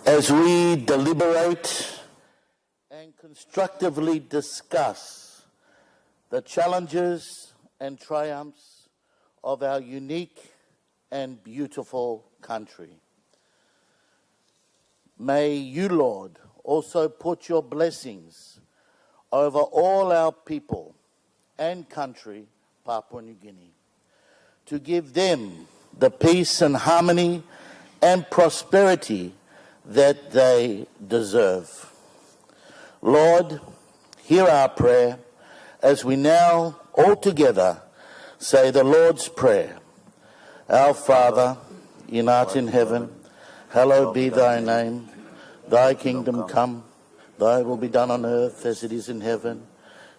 as we deliberate and constructively discuss the challenges and triumphs of our unique and beautiful country. May you, Lord, also put your blessings over all our people and country, Papua New Guinea, to give them the peace and harmony and prosperity that they deserve. Lord, hear our prayer as we now all together say the Lord's Prayer. Our Father, who art in heaven, hallowed be thy name. Thy kingdom come, thy will be done on earth as it is in heaven.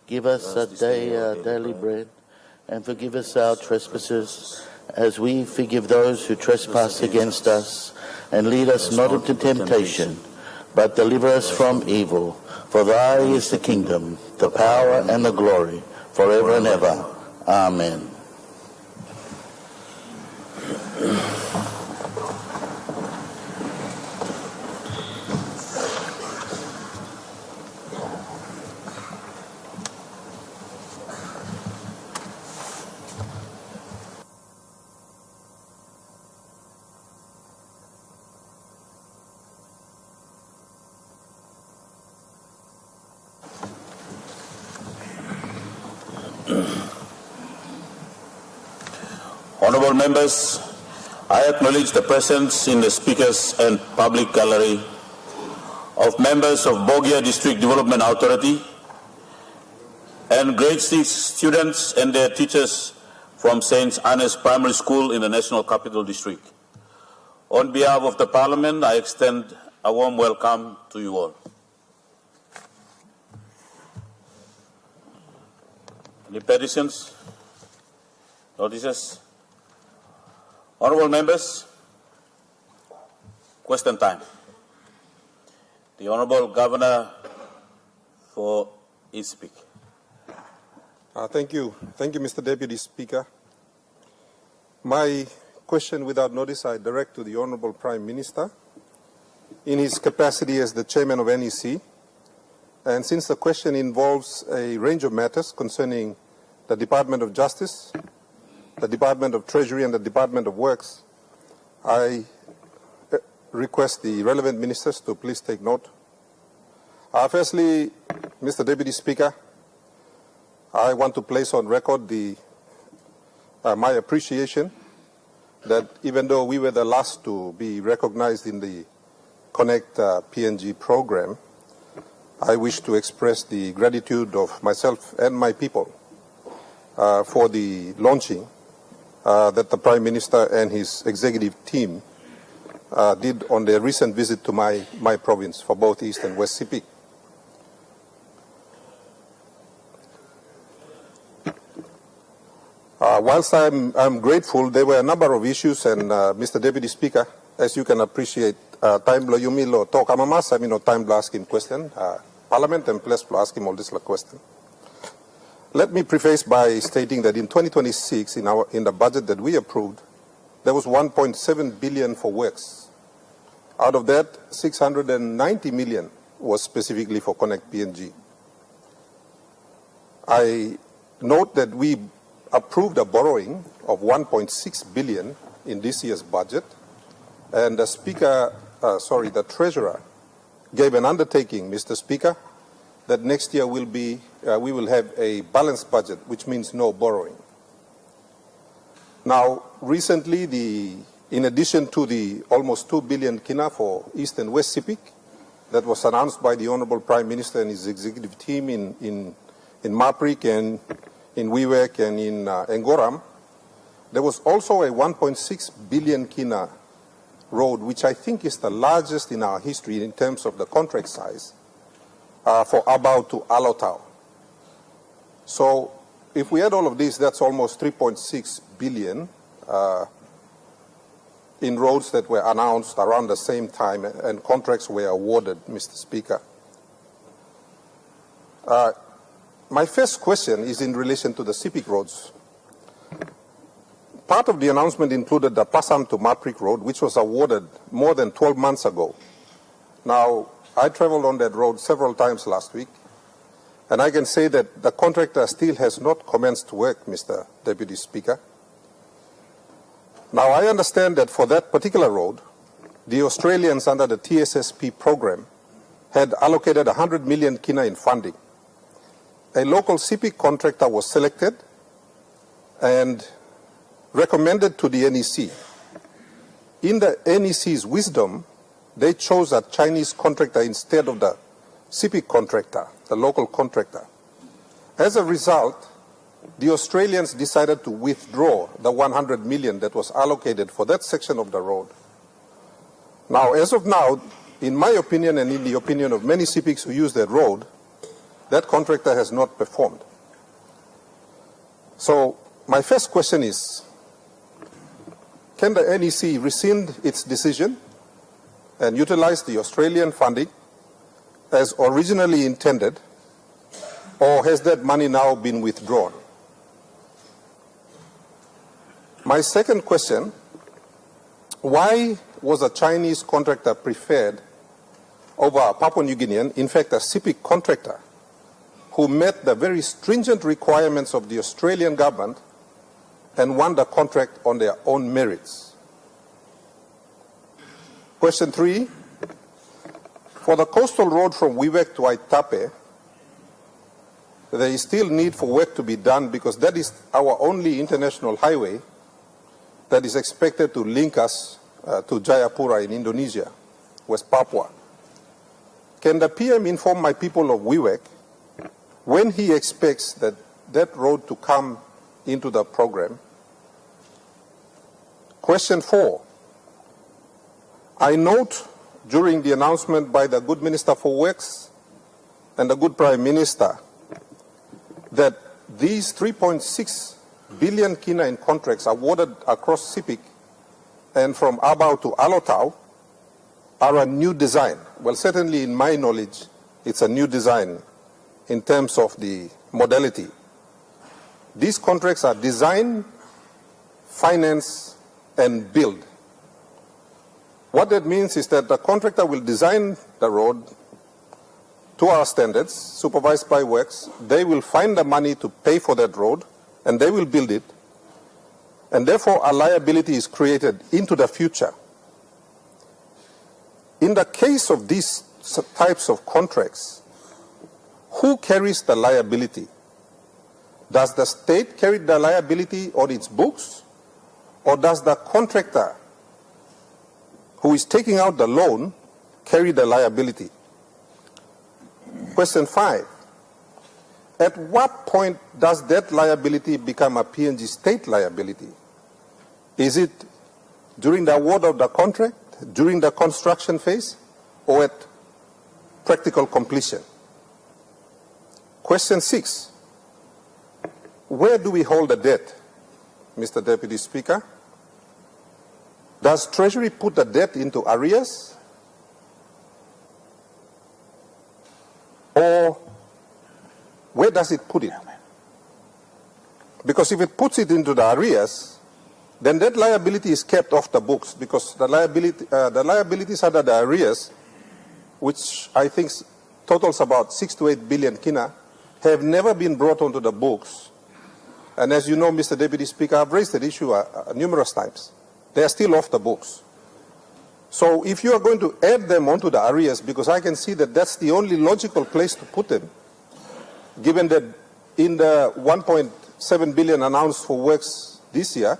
Give us a day our daily bread, and forgive us our trespasses, as we forgive those who trespass against us. And lead us not into temptation, but deliver us from evil. For thy is the kingdom, the power, and the glory, forever and ever. Amen. Honourable members, I acknowledge the presence in the speakers and public gallery of members of Bogia District Development Authority and grade 6 students and their teachers from St. Anne's Primary School in the National Capital District. On behalf of the Parliament, I extend a warm welcome to you all. Any petitions? Notices? Honourable members, question time. The Honourable Governor for his speak. Thank you, Mr. Deputy Speaker. My question without notice I direct to the Honourable Prime Minister in his capacity as the Chairman of NEC. And since the question involves a range of matters concerning the Department of Justice, the Department of Treasury and the Department of Works, I request the relevant ministers to please take note. Firstly, Mr. Deputy Speaker, I want to place on record my appreciation that even though we were the last to be recognized in the Connect PNG program, I wish to express the gratitude of myself and my people for the launching that the Prime Minister and his executive team did on their recent visit to my province for both East and West Sepik. Whilst I'm grateful, there were a number of issues, and Mr. Deputy Speaker, as you can appreciate, time lo yumilo talk amamas, time to ask him question. Parliament and place to ask him all this question. Let me preface by stating that in 2026, in the budget that we approved, there was 1.7 billion for works. Out of that, 690 million was specifically for Connect PNG. I note that we approved a borrowing of 1.6 billion in this year's budget, and the Treasurer gave an undertaking, Mr. Speaker, that next year we will have a balanced budget, which means no borrowing. Now, recently, in addition to the almost 2 billion kina for East and West Sepik that was announced by the Honourable Prime Minister and his executive team in Maprik and in Wewak and in Ngoram, there was also a 1.6 billion kina road, which I think is the largest in our history in terms of the contract size, for Abao to Alotau. So if we add all of this, that's almost 3.6 billion in roads that were announced around the same time and contracts were awarded, Mr. Speaker. My first question is in relation to the Sepik roads. Part of the announcement included the Pasam to Maprik Road, which was awarded more than 12 months ago. Now, I traveled on that road several times last week, and I can say that the contractor still has not commenced work, Mr. Deputy Speaker. Now, I understand that for that particular road, the Australians under the TSSP program had allocated 100 million kina in funding. A local CIPIC contractor was selected and recommended to the NEC. In the NEC's wisdom, they chose a Chinese contractor instead of the CIPIC contractor, the local contractor. As a result, the Australians decided to withdraw the 100 million that was allocated for that section of the road. Now, as of now, in my opinion and in the opinion of many CIPICs who use that road, that contractor has not performed. So, my first question is, can the NEC rescind its decision and utilize the Australian funding as originally intended, or has that money now been withdrawn? My second question, why was a Chinese contractor preferred over a Papua New Guinean, in fact a CIPIC contractor, who met the very stringent requirements of the Australian government and won the contract on their own merits? Question 3, for the coastal road from Wewak to Aitape, there is still need for work to be done because that is our only international highway that is expected to link us to Jayapura in Indonesia, West Papua. Can the PM inform my people of Wewak when he expects that road to come into the program? Question 4. I note during the announcement by the good Minister for Works and the good Prime Minister that these 3.6 billion kina in contracts awarded across CIPIC and from Abau to Alotau are a new design. Well, certainly in my knowledge, it's a new design in terms of the modality. These contracts are design, finance, and build. What that means is that the contractor will design the road to our standards, supervised by Works. They will find the money to pay for that road, and they will build it. And therefore, a liability is created into the future. In the case of these types of contracts, who carries the liability? Does the state carry the liability on its books, or does the contractor who is taking out the loan carry the liability? Question 5. At what point does that liability become a PNG state liability? Is it during the award of the contract, during the construction phase, or at practical completion? Question 6. Where do we hold the debt, Mr. Deputy Speaker? Does Treasury put the debt into arrears? Or where does it put it? Because if it puts it into the arrears, then that liability is kept off the books, because the liabilities under the arrears, which I think totals about 6 to 8 billion kina, have never been brought onto the books. And as you know, Mr. Deputy Speaker, I've raised that issue numerous times. They are still off the books. So if you are going to add them onto the arrears, because I can see that that's the only logical place to put them, given that in the 1.7 billion announced for Works this year,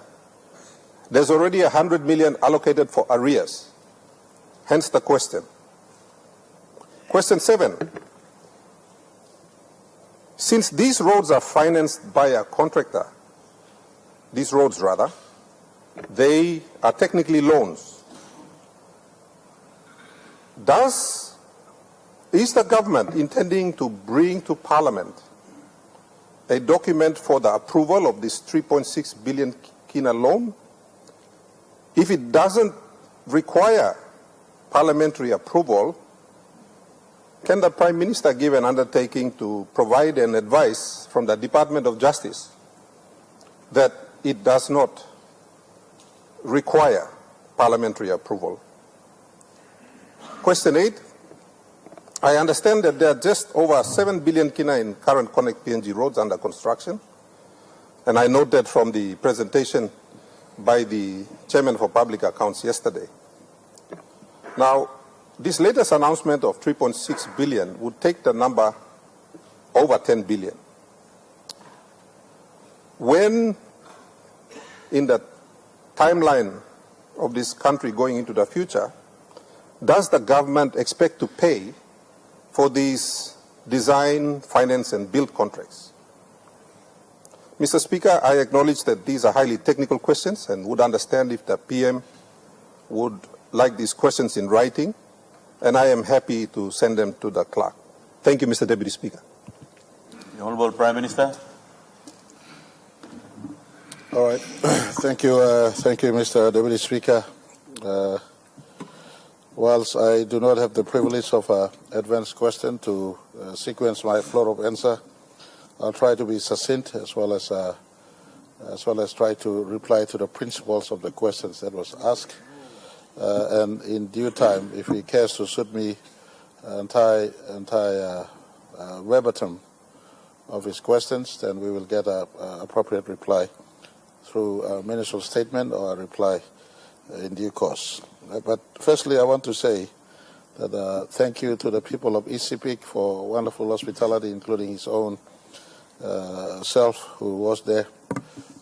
there's already 100 million allocated for arrears. Hence the question. Question 7. Since these roads are financed by a contractor, these roads rather, they are technically loans. Is the government intending to bring to Parliament a document for the approval of this 3.6 billion kina loan? If it doesn't require parliamentary approval, can the Prime Minister give an undertaking to provide an advice from the Department of Justice that it does not require parliamentary approval? Question 8. I understand that there are just over 7 billion kina in current Connect PNG roads under construction. And I note that from the presentation by the Chairman for Public Accounts yesterday. Now, this latest announcement of 3.6 billion would take the number over 10 billion. When in the timeline of this country going into the future, does the government expect to pay for these design, finance, and build contracts? Mr. Speaker, I acknowledge that these are highly technical questions and would understand if the PM would like these questions in writing, and I am happy to send them to the clerk. Thank you, Mr. Deputy Speaker. The Honourable Prime Minister. All right. Thank you, Mr. Deputy Speaker. Whilst I do not have the privilege of an advanced question to sequence my flow of answer, I'll try to be succinct as well as try to reply to the principles of the questions that was asked. And in due time, if he cares to suit me entire verbatim of his questions, then we will get an appropriate reply through a ministerial statement or a reply in due course. But firstly, I want to say that thank you to the people of East Sepik for wonderful hospitality, including his own self, who was there,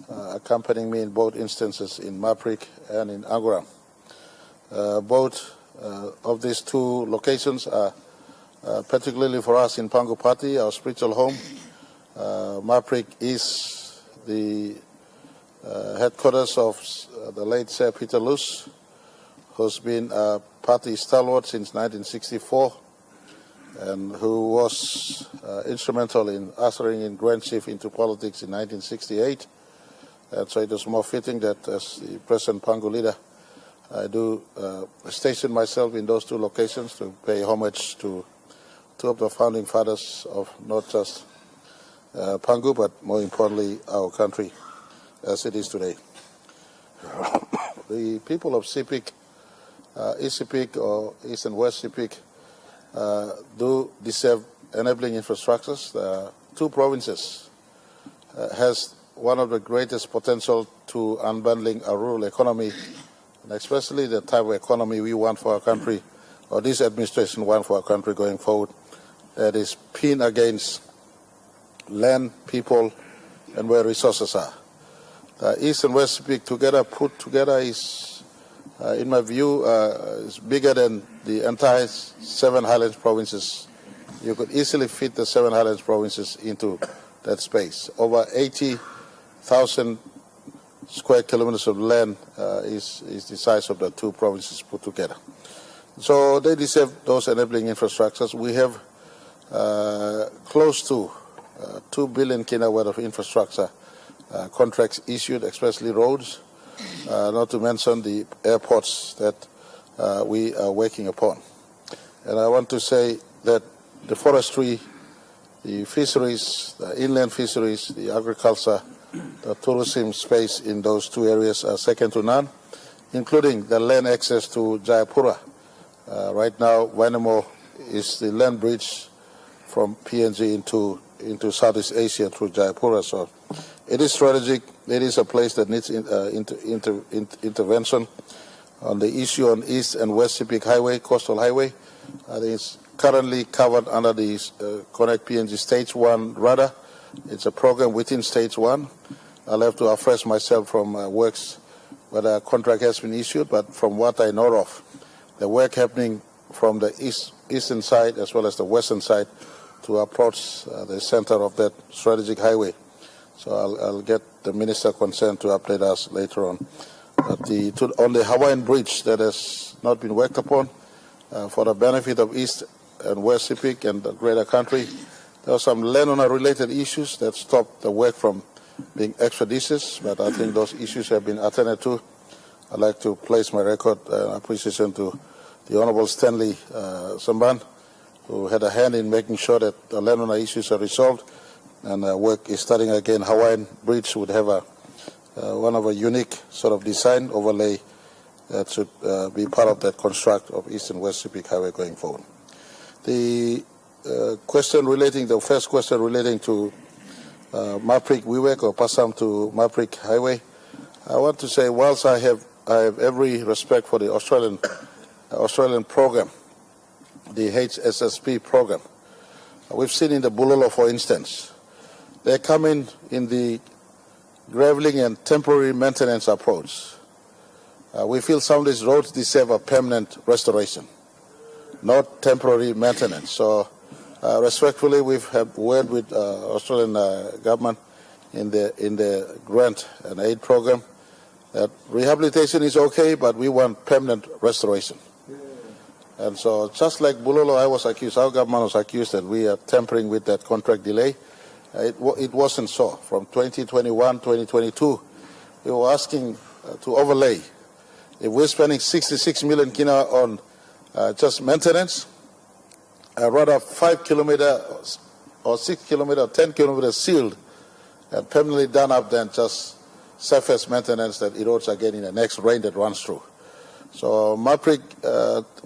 accompanying me in both instances in Maprik and in Angora. Both of these two locations are particularly for us in Pangu Party, our spiritual home. Maprik is the headquarters of the late Sir Peter Luce, who's been a party stalwart since 1964 and who was instrumental in ushering in Grand Chief into politics in 1968. And so it was more fitting that as the present Pangu leader, I do station myself in those two locations to pay homage to two of the founding fathers of not just Pangu, but more importantly, our country as it is today. The people of Sepik, East Sepik or East and West Sepik, do deserve enabling infrastructures. The two provinces has one of the greatest potential to unbundling a rural economy, and especially the type of economy we want for our country, or this administration wants for our country going forward, that is pinned against land, people, and where resources are. East and West Sepik together, put together, is, in my view, is bigger than the entire 7 Highlands provinces. You could easily fit the 7 Highlands provinces into that space. Over 80,000 square kilometers of land is the size of the two provinces put together. So they deserve those enabling infrastructures. We have close to 2 billion kina worth of infrastructure contracts issued, especially roads, not to mention the airports that we are working upon. And I want to say that the forestry, the fisheries, the inland fisheries, the agriculture, the tourism space in those two areas are second to none, including the land access to Jayapura. Right now, Vainamo is the land bridge from PNG into Southeast Asia through Jayapura. So it is strategic. It is a place that needs intervention. On the issue on East and West Sepik Highway, Coastal Highway, it's currently covered under the Connect PNG Stage 1 radar. It's a program within Stage 1. I'll have to afresh myself from works where the contract has been issued, but from what I know of, the work happening from the eastern side as well as the western side to approach the center of that strategic highway. So I'll get the minister concerned to update us later on. But on the Hawaiian Bridge that has not been worked upon for the benefit of East and West Sepik and the greater country, there are some landowner-related issues that stopped the work from being expeditious, but I think those issues have been attended to. I'd like to place my record appreciation to the Honourable Stanley Samban, who had a hand in making sure that the landowner issues are resolved, and work is starting again. Hawaiian Bridge would have one of a unique sort of design overlay that should be part of that construct of East and West Sepik Highway going forward. The the first question relating to Maprik Wiwek or Passam to Maprik Highway, I want to say, whilst I have every respect for the Australian program, the HSSP program, we've seen in the Bulolo, for instance, they're coming in the gravelling and temporary maintenance approach. We feel some of these roads deserve a permanent restoration, not temporary maintenance. So respectfully, we've had word with Australian government in the grant and aid program that rehabilitation is okay, but we want permanent restoration. And so just like Bulolo, our government was accused that we are tampering with that contract delay. It wasn't so. From 2021, 2022, we were asking to overlay. If we're spending 66 million kina on just maintenance, I'd rather 5 kilometers or 6 kilometers or 10 kilometers sealed and permanently done up than just surface maintenance that erodes again in the next rain that runs through. So Maprik,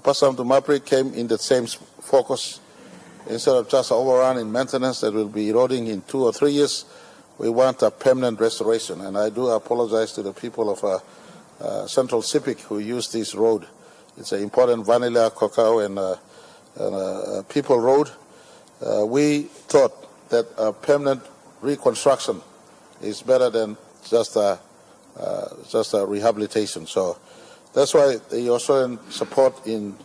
Passam to Maprik came in the same focus. Instead of just overrun in maintenance that will be eroding in 2 or 3 years, we want a permanent restoration. And I do apologize to the people of Central Sepik who use this road. It's an important vanilla, cacao, and people road. We thought that a permanent reconstruction is better than just a rehabilitation. So that's why the Australian support in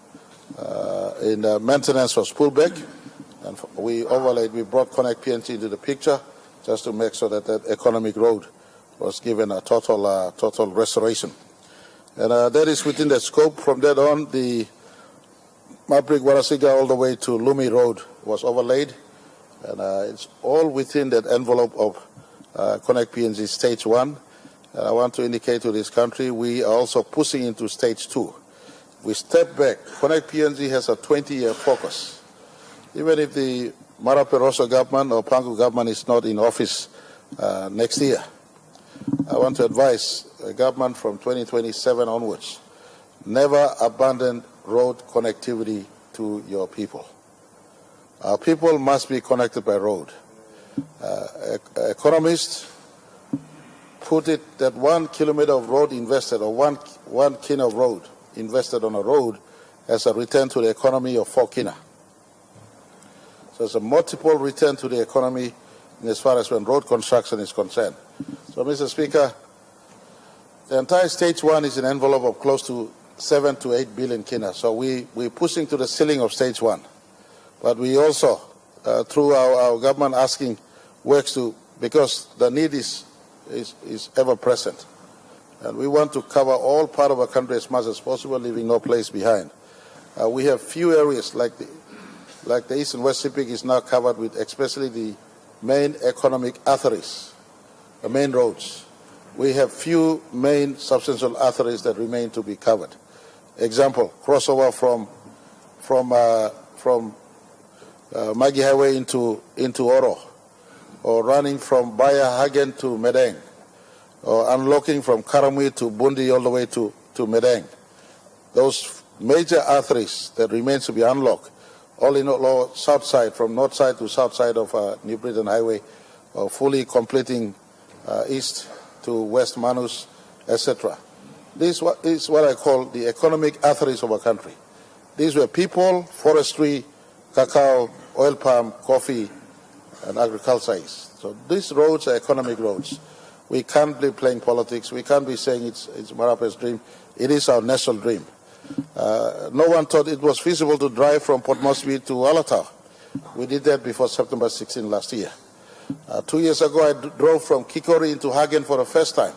maintenance was pulled back, and we overlaid. We brought Connect PNG into the picture just to make sure that that economic road was given a total restoration, and that is within the scope. From that on, the Maprik Warasiga all the way to Lumi Road was overlaid, and it's all within that envelope of Connect PNG Stage 1. And I want to indicate to this country we are also pushing into Stage 2. We step back. Connect PNG has a 20-year focus. Even if the Marape Rosso government or Pangu government is not in office next year, I want to advise the government from 2027 onwards, never abandon road connectivity to your people. Our people must be connected by road. Economists put it that 1 kilometer of road invested, or one kina of road invested on a road, has a return to the economy of 4 kina. So it's a multiple return to the economy as far as when road construction is concerned. So, Mr. Speaker, the entire Stage 1 is an envelope of close to 7 to 8 billion kina. So we're pushing to the ceiling of Stage 1. But we also, through our government, asking works to, because the need is ever present. And we want to cover all part of our country as much as possible, leaving no place behind. We have few areas like the East and West Sepik is now covered with, especially the main economic arteries, the main roads. We have few main substantial arteries that remain to be covered. Example, crossover from Magi Highway into Oro, or running from Baya Hagen to Medang, or unlocking from Karamui to Bundi all the way to Medang. Those major arteries that remain to be unlocked, all in all, south side, from north side to south side of New Britain Highway, fully completing east to West Manus, etc. This is what I call the economic arteries of our country. These were people, forestry, cacao, oil palm, coffee, and agriculture. So these roads are economic roads. We can't be playing politics. We can't be saying it's Marape's dream. It is our national dream. No one thought it was feasible to drive from Port Moresby to Alatau. We did that before September 16 last year. 2 years ago, I drove from Kikori into Hagen for the first time.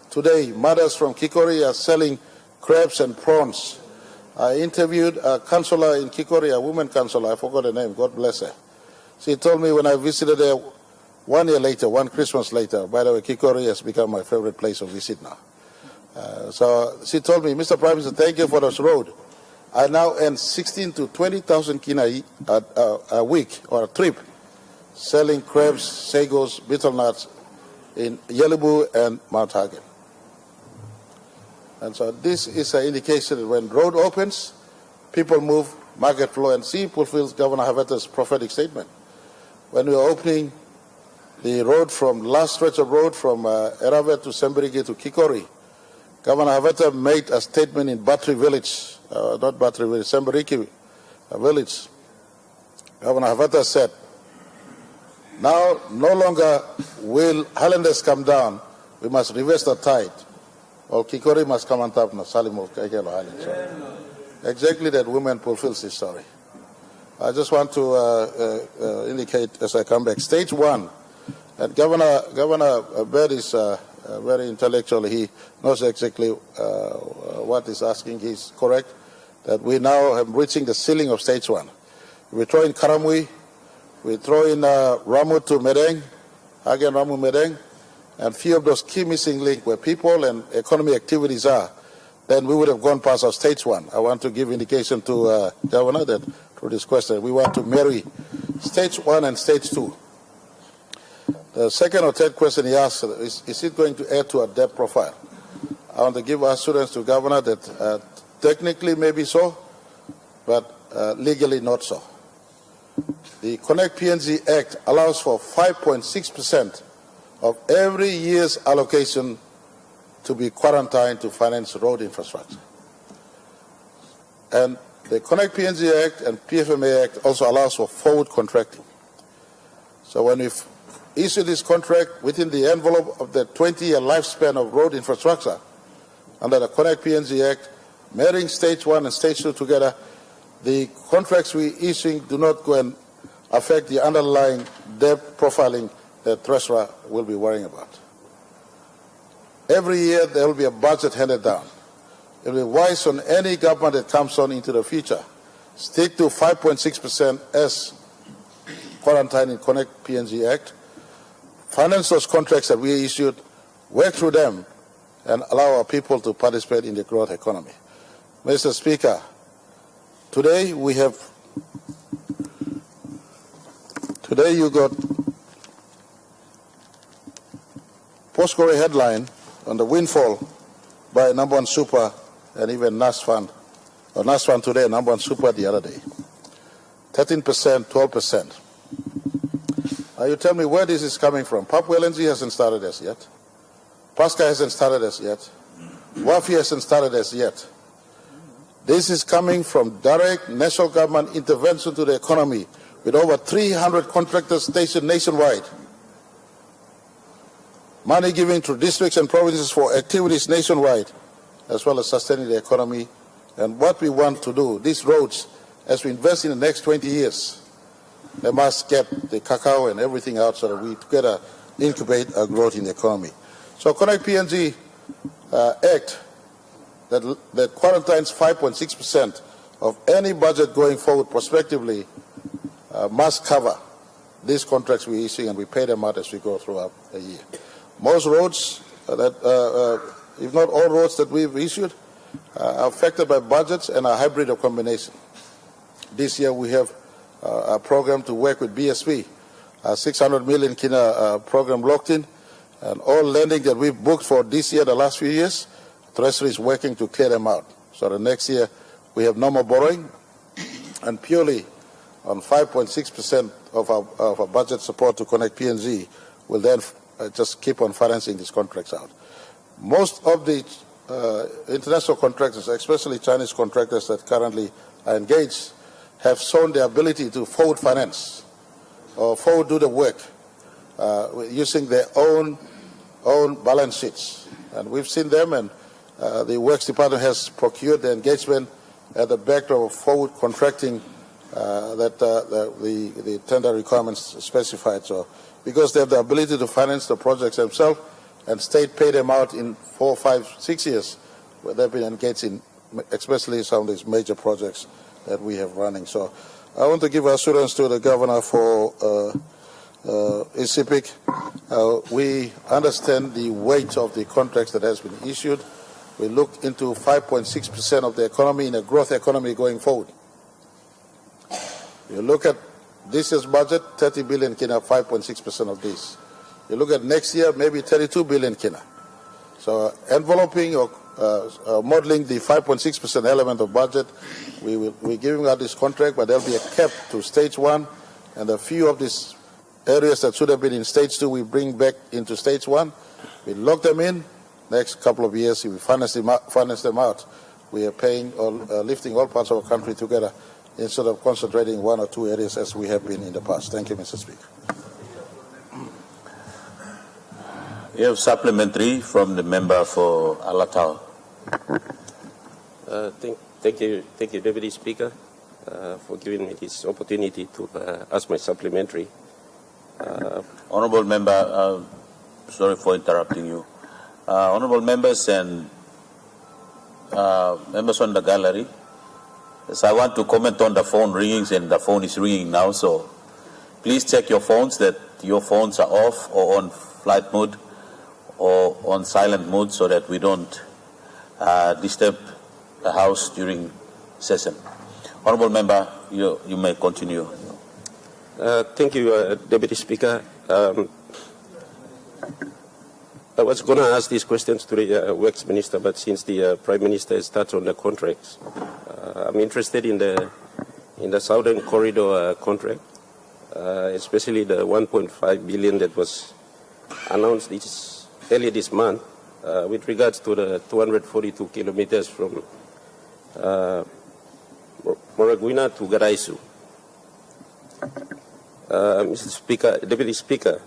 Today, mothers from Kikori are selling crabs and prawns. I interviewed a councillor in Kikori, a woman councillor, I forgot her name, God bless her. She told me when I visited there 1 year later, one Christmas later, by the way, Kikori has become my favorite place to visit now. So she told me, Mr. Prime Minister, thank you for this road. I now earn 16 to 20,000 kina a week or a trip, selling crabs, sagos, betel nuts in Yelibu and Mount Hagen. And so this is an indication that when road opens, people move, market flow, and C fulfills Governor Havata's prophetic statement. When we were opening the road from last stretch of road from Eravet to Semberige to Kikori, Governor Havata made a statement in Batri village, not Batri village, Semberige village. Governor Havata said, now no longer will Highlanders come down, we must reverse the tide. Or Kikori must come on top, no Salim of Kaikelo Highlands. Exactly that woman fulfills this story. I just want to indicate as I come back, stage one, and Governor Baird is very intellectual. He knows exactly what he's asking. He's correct that we now are reaching the ceiling of stage one. We throw in Karamui, we throw in Ramu to Medeng, again Ramu Medeng, and few of those key missing links where people and economy activities are, then we would have gone past our stage one. I want to give indication to Governor that through this question, we want to marry stage one and stage two. The second or third question he asked is it going to add to our debt profile? I want to give assurance to Governor that technically maybe so, but legally not so. The Connect PNG Act allows for 5.6% of every year's allocation to be quarantined to finance road infrastructure. And the Connect PNG Act and PFMA Act also allows for forward contracting. So when we issue this contract within the envelope of the 20-year lifespan of road infrastructure, under the Connect PNG Act, marrying stage one and stage two together, the contracts we issuing do not go and affect the underlying debt profiling that Treasurer will be worrying about. Every year there will be a budget handed down. It will be wise on any government that comes on into the future. Stick to 5.6% as quarantine in Connect PNG Act. Finance those contracts that we issued, work through them, and allow our people to participate in the growth economy. Mr. Speaker, today you got Postcore headline on the windfall by number one super and even NASFund, or NASFund today, number one super the other day. 13%, 12%. You tell me where this is coming from. Papua LNG hasn't started as yet. Pasca hasn't started as yet. WAFI hasn't started as yet. This is coming from direct national government intervention to the economy with over 300 contractors stationed nationwide. Money given to districts and provinces for activities nationwide, as well as sustaining the economy. And what we want to do, these roads, as we invest in the next 20 years, they must get the cacao and everything out so that we together incubate our growth in the economy. So Connect PNG Act that quarantines 5.6% of any budget going forward prospectively must cover these contracts we issue, and we pay them out as we go throughout the year. Most roads, if not all roads that we've issued, are affected by budgets and a hybrid of combination. This year we have a program to work with BSP, a 600 million kina program locked in, and all lending that we've booked for this year, the last few years, Treasury is working to clear them out. So the next year we have no more borrowing, and purely on 5.6% of our budget support to Connect PNG will then just keep on financing these contracts out. Most of the international contractors, especially Chinese contractors that currently are engaged, have shown their ability to forward finance or forward do the work using their own balance sheets. And we've seen them, and the Works Department has procured the engagement at the backdrop of forward contracting that the tender requirements specified. So, because they have the ability to finance the projects themselves, and state pay them out in 4, 5, 6 years, where they've been engaged in, especially some of these major projects that we have running. So, I want to give assurance to the governor for ICIPIC. We understand the weight of the contracts that has been issued. We look into 5.6% of the economy in a growth economy going forward. You look at this year's budget, 30 billion kina, 5.6% of this. You look at next year, maybe 32 billion kina. So enveloping or modeling the 5.6% element of budget. We're giving out this contract, but there'll be a cap to stage 1, and a few of these areas that should have been in stage 2, we bring back into stage 1. We lock them in. Next couple of years, we finance them out. We are paying or lifting all parts of our country together instead of concentrating 1 or 2 areas as we have been in the past. Thank you, Mr. Speaker. You have supplementary from the member for Electoral. Thank you, Deputy Speaker, for giving me this opportunity to ask my supplementary. Honourable member, sorry for interrupting you. Honourable members and members on the gallery, yes, I want to comment on the phone ringings, and the phone is ringing now, so please check your phones that your phones are off or on flight mode or on silent mode so that we don't disturb the House during session. Honourable member, you may continue. Thank you, Deputy Speaker. I was going to ask these questions to the Works Minister, but since the Prime Minister has touched on the contracts, I'm interested in the Southern Corridor contract, especially the 1.5 billion that was announced earlier this month with regards to the 242 kilometers from Moraguina to Garaisu. Mr. Speaker, Deputy Speaker,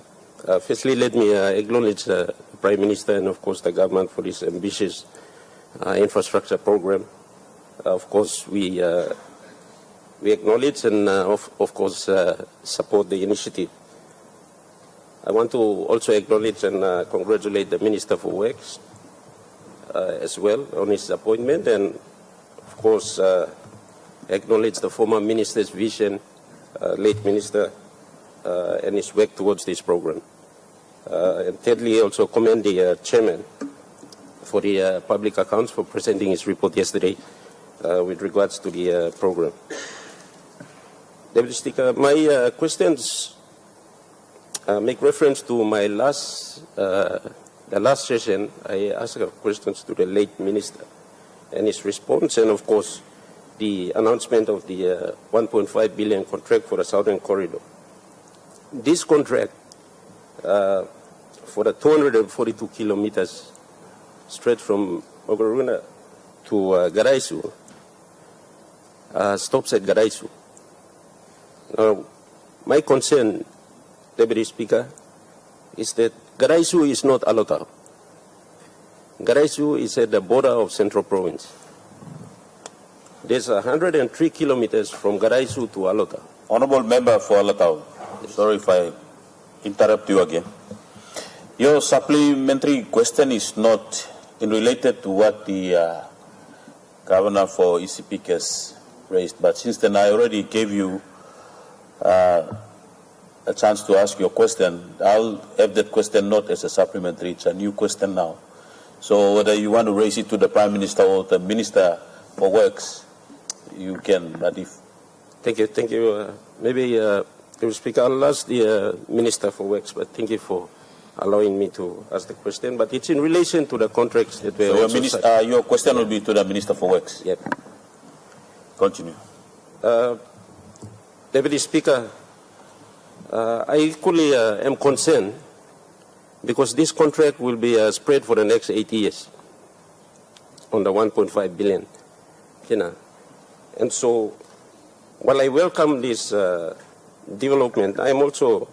firstly let me acknowledge the Prime Minister and of course the government for this ambitious infrastructure program. Of course we acknowledge and of course support the initiative. I want to also acknowledge and congratulate the Minister for Works as well on his appointment, and of course acknowledge the former Minister's vision, late Minister, and his work towards this program. And thirdly, also commend the Chairman for the public accounts for presenting his report yesterday with regards to the program. Deputy Speaker, my questions make reference to my the last session. I asked questions to the late Minister and his response, and of course the announcement of the 1.5 billion contract for the Southern Corridor. This contract for the 242 kilometers straight from Moraguina to Garaisu stops at Garaisu. Now, my concern, Deputy Speaker, is that Garaisu is not Alotau. Garaisu is at the border of Central Province. There's 103 kilometers from Garaisu to Alotau. Honourable member for Electoral, sorry if I interrupt you again. Your supplementary question is not related to what the Governor for ECP has raised, but since then I already gave you a chance to ask your question. I'll have that question not as a supplementary, it's a new question now. So whether you want to raise it to the Prime Minister or the Minister for Works, you can, but if... Thank you. Maybe, Deputy Speaker, I'll ask the Minister for Works, but thank you for allowing me to ask the question. But it's in relation to the contracts that were so your question will be to the Minister for Works? Yep. Continue. Deputy Speaker, I equally am concerned because this contract will be spread for the next 8 years on the 1.5 billion. And so, while I welcome this development, I am also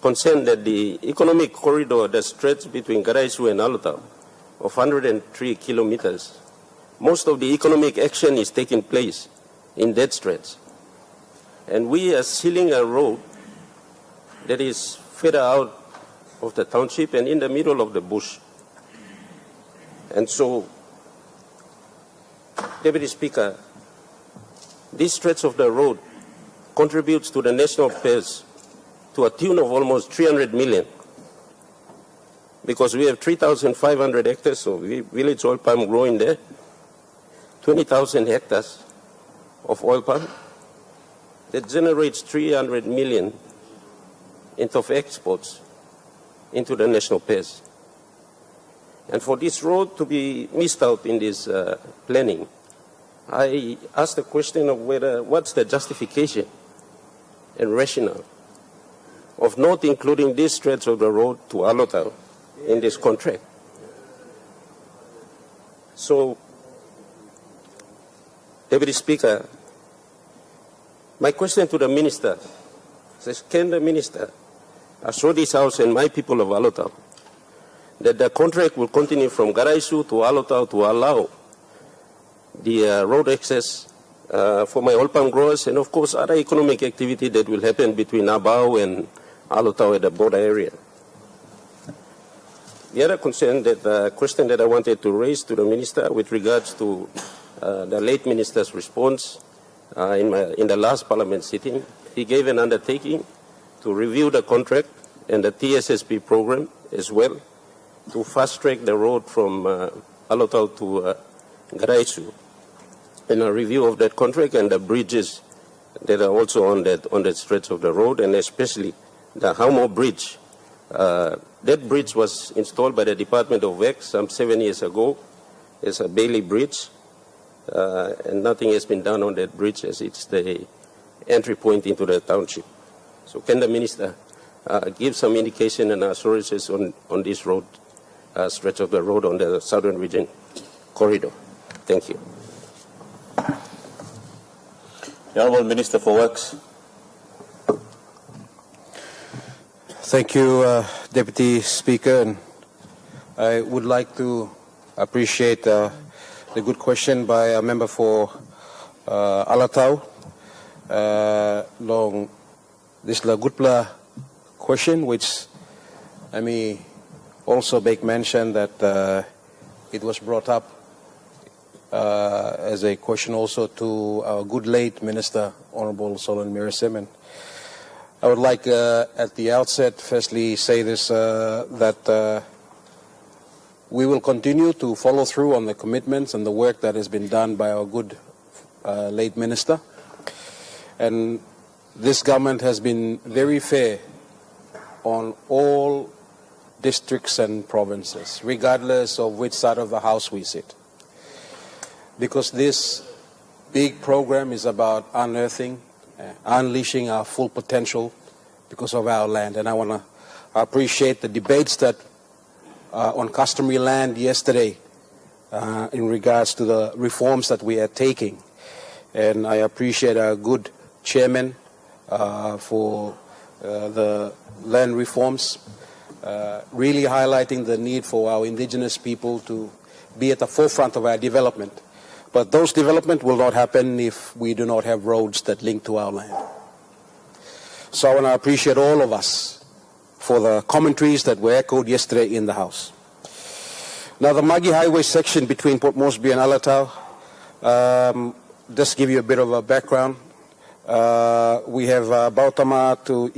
concerned that the economic corridor that stretches between Garaisu and Alotau of 103 kilometers, most of the economic action is taking place in that stretch. And we are sealing a road that is further out of the township and in the middle of the bush. And so, Deputy Speaker, this stretch of the road contributes to the national pairs to a tune of almost 300 million, because we have 3,500 hectares of village oil palm growing there, 20,000 hectares of oil palm that generates 300 million of exports into the national pairs. And for this road to be missed out in this planning, I asked the question of what's the justification and rationale of not including this stretch of the road to Alotau in this contract. So, Deputy Speaker, my question to the Minister is, can the Minister assure this House and my people of Alotau that the contract will continue from Garaisu to Alotau to allow the road access for my oil palm growers and, of course, other economic activity that will happen between Abao and Alotau at the border area. The other question that I wanted to raise to the Minister with regards to the late Minister's response in the last Parliament sitting, he gave an undertaking to review the contract and the TSSP program as well to fast-track the road from Alotau to Garaisu, and a review of that contract and the bridges that are also on that stretch of the road, and especially the Haumo Bridge. That bridge was installed by the Department of Works some 7 years ago as a Bailey Bridge, and nothing has been done on that bridge as it's the entry point into the township. So can the Minister give some indication and assurances on this road, stretch of the road on the Southern Region corridor? Thank you. The Honourable Minister for Works. Thank you, Deputy Speaker. And I would like to appreciate the good question by a member for Alotau. Long this Lagutla question, which I may also make mention that it was brought up as a question also to our good late Minister, Honourable Solon Mirisim. And I would like at the outset firstly say this, that we will continue to follow through on the commitments and the work that has been done by our good late Minister. And this government has been very fair on all districts and provinces, regardless of which side of the house we sit. Because this big program is about unearthing, unleashing our full potential because of our land. And I want to appreciate the debates that on customary land yesterday in regards to the reforms that we are taking. And I appreciate our good chairman for the land reforms, really highlighting the need for our indigenous people to be at the forefront of our development. But those development will not happen if we do not have roads that link to our land. So I want to appreciate all of us for the commentaries that were echoed yesterday in the House. Now the Magi Highway section between Port Moresby and Alotau, just give you a bit of a background. We have Bautama to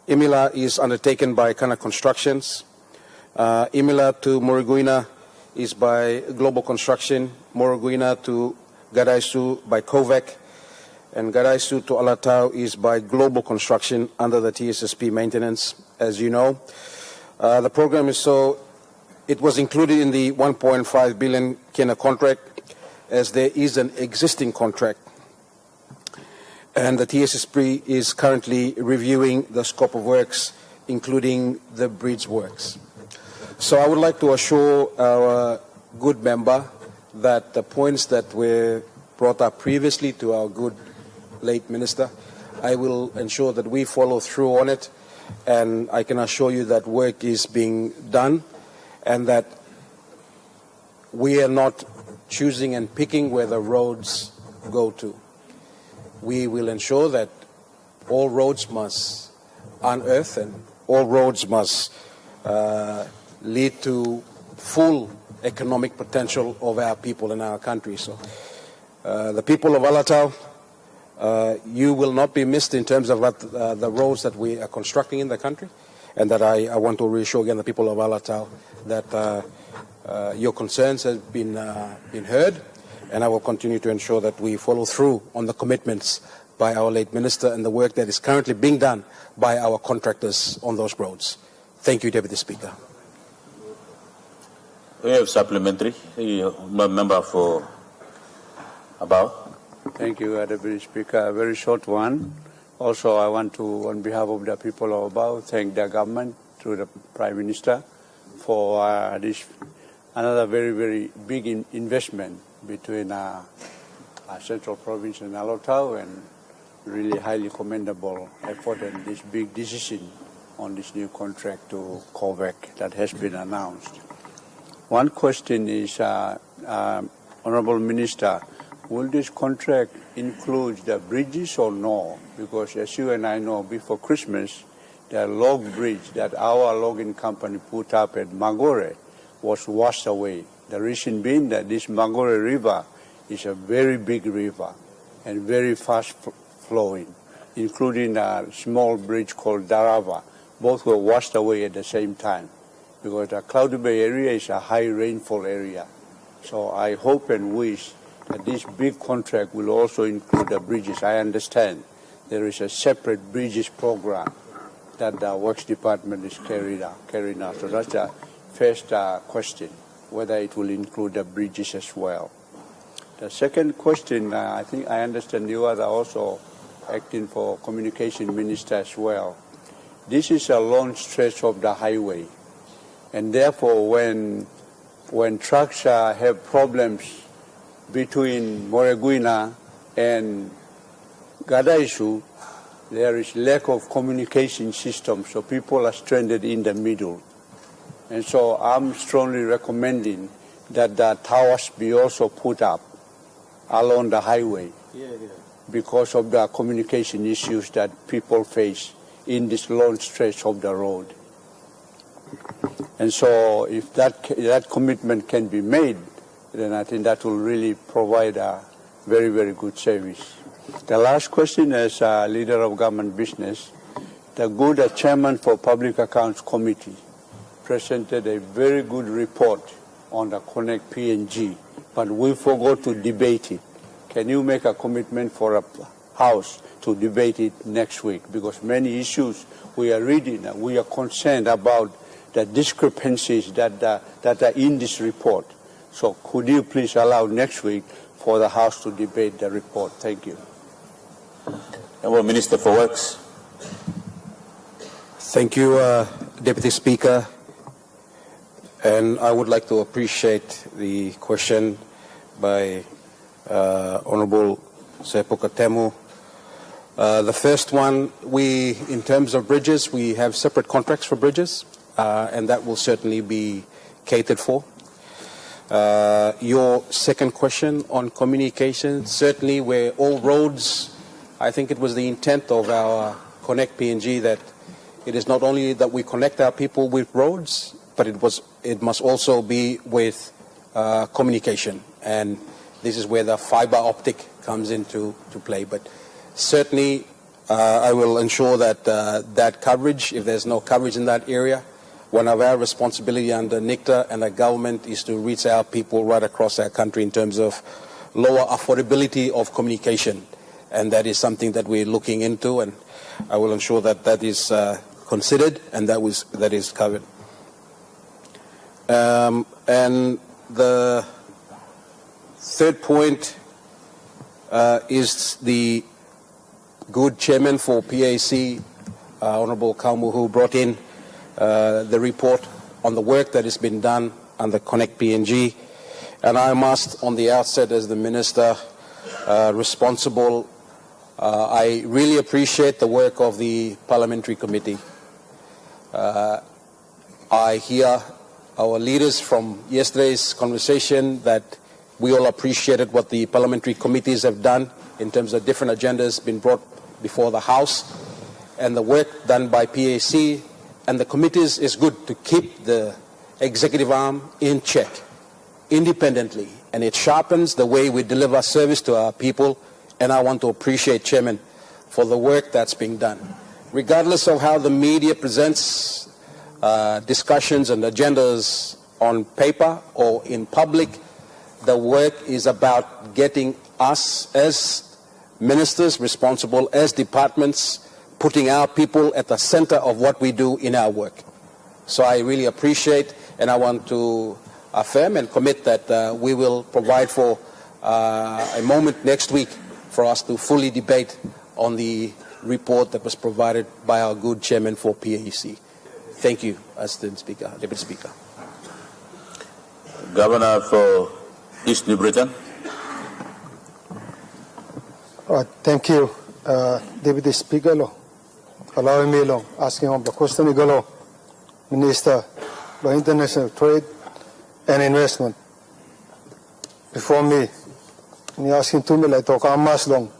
Imila is undertaken by Kana Constructions. Imila to Moriguina is by Global Construction, Moriguina to Garaisu by Kovac, and Garaisu to Alotau is by Global Construction under the TSSP maintenance, as you know. The program is it was included in the 1.5 billion Kenya contract, as there is an existing contract. And the TSSP is currently reviewing the scope of works, including the bridge works. So I would like to assure our good member that the points that were brought up previously to our good late Minister, I will ensure that we follow through on it, and I can assure you that work is being done and that we are not choosing and picking where the roads go to. We will ensure that all roads must unearth and all roads must lead to full economic potential of our people in our country. So the people of Alotau, you will not be missed in terms of what, the roads that we are constructing in the country, and that I want to reassure again the people of Alotau that your concerns have been heard, and I will continue to ensure that we follow through on the commitments by our late Minister and the work that is currently being done by our contractors on those roads. Thank you, Deputy Speaker. We have supplementary. The member for Abao. Thank you, Deputy Speaker. A very short one. Also, I want to, on behalf of the people of Abao, thank the government through the Prime Minister for this another very, very big investment between Central Province and Electoral, and really highly commendable effort and this big decision on this new contract to COVAC that has been announced. One question is, Honorable Minister, will this contract include the bridges or no? Because as you and I know, before Christmas, the log bridge that our logging company put up at Magore was washed away. The reason being that this Magore River is a very big river and very fast flowing, including a small bridge called Darava. Both were washed away at the same time because the Cloudy Bay area is a high rainfall area. So I hope and wish that this big contract will also include the bridges. I understand there is a separate bridges program that the Works Department is carrying out. So that's the first question, whether it will include the bridges as well. The second question, I think I understand you are also acting for Communication Minister as well. This is a long stretch of the highway, and therefore when trucks have problems between Moreguina and Gadaisu, there is lack of communication system, so people are stranded in the middle. And so I'm strongly recommending that the towers be also put up along the highway because of the communication issues that people face in this long stretch of the road. And so if that commitment can be made, then I think that will really provide a very, very good service. The last question as leader of government business, the good chairman for Public Accounts Committee presented a very good report on the Connect PNG, but we forgot to debate it. Can you make a commitment for a House to debate it next week? Because many issues we are reading, we are concerned about the discrepancies that are in this report. So could you please allow next week for the House to debate the report? Thank you. Minister for Works. Thank you, Deputy Speaker. And I would like to appreciate the question by Honorable Sepoka Temu. The first one, in terms of bridges, we have separate contracts for bridges, and that will certainly be catered for. Your second question on communication, certainly where all roads, I think it was the intent of our Connect PNG that it is not only that we connect our people with roads, but it must also be with communication. And this is where the fiber optic comes into play. But certainly I will ensure that that coverage, if there's no coverage in that area, one of our responsibility under NICTA and the government is to reach our people right across our country in terms of lower affordability of communication. And that is something that we're looking into, and I will ensure that that is considered and that is covered. And the third point is the good chairman for PAC, Honorable Kaumu, who brought in the report on the work that has been done under Connect PNG. And I must, on the outset, as the minister responsible, I really appreciate the work of the parliamentary committee. I hear our leaders from yesterday's conversation that we all appreciated what the parliamentary committees have done in terms of different agendas being brought before the House, and the work done by PAC and the committees is good to keep the executive arm in check independently, and it sharpens the way we deliver service to our people. And I want to appreciate Chairman for the work that's being done. Regardless of how the media presents discussions and agendas on paper or in public, the work is about getting us as ministers responsible, as departments, putting our people at the center of what we do in our work. So I really appreciate, and I want to affirm and commit that we will provide for a moment next week for us to fully debate on the report that was provided by our good chairman for PAEC. Thank you, Assistant Speaker, Deputy Speaker. Governor for East New Britain. Thank you, Deputy Speaker. Allowing me to asking on the question, Minister for International Trade and Investment. Before me asking to me like talk amas long.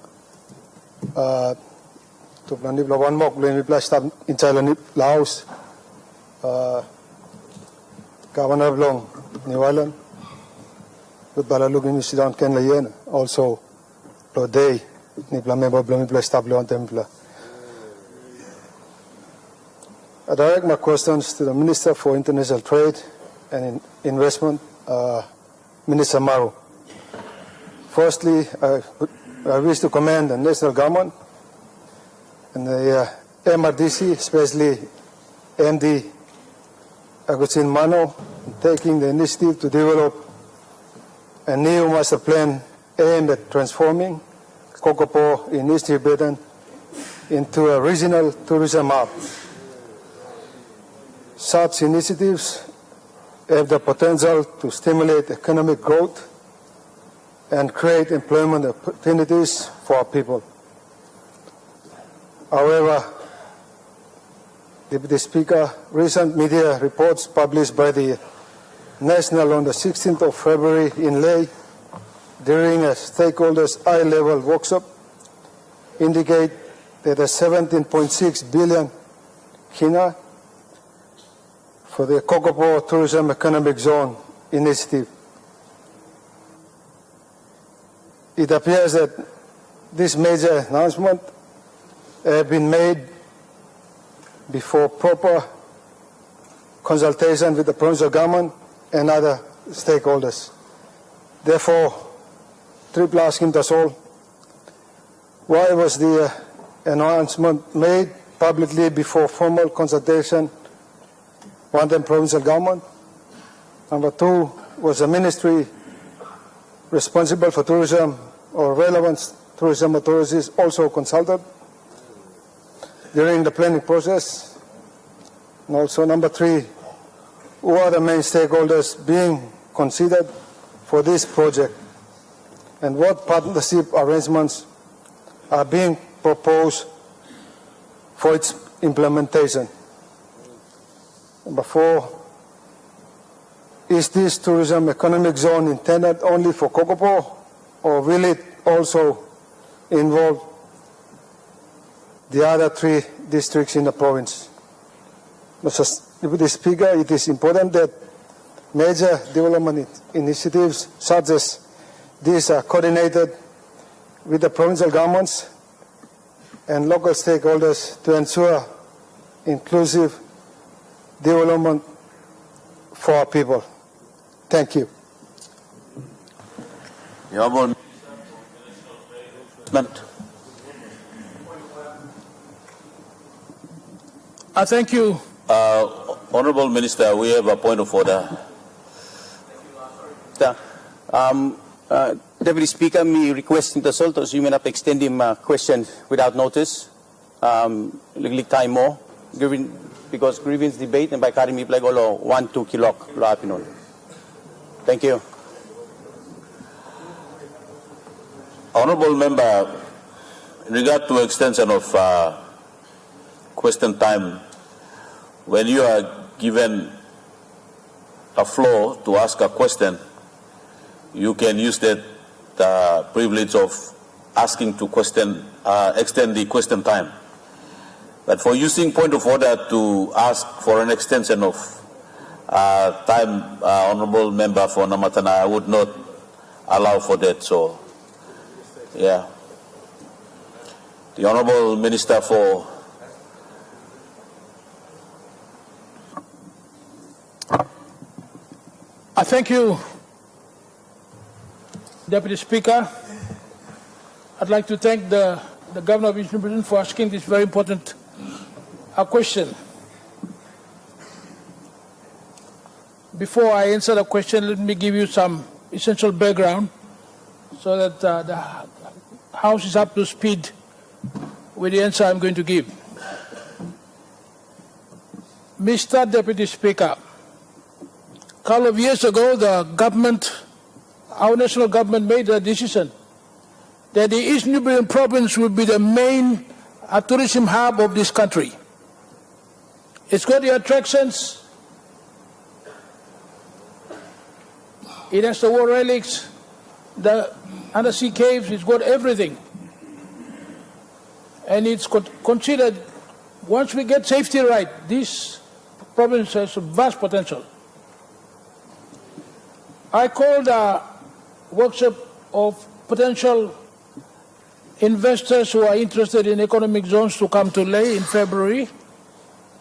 To plan if one more plan if last time in Thailand Laos. Governor long New Ireland. But Balalug in Sudan Ken Layen also today ni plan member plan if stable on temple. I direct my questions to the Minister for International Trade and Investment, Minister Maru. Firstly, I wish to commend the national government and the MRDC, especially MD Agustin Mano, taking the initiative to develop a new master plan aimed at transforming Kokopo in East Tibetan into a regional tourism hub. Such initiatives have the potential to stimulate economic growth and create employment opportunities for our people. However, Deputy Speaker, recent media reports published by the National on the 16th of February in Leh during a stakeholders high-level workshop indicate that a 17.6 billion kina for the Kokopo Tourism Economic Zone initiative. It appears that this major announcement have been made before proper consultation with the provincial government and other stakeholders. Therefore, triple asking us all, why was the announcement made publicly before formal consultation with the provincial government? Number two, was the ministry responsible for tourism or relevant tourism authorities also consulted during the planning process? And also number three, who are the main stakeholders being considered for this project, and what partnership arrangements are being proposed for its implementation? Number four, is this tourism economic zone intended only for Kokopo, or will it also involve the other three districts in the province? Mr. Deputy Speaker, it is important that major development initiatives such as these are coordinated with the provincial governments and local stakeholders to ensure inclusive development for our people. Thank you. Thank you. Honourable Minister, we have a point of order. Deputy Speaker, me requesting the salt as you may not extend him question without notice. Legally time more, because grievance debate and by carrying me play golo 1-2 kilok lo apinon. Thank you. Honourable Member, in regard to extension of question time, when you are given a floor to ask a question, you can use that privilege of asking to question, extend the question time. But for using point of order to ask for an extension of time, Honourable Member for Namatana, I would not allow for that. So, yeah. The Honourable Minister for Thank you, Deputy Speaker. I'd like to thank the Governor of Eastern Britain for asking this very important question. before I answer the question, let me give you some essential background so that the House is up to speed with the answer I'm going to give. Mr. Deputy Speaker, a couple of years ago, our national government made a decision that the East Nubian province will be the main tourism hub of this country. It's got the attractions, it has the war relics, the undersea caves, it's got everything. And it's considered, once we get safety right, this province has vast potential. I called a workshop of potential investors who are interested in economic zones to come to Leh in February,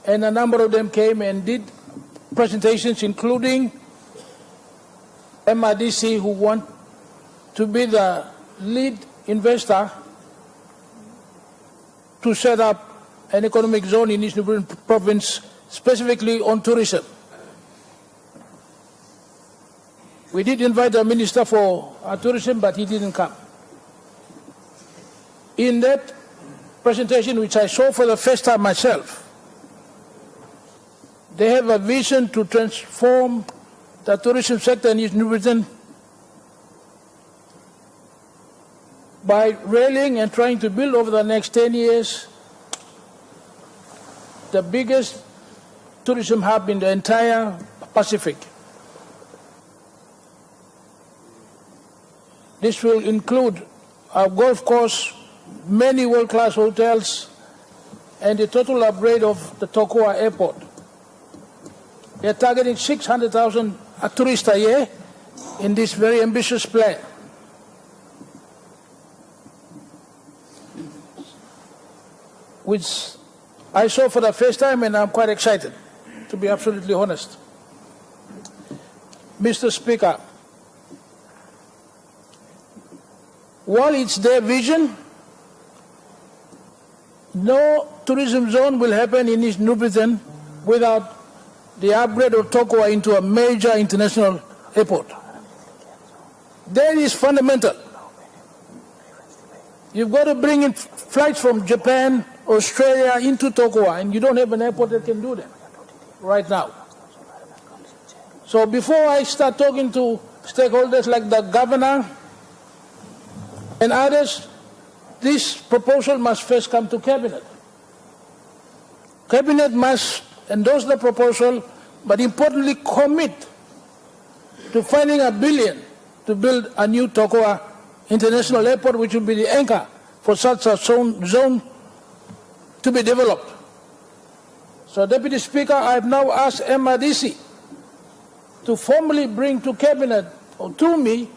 and a number of them came and did presentations, including MRDC, who want to be the lead investor to set up an economic zone in East Nubian province, specifically on tourism. We did invite the Minister for Tourism, but he didn't come. In that presentation, which I saw for the first time myself, they have a vision to transform the tourism sector in East Nubian by railing and trying to build over the next 10 years the biggest tourism hub in the entire Pacific. This will include a golf course, many world-class hotels, and the total upgrade of the Tokua airport. They are targeting 600,000 tourists a year in this very ambitious plan. Which I saw for the first time, and I'm quite excited, to be absolutely honest. Mr. Speaker, while it's their vision, no tourism zone will happen in East Nubian without the upgrade of Tokua into a major international airport. That is fundamental. You've got to bring in flights from Japan, Australia into Tokua, and you don't have an airport that can do that right now. So before I start talking to stakeholders like the governor and others, this proposal must first come to Cabinet. Cabinet must endorse the proposal, but importantly commit to finding $1 billion to build a new Tokua International Airport, which will be the anchor for such a zone to be developed. So, Deputy Speaker, I have now asked MRDC to formally bring to Cabinet, or to me,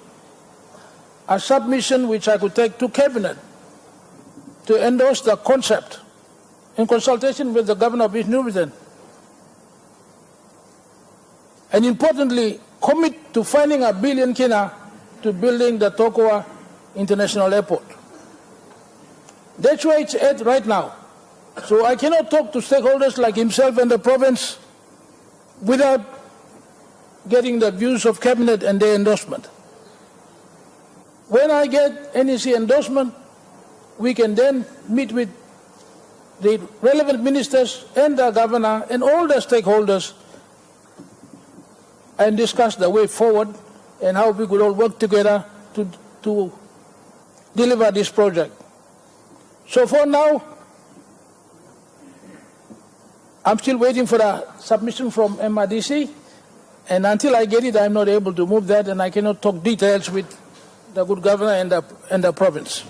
a submission which I could take to Cabinet to endorse the concept in consultation with the Governor of East Nubian. And importantly, commit to finding $1 billion kina to building the Tokua International Airport. That's where it's at right now. So I cannot talk to stakeholders like himself and the province without getting the views of Cabinet and their endorsement. When I get NEC endorsement, we can then meet with the relevant ministers and the governor and all the stakeholders and discuss the way forward and how we could all work together to deliver this project. So for now, I'm still waiting for the submission from MRDC, and until I get it, I'm not able to move that, and I cannot talk details with the good governor and the province.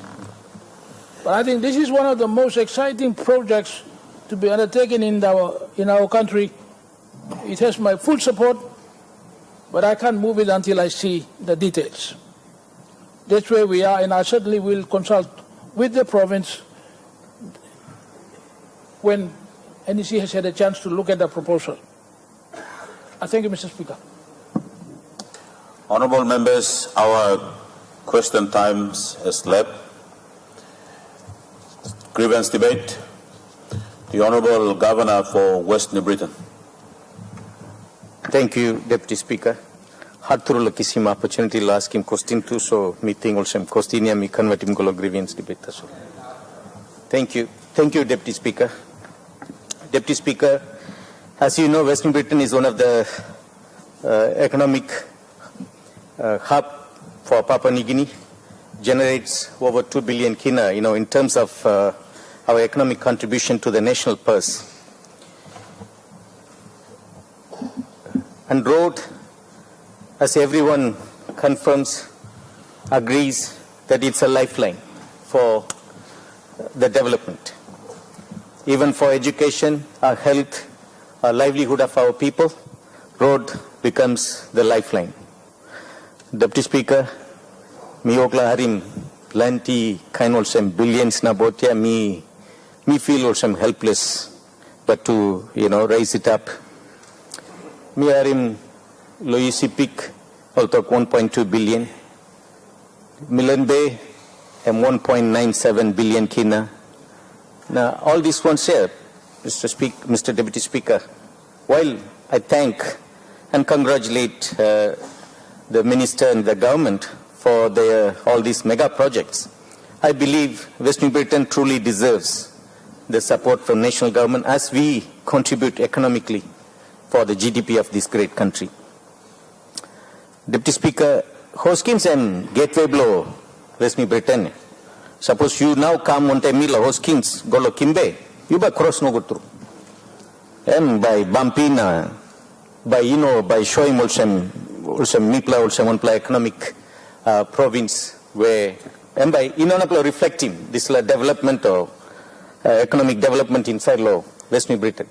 But I think this is one of the most exciting projects to be undertaken in our country. It has my full support, but I can't move it until I see the details. That's where we are, and I certainly will consult with the province when NEC has had a chance to look at the proposal. I thank you, Mr. Speaker. Honourable members, our question times has left. Grievance debate. The Honourable Governor for West New Britain. Thank you, Deputy Speaker. Harthuru kisim opportunity to ask him question too, so meeting also question me convert him golo grievance debate. So, thank you. Thank you, Deputy Speaker. Deputy Speaker, as you know, Western Britain is one of the economic hub for Papua New Guinea, generates over 2 billion kina, in terms of our economic contribution to the national purse. And road, as everyone confirms, agrees that it's a lifeline for the development. Even for education, our health, our livelihood of our people, road becomes the lifeline. Deputy Speaker, mi okla harim plenty kind of some billions na botia me feel also helpless, but to raise it up. Mi harim loisi peak also 1.2 billion. Milan Bay and 1.97 billion kina. Now all these ones here, Mr. Deputy Speaker, while I thank and congratulate the Minister and the government for all these mega projects, I believe West New Britain truly deserves the support from national government as we contribute economically for the GDP of this great country. Deputy Speaker, Hoskins and Gateway Blow, West New Britain. Suppose you now come on Temila, Hoskins, Golo Kimbe, you by cross no go through. And by Bampina, by by showing also Mipla also one economic province where and by reflecting this development or economic development inside West New Britain.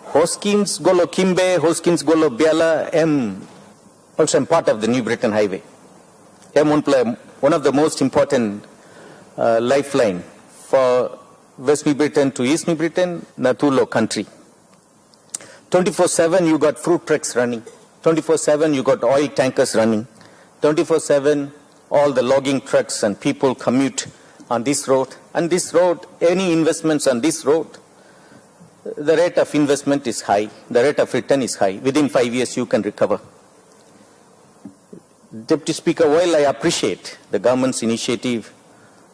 Hoskins Golo Kimbe, Hoskins Golo Biala, also part of the New Britain Highway. One of the most important lifeline for West New Britain to East New Britain, Natulo country. 24/7 you got fruit trucks running. 24/7 you got oil tankers running. 24/7 all the logging trucks and people commute on this road. And this road, any investments on this road, the rate of investment is high. The rate of return is high. Within 5 years you can recover. Deputy Speaker, while I appreciate the government's initiative,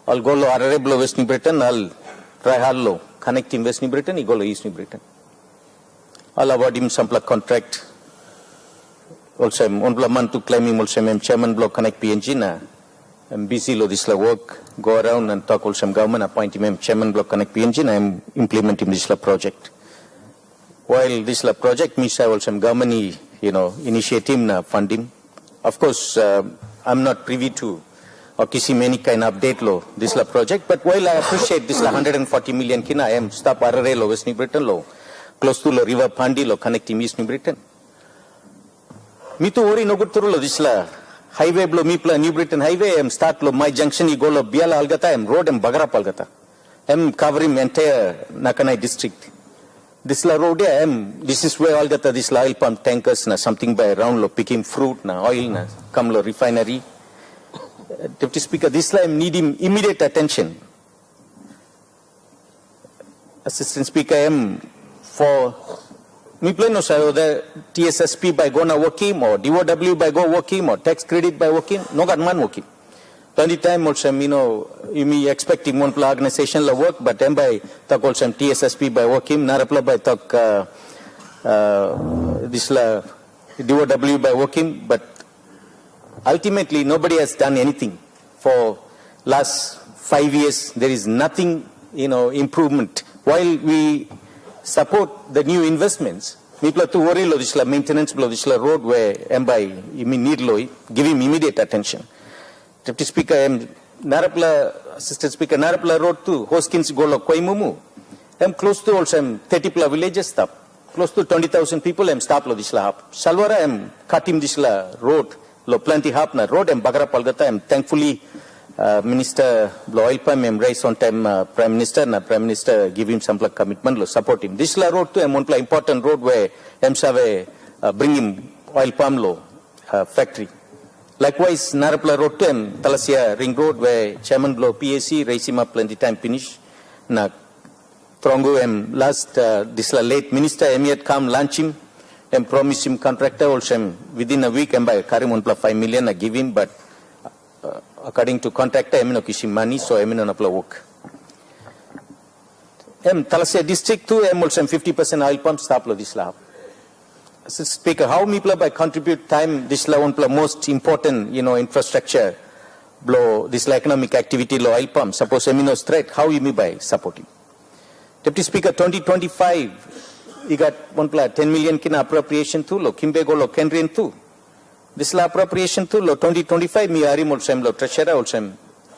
I'll go to Arablo West New Britain, I'll try hallo connecting West New Britain, I'll go to East New Britain. I'll award him some contract. Also, on month to claim him also, chairman block connect PNG na. I'm busy lo this work, go around and talk also government, appoint him chairman block connect PNG na I'm implementing this project. While this project, Misa also government, initiative na fund him. Of course, I'm not privy to or kisi many kind of update lo this project, but while I appreciate this 140 million kina, I am stop Arare lo West New Britain lo, close to lo River Pandi lo connecting East New Britain. Me to worry no good through lo this highway blo Mipla New Britain Highway, I am start lo my junction go lo Biala Algata, I am road and Bagara Palgata. I am covering entire Nakanai district. This road, this is where all this oil pump tankers na something by around lo picking fruit na oil na come lo refinery. Deputy Speaker, this I'm needing immediate attention. Assistant Speaker, for me plan no say the TSSP by go na working or DOW by go working or tax credit by working, no got man working. Plenty time also, you me expecting one organization la work, but then by talk also TSSP by working, narapla by talk this la DOW by working, but ultimately nobody has done anything for last 5 years. There is nothing, improvement. While we support the new investments, people to worry lo this la maintenance lo this la road where by need lo give him immediate attention. Deputy Speaker, Assistant Speaker, Narapla Road to Hoskins Golo Koimumu. Close to also 30 villages stop. Close to 20,000 people stop lo this la hap. Salwara katim this la road lo plenty hap na road Bagara Palgata. Thankfully Minister lo oil pump raise on time Prime Minister give him some commitment lo support him. This la road to one important road where save bring him oil palm lo factory. Likewise, Narapla Road to Talasia Ring Road where Chairman Blow PAC raise him up plenty time finish. Na Trongo last this late Minister yet come launch him promise him contractor also within a week by karim 1.5 million I give him, but according to contractor no kishim money, so no work. Talasya district too also 50% oil pump stop lo this lab. Speaker, how me by contribute time this la most important infrastructure blow this economic activity lo oil pump suppose amino threat how you me by supporting. Deputy Speaker, 2025 you got 10 million kina appropriation too lo kimbe go lo kenrian too. This la appropriation too lo 2025 me arim also lo treasurer also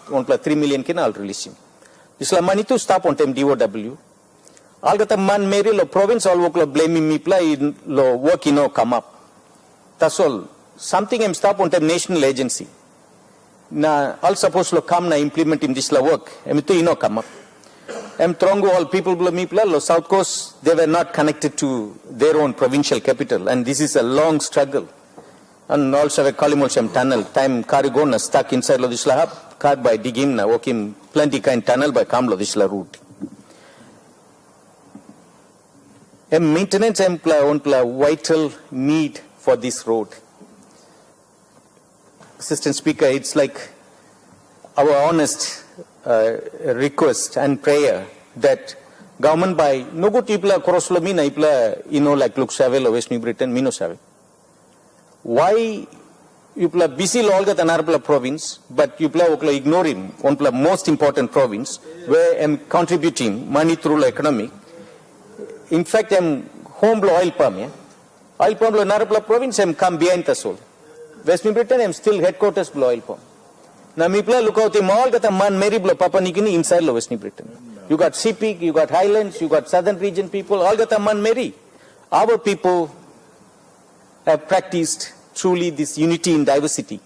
3 million kina I'll release him. This la money to stop on time DOW. All the man Mary lo province all work lo blaming me play lo work come up. That's all. Something I'm stop on time national agency. Na all supposed to come na implement in this la work. Come up. Trongo all people blow me play lo South Coast they were not connected to their own provincial capital and this is a long struggle. And also a Kalimolsham tunnel time Karigona stuck inside lo this la hub car by digging na working plenty kind tunnel by Kamlo this la route. Maintenance vital need for this road. Assistant Speaker, it's like our honest request and prayer that government by no good people koroslo mina ipla like look save lo West New Britain mino save. Why you play busy all the Tanarpla province, but you play ignoring one most important province where I'm contributing money through economic. In fact, I'm home blow oil palm. Yeah? Oil palm blow Narapla province, I'm come behind the soul. West New Britain, I'm still headquarters blow oil palm. Now, me play look out the mall, got a man Mary blow Papua New Guinea inside West New Britain. You got Sepik, you got Highlands, you got Southern region people, all got a man Mary. Our people have practiced truly this unity in diversity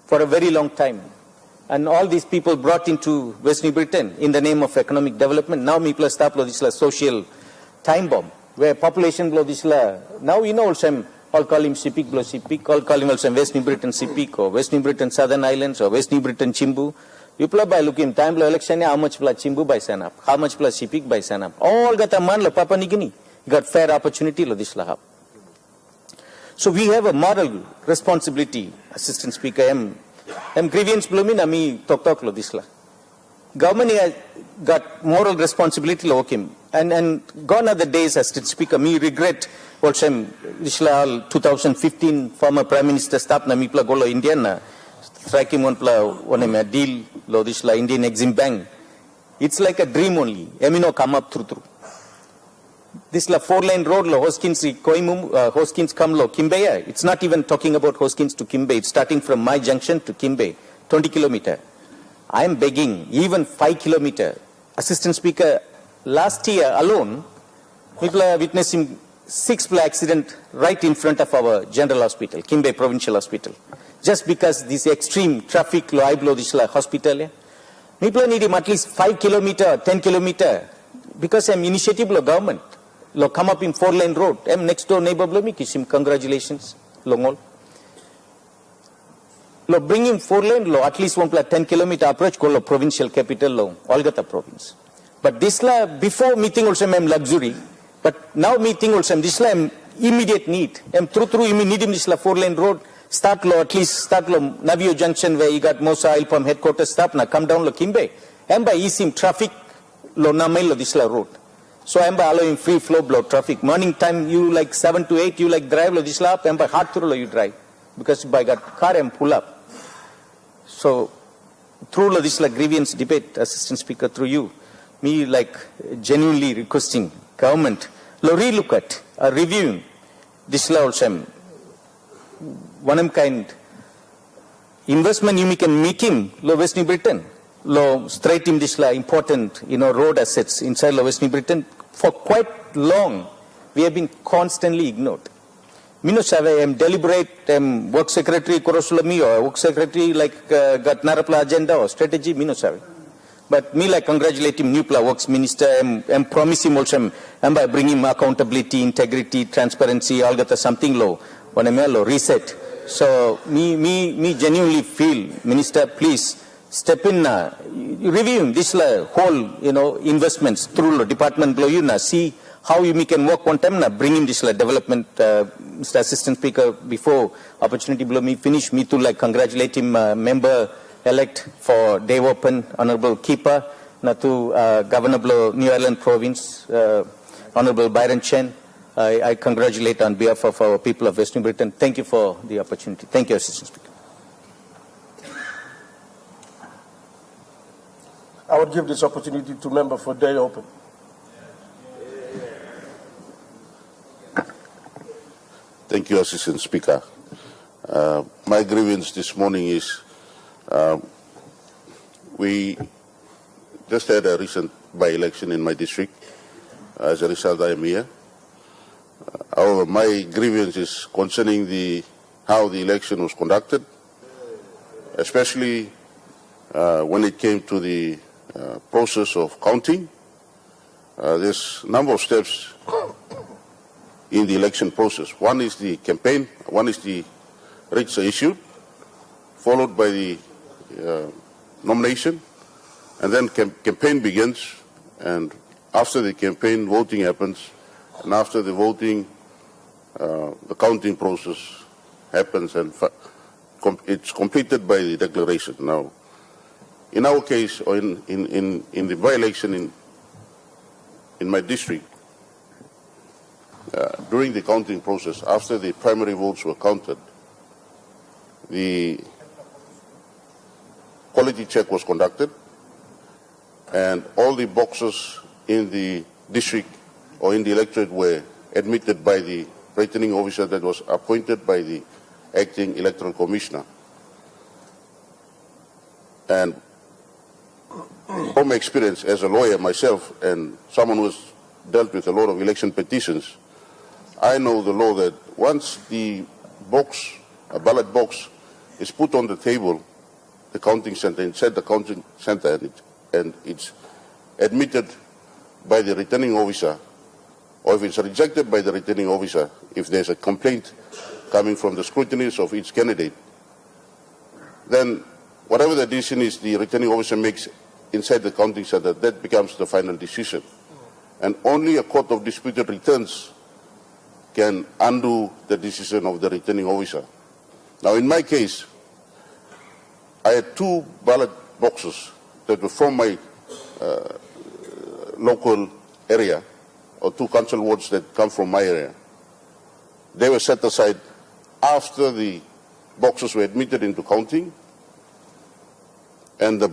for a very long time. And all these people brought into West New Britain in the name of economic development. Now, me plus stop this social time bomb, where population blow this la. Now also all call him Sepik blow Sepik, all call him also West New Britain Sepik or West New Britain Southern Islands or West New Britain Chimbu. You play by looking time blow election how much plus Chimbu by Sanap, how much plus Sepik by Sanap. All got a man lo Papua New Guinea got fair opportunity lo this la. So we have a moral responsibility, Assistant Speaker. I'm grievance blooming ami talk lo this la. Government has got moral responsibility lo him. And gone are the days, Assistant Speaker, me regret also 2015 former Prime Minister stop na mi pla golo Indian na strike him one deal lo this la Indian Exim Bank. It's like a dream only. Emino come up through. This la 4-lane road lo Hoskins Hoskins come lo Kimbe. It's not even talking about Hoskins to Kimbe. It's starting from my junction to Kimbe, 20 kilometer. I am begging even 5 kilometer. Assistant Speaker, last year alone, people are witnessing 6 accident right in front of our general hospital, Kimbe Provincial Hospital. Just because this extreme traffic lo I blow this hospital. People need him at least 5 kilometer, 10 kilometer. Because I'm initiative lo government. Lo come up in 4-lane road. I'm next door neighbor blow me kishim congratulations. Longol. Lo bring him 4-lane lo at least 10 kilometer approach go lo provincial capital lo Olgata province. But this la before meeting also I'm luxury. But now meeting also this la I'm immediate need. I'm through need him this la 4-lane road. Start lo at least start lo Navio Junction where you got Mosa Oil Palm headquarters stop na come down lo Kimbe. I'm by easing traffic lo namay lo this la road. So I'm by allowing free flow blow traffic. Morning time you like 7 to 8 you like drive lo this la I'm by hard through lo you drive. Because by got car and pull up. So through this like grievance debate, Assistant Speaker, through you, me like genuinely requesting government lo relook at reviewing this law also one kind investment you can make him lo West New Britain lo straight him this la important road assets inside lo West New Britain for quite long we have been constantly ignored. Mino Save, I'm deliberate, I'm work secretary Korosulami or work secretary like got Narapla agenda or strategy, Mino Save. But me like congratulate him, Nupla works minister, I'm promise him also, I'm by bringing accountability, integrity, transparency, all got something low, when I'm low, reset. So me genuinely feel, minister, please step in, reviewing this whole, investments through department below, see how we can work on time, bring in this development, Mr. Assistant Speaker, before opportunity below me finish, me to congratulate him, member-elect for day open, Honorable Keeper, to Governor below New Ireland Province, Honorable Byron Chen. I congratulate on behalf of our people of West New Britain. Thank you for the opportunity. Thank you, Assistant Speaker. I would give this opportunity to member for day open. Thank you, Assistant Speaker. My grievance this morning is we just had a recent by-election in my district. As a result, I am here. However, my grievance is concerning how the election was conducted, especially when it came to the process of counting. There's a number of steps in the election process. One is the campaign, one is the register issued, followed by the nomination, and then campaign begins, and after the campaign, voting happens, and after the voting, the counting process happens, and it's completed by the declaration. Now, in our case, or in the by-election in my district, during the counting process, after the primary votes were counted, the quality check was conducted, and all the boxes in the district or in the electorate were admitted by the returning officer that was appointed by the acting electoral commissioner. And from experience as a lawyer myself and someone who has dealt with a lot of election petitions, I know the law that once the box, a ballot box, is put on the table, the counting center, inside the counting center, and it's admitted by the returning officer, or if it's rejected by the returning officer, if there's a complaint coming from the scrutineers of each candidate, then whatever the decision is the returning officer makes inside the counting center, that becomes the final decision. And only a court of disputed returns can undo the decision of the returning officer. Now, in my case, I had 2 ballot boxes that were from my local area, or 2 council wards that come from my area. They were set aside after the boxes were admitted into counting, and the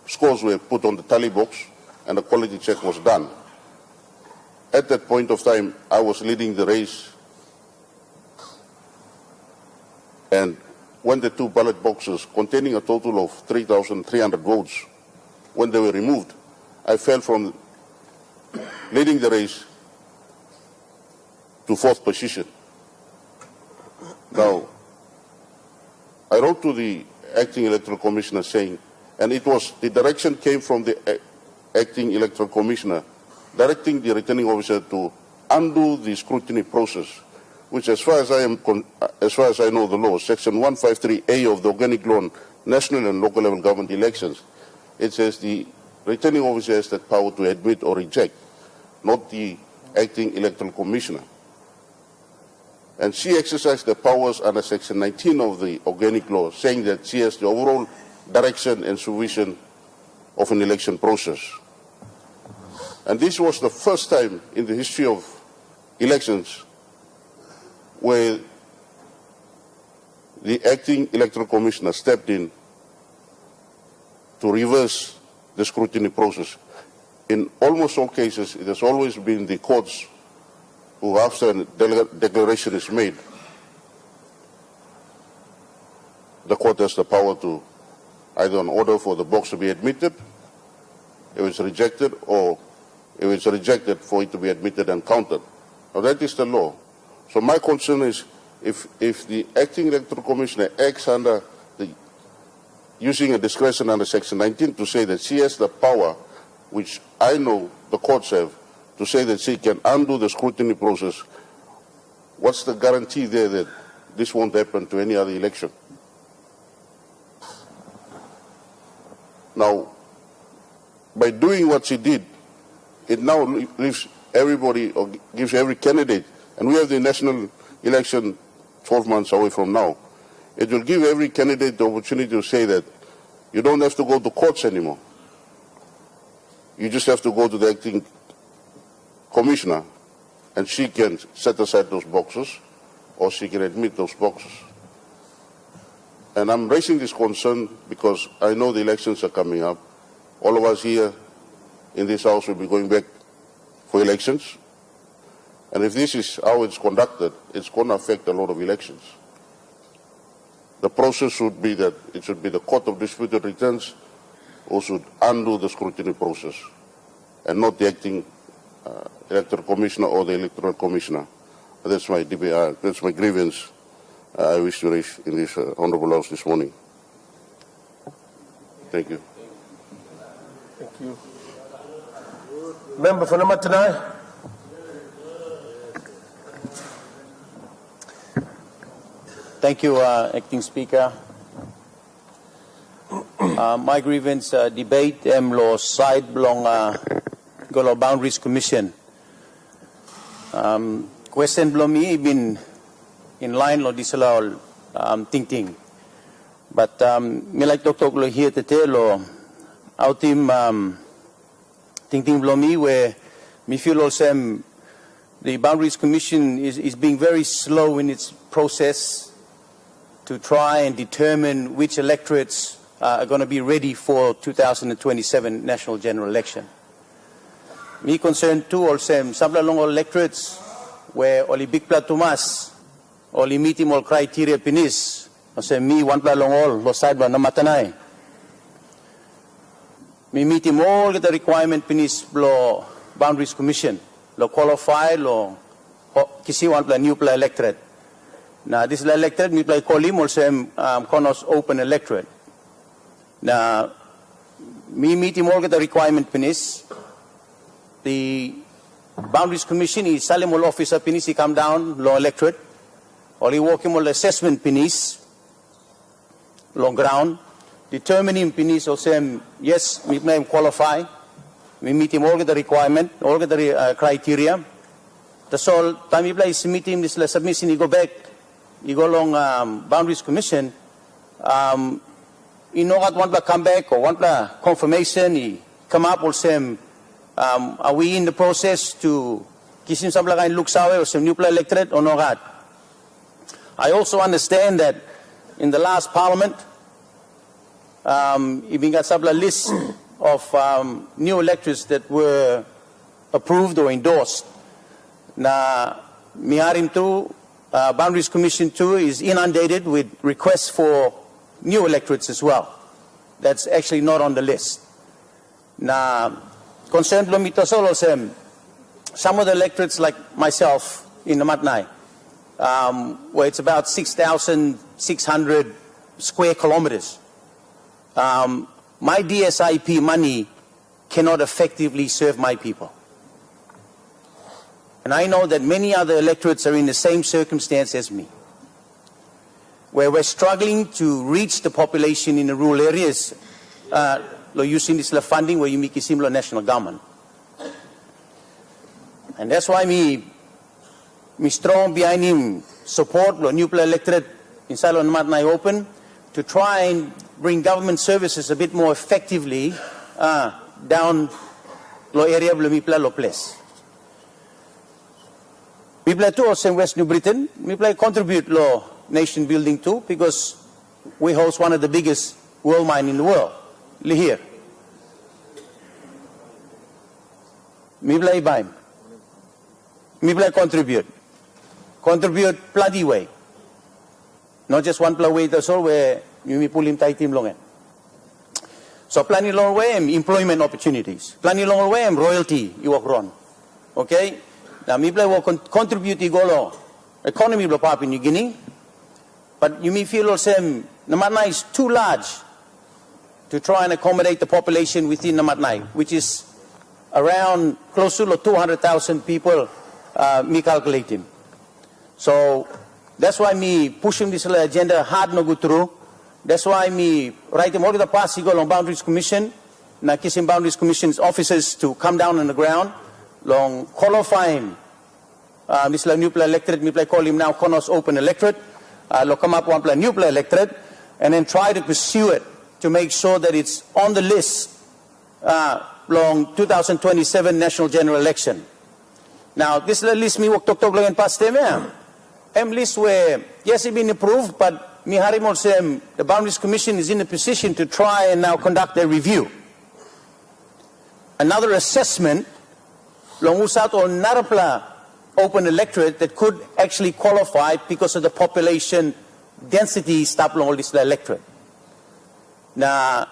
scores were put on the tally box, and the quality check was done. At that point of time, I was leading the race, and when the 2 ballot boxes containing a total of 3,300 votes, when they were removed, I fell from leading the race to 4th position. Now, I wrote to the acting electoral commissioner saying, and the direction came from the acting electoral commissioner, directing the returning officer to undo the scrutiny process, which, as far as I know the law, Section 153A of the Organic Law on National and Local Level Government Elections, it says the returning officer has that power to admit or reject, not the acting electoral commissioner. And she exercised the powers under Section 19 of the Organic Law, saying that she has the overall direction and supervision of an election process. And this was the first time in the history of elections where the acting electoral commissioner stepped in to reverse the scrutiny process. In almost all cases, it has always been the courts who, after a declaration is made, the court has the power to either an order for the box to be admitted, if it's rejected, or if it's rejected, for it to be admitted and counted. Now, that is the law. So my concern is if the acting electoral commissioner acts under using a discretion under Section 19 to say that she has the power, which I know the courts have, to say that she can undo the scrutiny process, what's the guarantee there that this won't happen to any other election? Now, by doing what she did, it now leaves everybody, or gives every candidate, and we have the national election 12 months away from now. It will give every candidate the opportunity to say that you don't have to go to courts anymore. You just have to go to the acting commissioner, and she can set aside those boxes, or she can admit those boxes. And I'm raising this concern because I know the elections are coming up. All of us here in this House will be going back for elections. And if this is how it's conducted, it's going to affect a lot of elections. The process should be that it should be the Court of Disputed Returns who should undo the scrutiny process, and not the acting electoral commissioner or the electoral commissioner. That's my grievance I wish to raise in this Honourable House this morning. Thank you. Thank you. Member for Namatanai. Thank you, Acting Speaker. My grievance debate law side belong Golo Boundaries Commission. Question belong me been in line lo disallow thinking. But me like talk lo here to tell lo our team thinking belong me where me feel also the Boundaries Commission is being very slow in its process to try and determine which electorates are going to be ready for 2027 national general election. Me concerned too also some long electorates where only big platumas only meeting all criteria pinis also me one pla long all lo side ba Namatanai. Me meeting all the requirement pinis lo Boundaries Commission lo qualify lo kisi one pla new pla electorate. Now, this electorate, we play call him also Konos open electorate. Now, me meeting all the requirement pinis. The Boundaries Commission is Salim all officer pinis, he come down, law electorate. Or he walk him all assessment pinis, long ground. Determining pinis also, yes, we may qualify. We meet him all the requirement, all the criteria. That's all, time we play, meet him, this submission, he go back. You go along Boundaries Commission, you know what one pla come back or one pla confirmation, he come up or say, are we in the process to kisim some like look sawe or some new pla electorate or not? I also understand that in the last parliament, you got some list of new electorates that were approved or endorsed. Now, miharim too. Boundaries Commission 2 is inundated with requests for new electorates as well. That's actually not on the list. Now, concerned Lomito Solosem, some of the electorates like myself in Namatanai, where it's about 6,600 square kilometers, my DSIP money cannot effectively serve my people. And I know that many other electorates are in the same circumstance as me, where we're struggling to reach the population in the rural areas, using this funding where you make a similar national government. And that's why me strong behind him support the new electorate in Salo and Namatanai Open to try and bring government services a bit more effectively down the area of the place. We play too also in West New Britain. We play contribute to nation building too because we host one of the biggest gold mine in the world, here. We play buy. We play contribute. Contribute bloody way. Not just one play way that's all where you pull him tight him long. So planning long way employment opportunities. Planning long way royalty you walk wrong. Okay? Now, me play will contribute to the economy of Papua New Guinea, but you may feel also Namatanai is too large to try and accommodate the population within Namatanai, which is around close to 200,000 people, me calculating. So that's why me pushing this agenda hard no go through, That's why me write them all the past go long Boundaries Commission, na kissing Boundaries Commission's officers to come down on the ground, long qualifying this new play electorate, me play call him now Konos Open Electorate, lo come up one play new play electorate, and then try to pursue it to make sure that it's on the list long 2027 national general election. Now this list me work talk and past them list where yes it been approved, but me harimol say the Boundaries Commission is in a position to try and now conduct a review. Another assessment long usat or narapla open electorate that could actually qualify because of the population density stop long all this electorate. Now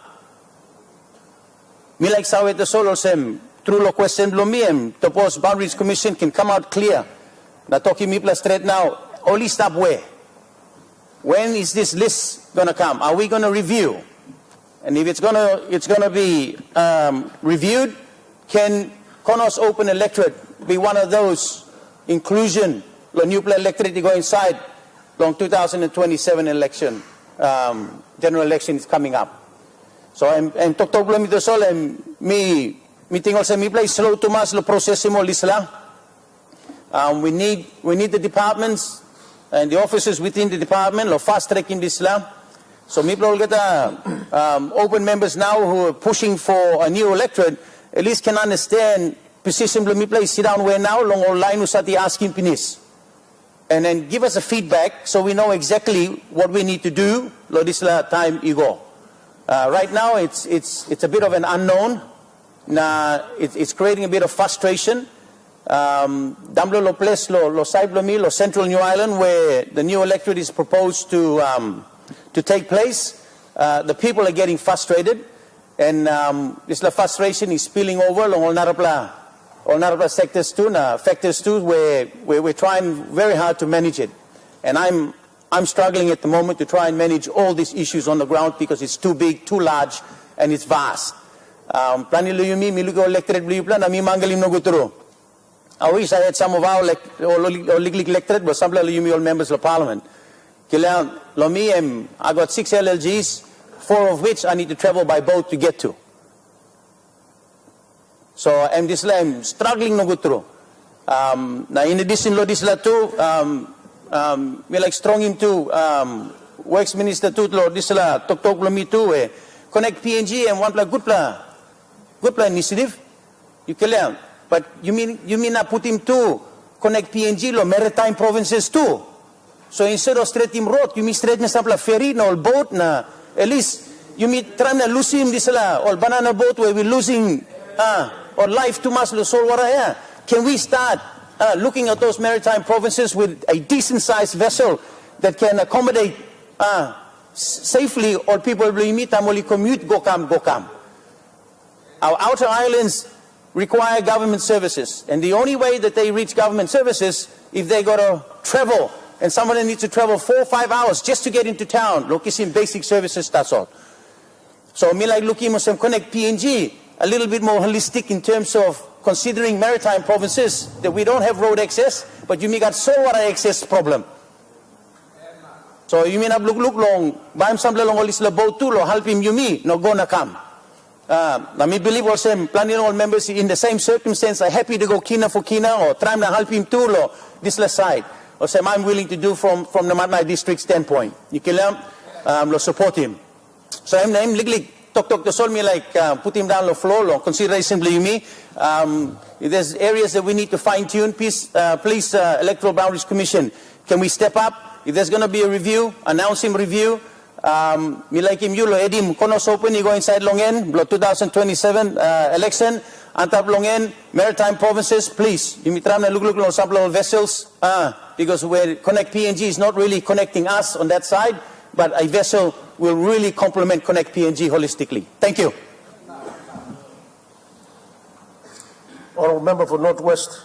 me like sawe the solo sem through lo question lo miem the post Boundaries Commission can come out clear. Na talking me plus straight now only stop where. When is this list going to come? Are we going to review? And if it's going to be reviewed, can Konos Open Electorate be one of those inclusion, the new electorate to go inside long 2027 election, general election is coming up. So and talk me to sol and me tingol sa me play slow to mas lo processimo lisla. We need the departments and the officers within the department are fast-tracking this law. So people will get open members now who are pushing for a new electorate, at least can understand position me place sit down where now long online usati asking pinis. And then give us a feedback so we know exactly what we need to do lo this time you go. Right now it's a bit of an unknown. It's creating a bit of frustration. Damlo lo place lo Saiblo mi lo Central New Island where the new electorate is proposed to take place. The people are getting frustrated, and this frustration is spilling over along all narapla sectors too, factors too, where we're trying very hard to manage it. And I'm struggling at the moment to try and manage all these issues on the ground because it's too big, too large, and it's vast. Planilo yumi milugo electorate blue plan ami mangalim no guturo. I wish I had some of our legally elected, but some of you all members of parliament. I got 6 LLGs, 4 of which I need to travel by boat to get to. So I'm struggling no good through. Now in addition to this too, we like strong into Works Minister too, this talk me too, connect PNG and one good plan initiative. You can but you mean not put him to connect PNG lo maritime provinces too. So instead of straight him road, you mean straight na sample ferry na or boat na at least you mean try na lose him this la or banana boat where we're losing or life too much lo sol wara. Can we start looking at those maritime provinces with a decent sized vessel that can accommodate safely all people will meet and commute go come. Our outer islands require government services, and the only way that they reach government services if they got to travel, and someone needs to travel 4 or 5 hours just to get into town. Look, in basic services, that's all. So me like looking at some connect PNG a little bit more holistic in terms of considering maritime provinces that we don't have road access, but you may got saltwater access problem. So you may not look long, buy him some long isla boat too, or help him you me no gonna come. I believe also planning all members in the same circumstance are happy to go kina for kina or try to help him too or this side. Or say I'm willing to do from the Matnai district standpoint. You can support him. So I'm legally talk to sol me like put him down the floor or consider simply me. If there's areas that we need to fine tune, please Electoral Boundaries Commission, can we step up? If there's going to be a review, announce him review. Me like him, you lo edim Konos Open, you go inside Longen, 2027 election, antap Longen, maritime provinces, please. You mitram na look on sample of vessels, because where Connect PNG is not really connecting us on that side, but a vessel will really complement Connect PNG holistically. Thank you. Honourable Member for Northwest.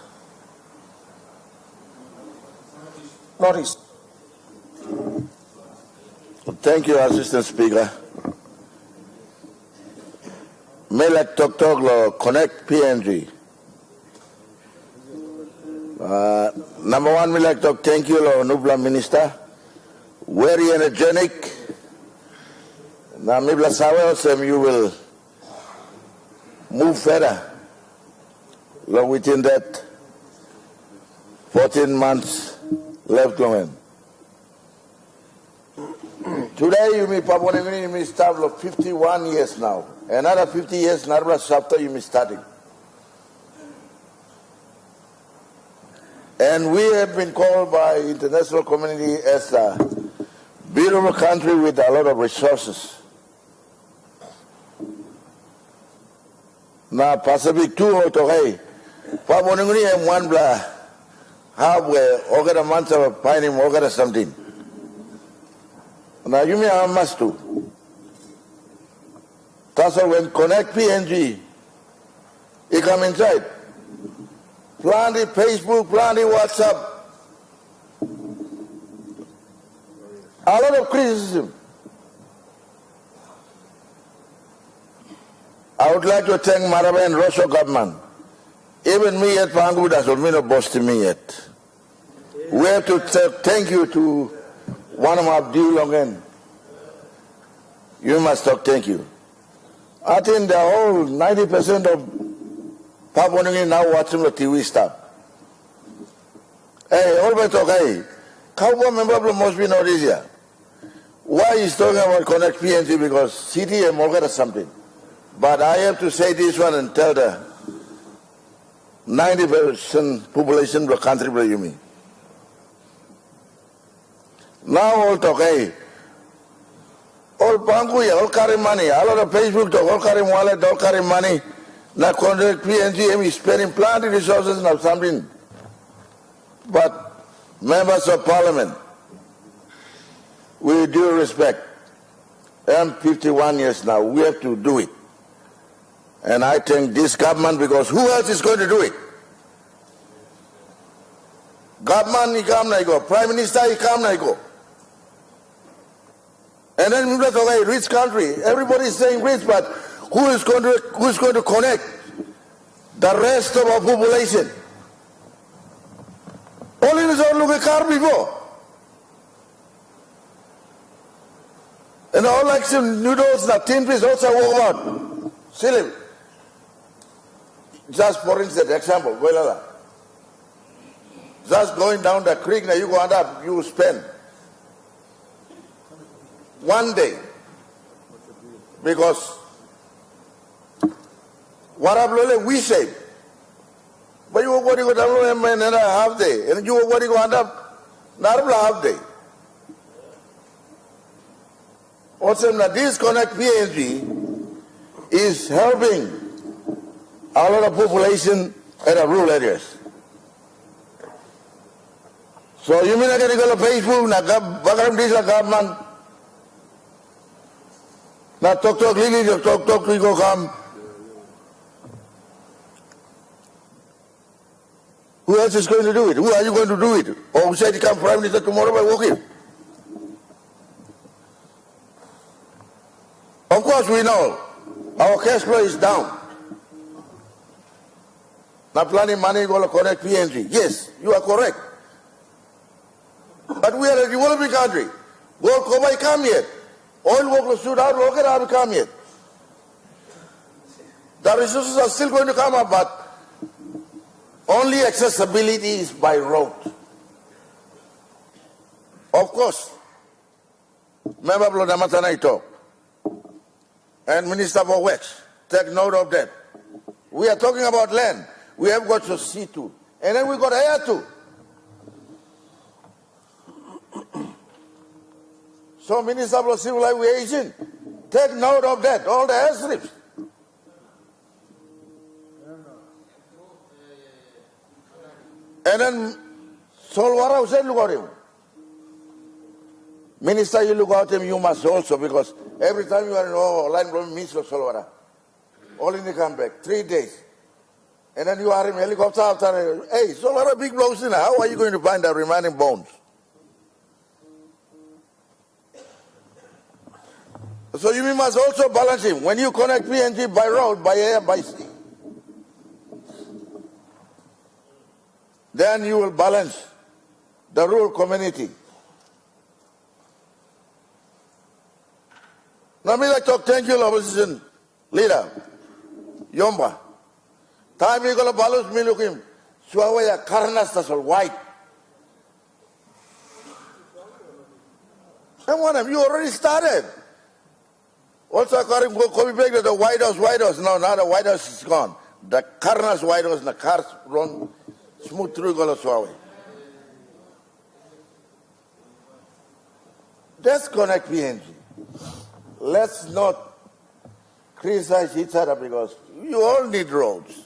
Northeast. Thank you, Assistant Speaker. Melek Tok lo Connect PNG. Number one, Melek Tok, thank you, lo Nubla Minister. Very energetic Now, Mibla Sawel, you will move further within that 14 months left going. Today, you may Papua you may start 51 years now. Another 50 years, Narva chapter, you may starting. And we have been called by international community as a beautiful country with a lot of resources. Now, Pacific 2 or Tohei, Papua New Guinea and one blah, halfway, or a month of pining, or something. Now, you may have must do. That's why when Connect PNG, you come inside. Plenty Facebook, plenty WhatsApp. A lot of criticism. I would like to thank Maraba and Rosso government. Even me at Pangu doesn't mean a boss to me yet. We have to thank you to one of our deal again. You must talk thank you. I think the whole 90% of Papua New Guinea now watching the TV stuff. Hey, all my talk, hey, Cowboy member must be not easier. Why is talking about Connect PNG? Because city and Morgan or something. But I have to say this one and tell the 90% population of the country, you mean. Now all talk, hey, all Pangu, all carry money, a lot of Facebook talk, all carry wallet, all carry money. Now Connect PNG is spending plenty of resources and something. But members of parliament, with due respect, I'm 51 years now, we have to do it. And I thank this government because who else is going to do it? Government, he come, I go. Prime Minister, he come, I go. And then we talk rich country. Everybody is saying rich, but who is going to connect the rest of our population? Only is all look at car before. And all like some noodles, the tin piece also walk out. Silly. Just for instance, example, just going down the creek, now you go up, you spend 1 day. Because what we save. But you what you go down another half day. And you what you go up, not half day. Also, this Connect PNG is helping a lot of population in the rural areas. So you mean I can go to Facebook, na bagaram this government, na talk lili, talk we go come. Who else is going to do it? Who are you going to do it? Or who said you come Prime Minister tomorrow by walking? Of course we know our cash flow is down. Now planning money going to connect PNG. Yes, you are correct. But we are a developing country. Gold Kobai come yet. Oil workers shoot out, rocket have come yet. The resources are still going to come up, but only accessibility is by road. Of course, Member Blodamatanai and Minister for Works, take note of that. We are talking about land. We have got to see too. And then we got air too. So Minister of Civil Aviation, take note of that, all the airstrips. And then Solwara said, look at him. Minister, you look at him, you must also, because every time you are in line from Minister Solwara, all in the come back, 3 days. And then you are in helicopter after, hey, Solwara big blows in, how are you going to find the remaining bones? So you must also balance him. When you connect PNG by road, by air, by sea, then you will balance the rural community. Now Now, me like talk, thank you, opposition leader. Yomba. Time you go to Balus, me look him. Suawaya Karnas Tasol, white. And one of you already started. Also, according to Kobe Baker, the White House. No, now the White House is gone. The Karnas White House, the cars run smooth through Goloswawe. Let's connect PNG. Let's not criticize each other because you all need roads.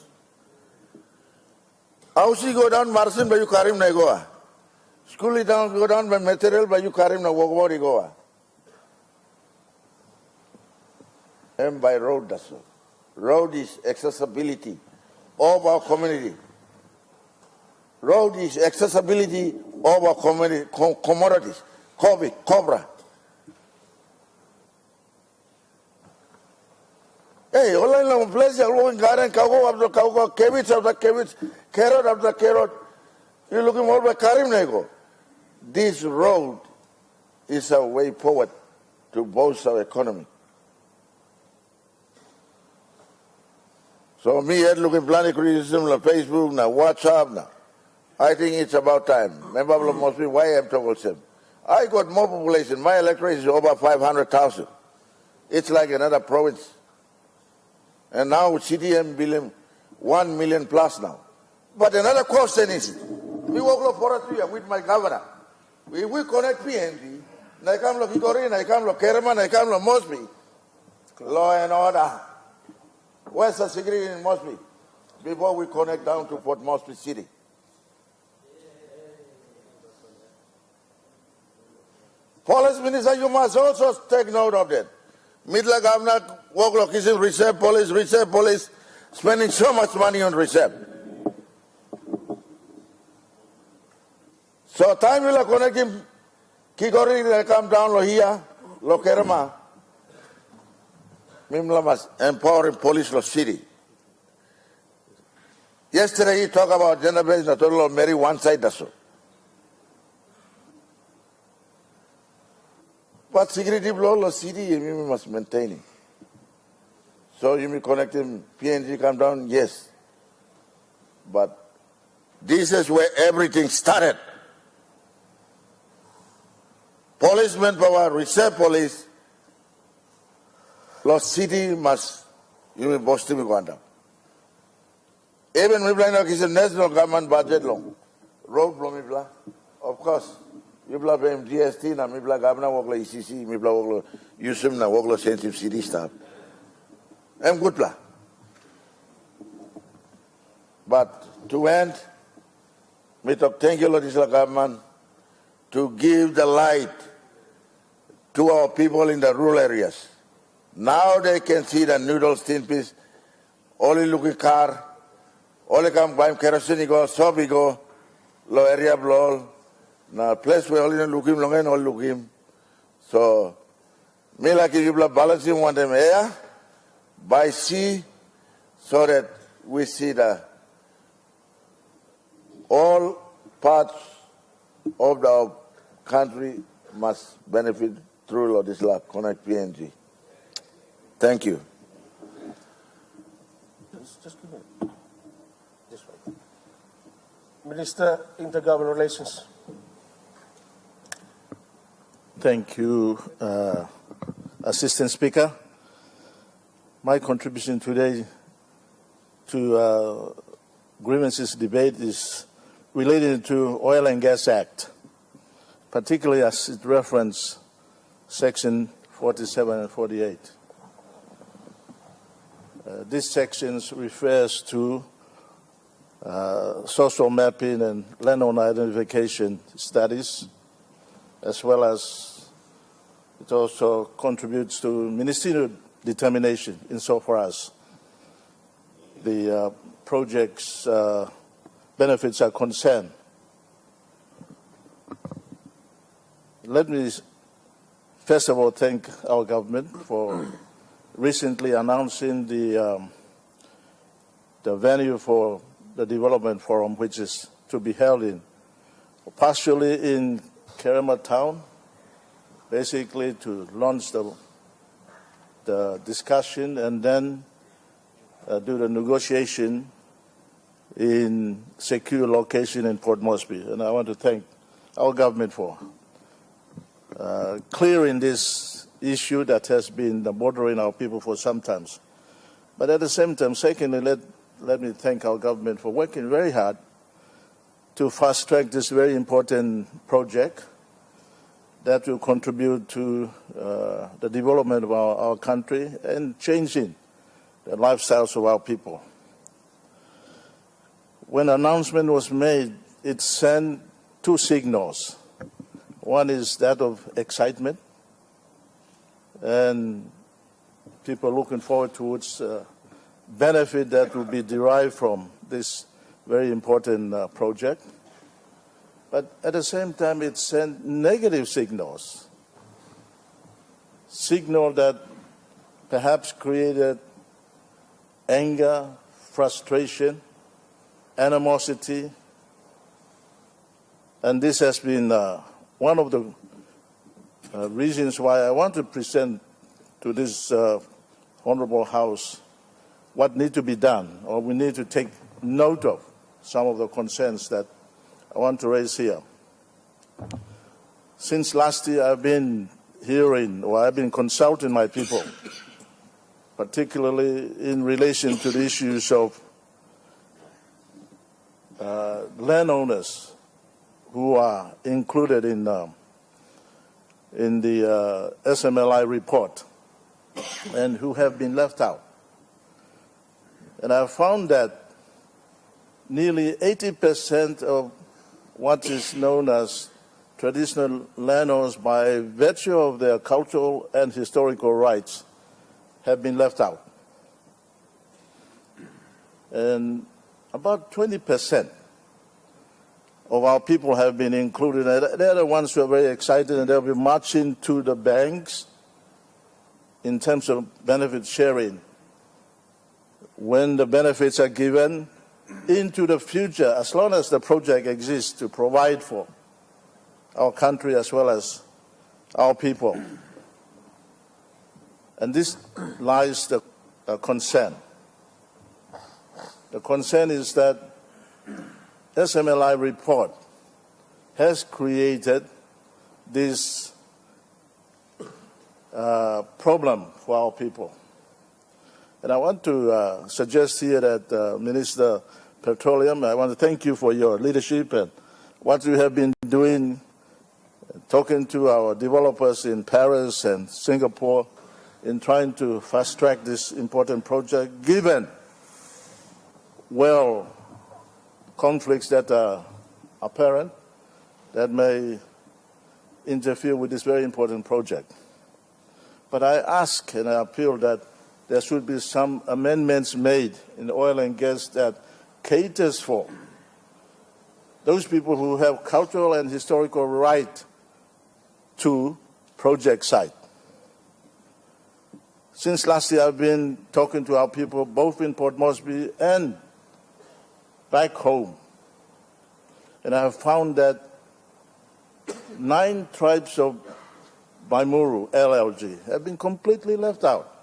House go down Marsin, but you carry him Nagoa. School down, go down by material, but you carry him Nagawari Goa. And by road, that's all. Road is accessibility of our community. Road is accessibility of our community, commodities. COVID, Cobra. Hey, all I know, place you're going garden, kago after kago, cabbage after cabbage, carrot after carrot. You're looking more by Karim Nego. This road is a way forward to boost our economy. So me here looking planning criticism on Facebook, now WhatsApp now. I think it's about time. Remember must be why I'm talking. I got more population. My electorate is over 500,000. It's like another province. And now CDM billion, 1 million plus now. But another question is, we work for a 3 years with my governor. We connect PNG. I come to Kikorin, I come to Kerman, I come to Mosby. Law and order. Where's the security in Mosby? Before we connect down to Port Moresby City. Police minister, you must also take note of that. Middle governor, work location, reserve police, spending so much money on reserve. So time will connect him, Kigori, come down here, Lokerama. Mimla must empower police of city. Yesterday he talked about gender-based total Mary one side or so. But security law of city you must maintain it. So you may connect him, PNG come down, yes. But this is where everything started. Policeman power, reserve police, law city must, you may boast him go down. Even we blind is a national government budget long. Road long, of course. We blah GST, na we blah governor work like ECC, we blah work Yusum na work like sensitive city staff. I'm good blah. But to end, we talk thank you, Lord Isla government, to give the light to our people in the rural areas. Now they can see the noodles, tin piece, only looking car, only come buy kerosene go, soap go, low area blow. Now, place where only look him, long and all look him. So, me like if you balancing one them air by sea, so that we see the all parts of the country must benefit through this law, connect PNG. Thank you. Just give me this way. Minister, Intergovernmental Relations. Thank you, Assistant Speaker. My contribution today to grievances debate is related to Oil and Gas Act, particularly as it references Section 47 and 48. These sections refers to social mapping and landowner identification studies, as well as it also contributes to ministerial determination insofar as the project's benefits are concerned. Let me first of all thank our government for recently announcing the venue for the development forum, which is to be held partially in Kerema town, basically to launch the the discussion and then do the negotiation in secure location in Port Moresby. And I want to thank our government for clearing this issue that has been bothering our people for some time. But at the same time, secondly, let me thank our government for working very hard to fast-track this very important project that will contribute to the development of our country and changing the lifestyles of our people. When the announcement was made, it sent two signals. One is that of excitement, and people looking forward towards benefit that will be derived from this very important project. But at the same time, it sent negative signals, signal that perhaps created anger, frustration, animosity, and this has been one of the reasons why I want to present to this Honorable House what needs to be done, or we need to take note of some of the concerns that I want to raise here. Since last year, I've been hearing, or I've been consulting my people, particularly in relation to the issues of landowners who are included in the SMLI report and who have been left out. And I found that nearly 80% of what is known as traditional landowners, by virtue of their cultural and historical rights, have been left out. And about 20% of our people have been included. They're the ones who are very excited, and they'll be marching to the banks in terms of benefit sharing. When the benefits are given into the future, as long as the project exists to provide for our country as well as our people. And this lies the concern. The concern is that SMLI report has created this problem for our people. And I want to suggest here that Minister Petroleum, I want to thank you for your leadership and what you have been doing, talking to our developers in Paris and Singapore in trying to fast-track this important project, given, well, conflicts that are apparent that may interfere with this very important project. But I ask and I appeal that there should be some amendments made in oil and gas that caters for those people who have cultural and historical right to project site. Since last year, I've been talking to our people both in Port Moresby and back home. And I have found that 9 tribes of Baimuru, LLG, have been completely left out.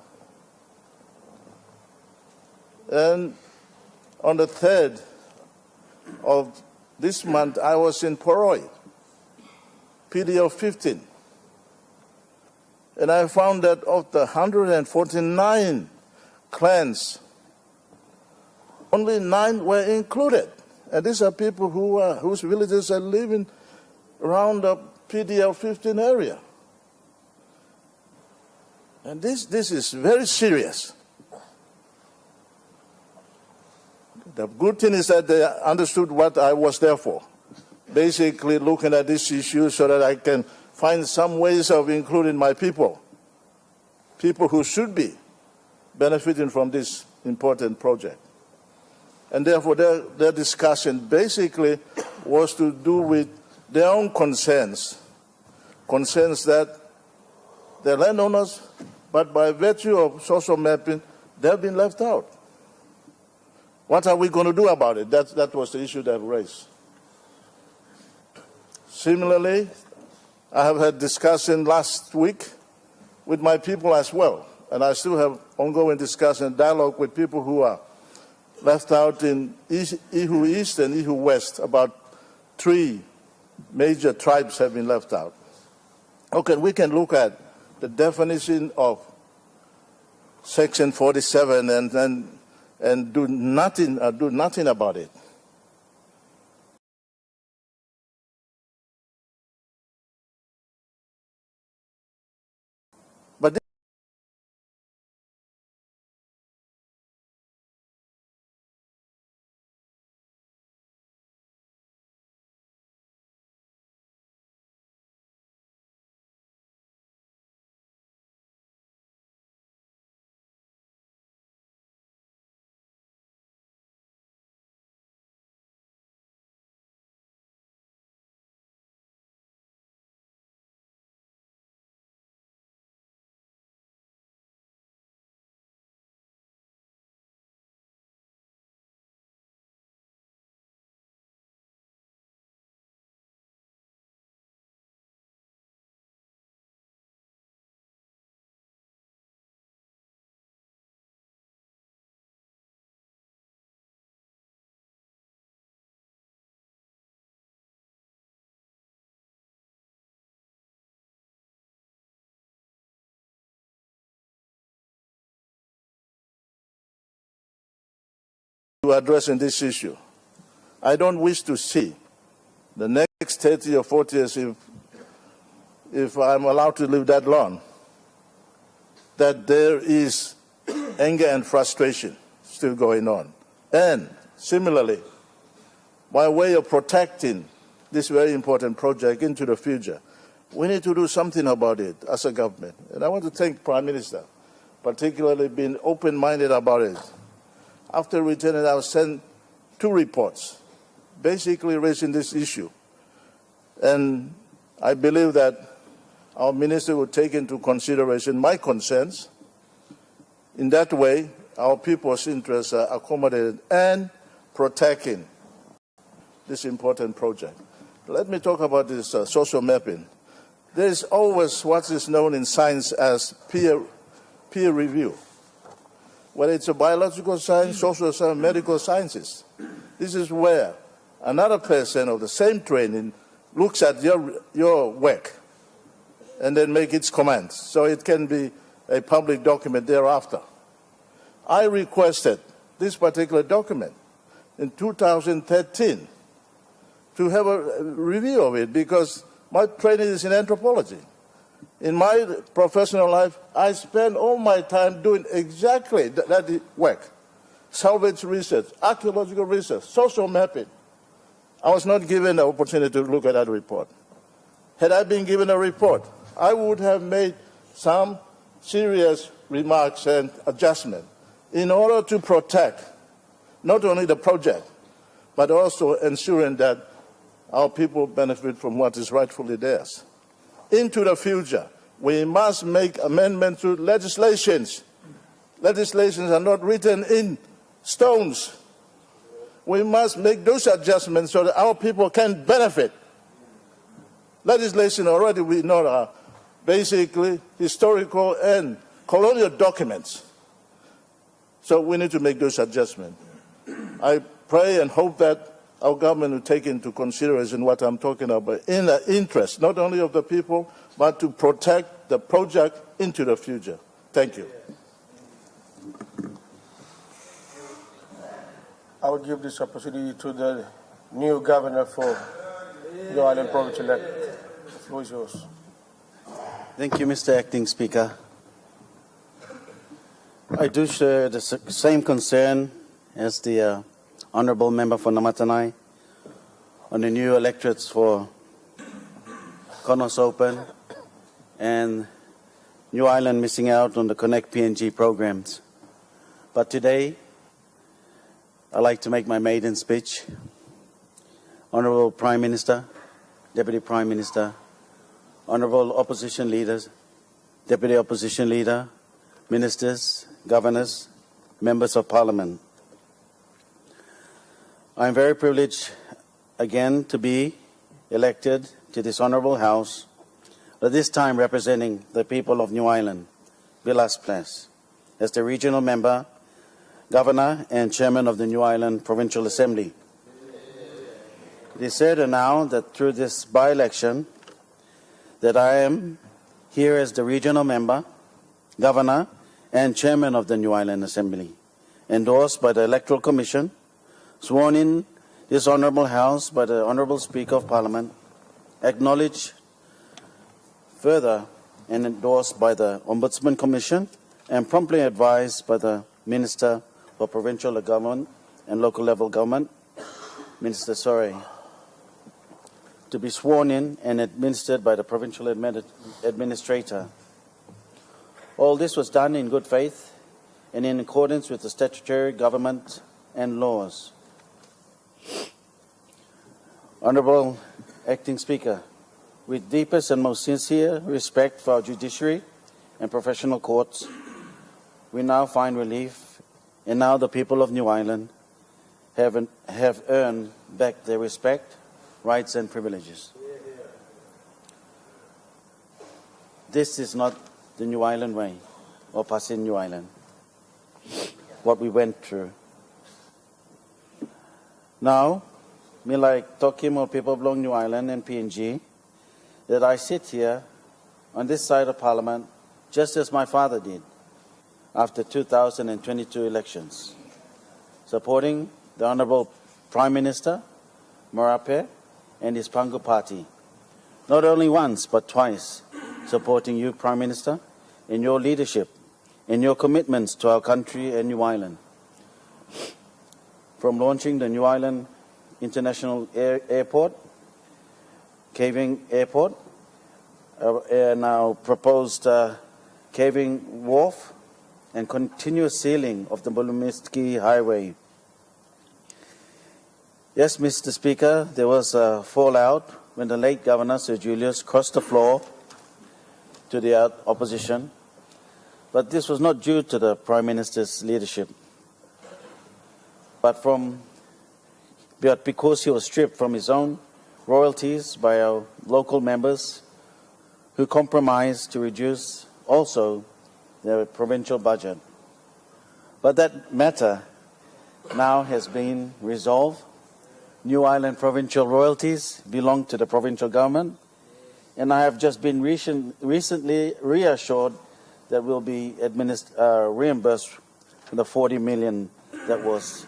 And on the 3rd of this month, I was in Poroi, PDL 15. And I found that of the 149 clans, only 9 were included. And these are people whose villages are living around the PDL 15 area. And this is very serious. The good thing is that they understood what I was there for. Basically looking at this issue so that I can find some ways of including my people who should be benefiting from this important project. And therefore their discussion basically was to do with their own concerns that they're landowners, but by virtue of social mapping, they've been left out. What are we going to do about it? That was the issue that raised. Similarly, I have had discussion last week with my people as well and I still have ongoing discussion and dialogue with people who are left out in Ihu East and Ihu West. About 3 major tribes have been left out. Okay, we can look at the definition of Section 47 and do nothing about it. But to addressing this issue, I don't wish to see the next 30 or 40 years, if I'm allowed to live that long, that there is anger and frustration still going on. And similarly, by way of protecting this very important project into the future, we need to do something about it as a government. And I want to thank Prime Minister, particularly being open-minded about it. After returning, I sent 2 reports, basically raising this issue. And I believe that our minister will take into consideration my concerns. In that way, our people's interests are accommodated and protecting this important project. Let me talk about this social mapping. There is always what is known in science as peer review. Whether it's a biological science, social science, medical sciences. This is where another person of the same training looks at your work and then make its comments. So it can be a public document thereafter. I requested this particular document in 2013 to have a review of it because my training is in anthropology. In my professional life, I spend all my time doing exactly that work. Salvage research, archaeological research, social mapping. I was not given the opportunity to look at that report. Had I been given a report, I would have made some serious remarks and adjustments in order to protect not only the project, but also ensuring that our people benefit from what is rightfully theirs. Into the future, we must make amendments to legislations. Legislations are not written in stones. We must make those adjustments so that our people can benefit. Legislation already we know are basically historical and colonial documents. So we need to make those adjustments. I pray and hope that our government will take into consideration what I'm talking about in the interest not only of the people, but to protect the project into the future. Thank you. I will give this opportunity to the new governor for the Island Province elect. The floor is yours. Thank you, Mr. Acting Speaker. I do share the same concern as the Honourable Member for Namatanai on the new electorates for Konos Open and New Island missing out on the Connect PNG programs. But today, I'd like to make my maiden speech. Honourable Prime Minister, Deputy Prime Minister, Honourable Opposition Leaders, Deputy Opposition Leader, Ministers, Governors, Members of Parliament. I am very privileged again to be elected to this Honourable House, but this time representing the people of New Island Vilas Place as the regional member, governor, and chairman of the New Ireland Provincial Assembly. It is certain now that through this by-election that I am here as the regional member, governor, and chairman of the New Ireland Assembly, endorsed by the Electoral Commission, sworn in this Honourable House by the Honourable Speaker of Parliament, acknowledged further and endorsed by the Ombudsman Commission, and promptly advised by the Minister for Provincial Government and Local Level Government, Minister Sorry, to be sworn in and administered by the Provincial Administrator. All this was done in good faith and in accordance with the statutory government and laws. Honourable Acting Speaker, with deepest and most sincere respect for our judiciary and professional courts, we now find relief, and now the people of New Ireland have earned back their respect, rights and privileges. This is not the New Ireland way, or Passin New Ireland, what we went through. Now, me like talking more people belong New Ireland and PNG, that I sit here on this side of Parliament just as my father did after 2022 elections, supporting the Honourable Prime Minister Marape and his Pangu party, not only once but twice, supporting you, Prime Minister, in your leadership, in your commitments to our country and New Ireland. From launching the New Ireland International Airport, Caving Airport, and our proposed Caving Wharf, and continuous sealing of the Bulumiski Highway. Yes, Mr. Speaker, there was a fallout when the late Governor Sir Julius crossed the floor to the opposition, but this was not due to the Prime Minister's leadership, but because he was stripped from his own royalties by our local members who compromised to reduce also the provincial budget. But that matter now has been resolved. New Ireland provincial royalties belong to the provincial government, and I have just been recently reassured that we'll be reimbursed for the 40 million that was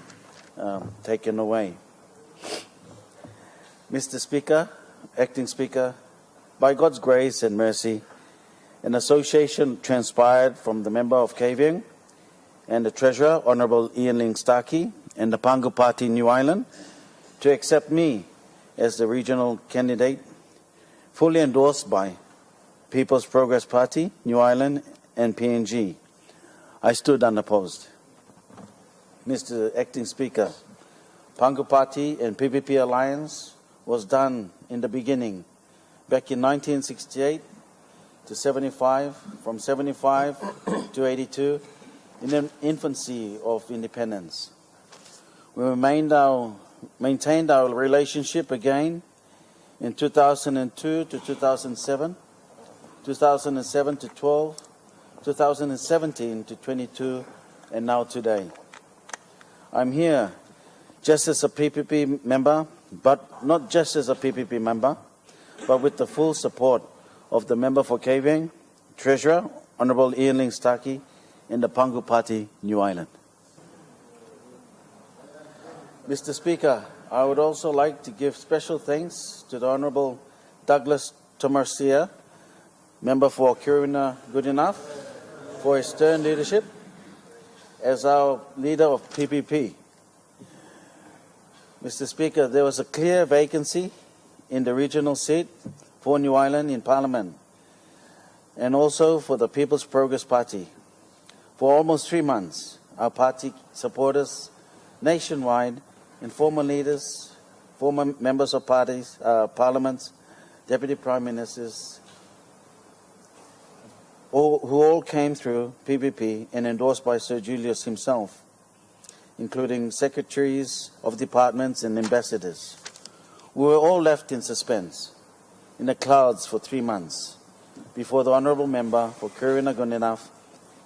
taken away. Mr. Speaker, Acting Speaker, by God's grace and mercy, an association transpired from the member of Caving and the Treasurer, Honourable Ian Ling Starkey, and the Pangu Party New Ireland to accept me as the regional candidate, fully endorsed by People's Progress Party, New Ireland and PNG. I stood unopposed. Mr. Acting Speaker, Pangu Party and PPP alliance was done in the beginning, back in 1968 to 75, from 75 to 82, in the infancy of independence. We maintained our relationship again in 2002 to 2007, 2007 to 12, 2017 to 22, and now today. I'm here just as a PPP member, but not just as a PPP member, but with the full support of the member for Caving, Treasurer, Honourable Ian Ling Starkey, and the Pangu Party, New Ireland. Mr. Speaker, I would also like to give special thanks to the Honourable Douglas Tomarcia, member for Kiruna Goodenough, for his stern leadership as our leader of PPP. Mr. Speaker, there was a clear vacancy in the regional seat for New Ireland in Parliament, and also for the People's Progress Party. For almost 3 months, our party supporters nationwide and former leaders, former members of parties, parliaments, deputy prime ministers, who all came through PPP and endorsed by Sir Julius himself, including secretaries of departments and ambassadors. We were all left in suspense, in the clouds for 3 months, before the Honourable Member for Kiruna Goodenough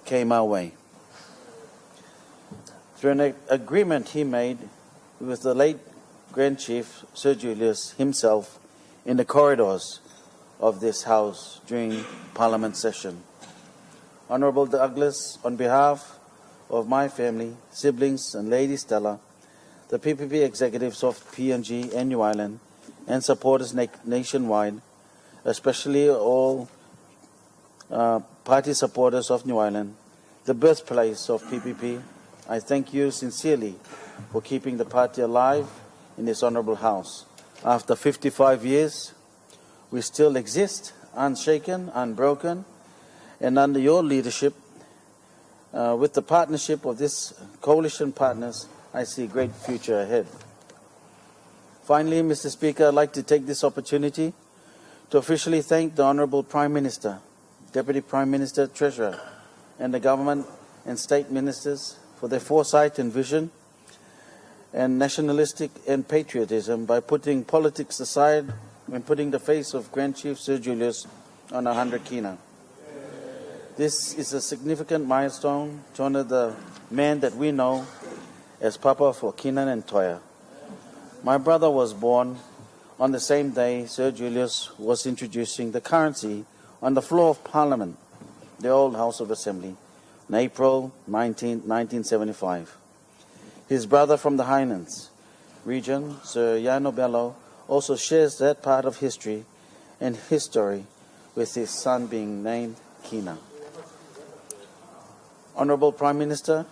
came our way. Through an agreement he made with the late Grand Chief Sir Julius himself in the corridors of this House during Parliament session. Honourable Douglas, on behalf of my family, siblings and Lady Stella, the PPP executives of PNG and New Ireland, and supporters nationwide, especially all party supporters of New Ireland, the birthplace of PPP, I thank you sincerely for keeping the party alive in this honourable House. After 55 years, we still exist, unshaken, unbroken, and under your leadership, with the partnership of this coalition partners, I see a great future ahead. Finally, Mr. Speaker, I'd like to take this opportunity to officially thank the Honourable Prime Minister, Deputy Prime Minister, Treasurer, and the government and state ministers for their foresight and vision and nationalistic and patriotism by putting politics aside and putting the face of Grand Chief Sir Julius on 100 kina. This is a significant milestone to honour the man that we know as Papa for Keenan and Toya. My brother was born on the same day Sir Julius was introducing the currency on the floor of Parliament, the old House of Assembly, in April 1975. His brother from the Highlands region, Sir Yano Bello, also shares that part of history and history with his son being named Kina. Honourable Prime Minister,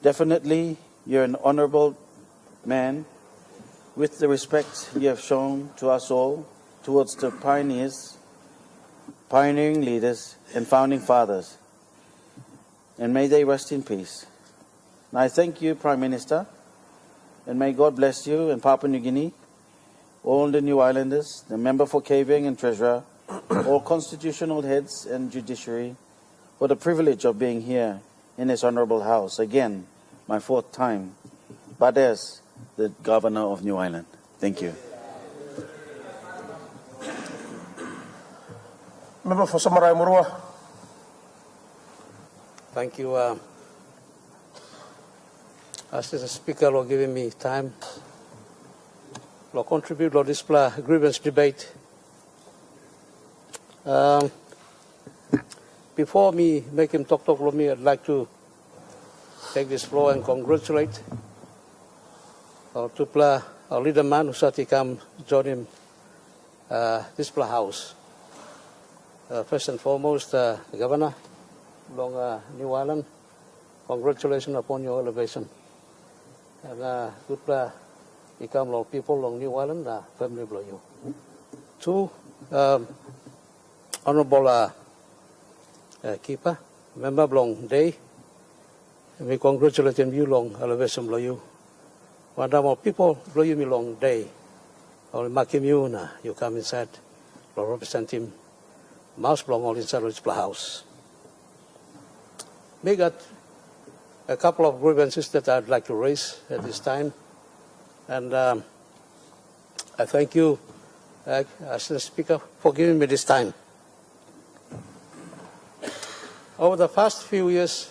definitely you're an honourable man with the respect you have shown to us all towards the pioneering leaders and founding fathers. And may they rest in peace. And I thank you, Prime Minister, and may God bless you and Papua New Guinea, all the New Islanders, the member for Kaving and Treasurer, all constitutional heads and judiciary, for the privilege of being here in this honourable House. Again, my fourth time, but as the Governor of New Ireland. Thank you. Member for Samarai Murua. Thank you, Assistant Speaker, for giving me time to contribute to this grievance debate. Before me make him talk with me, I'd like to take this floor and congratulate our leader man who said he come join him this House. First and foremost, the Governor along New Ireland, congratulations upon your elevation. And good he come along people along New Ireland, family below you. Two, Honourable Keeper, member belong day. We congratulate you long elevation below you. One time more people below you long day. Or mark you na you come inside, represent him. Mouse belong all inside this House. We got a couple of grievances that I'd like to raise at this time. And I thank you, as the Speaker, for giving me this time. Over the past few years,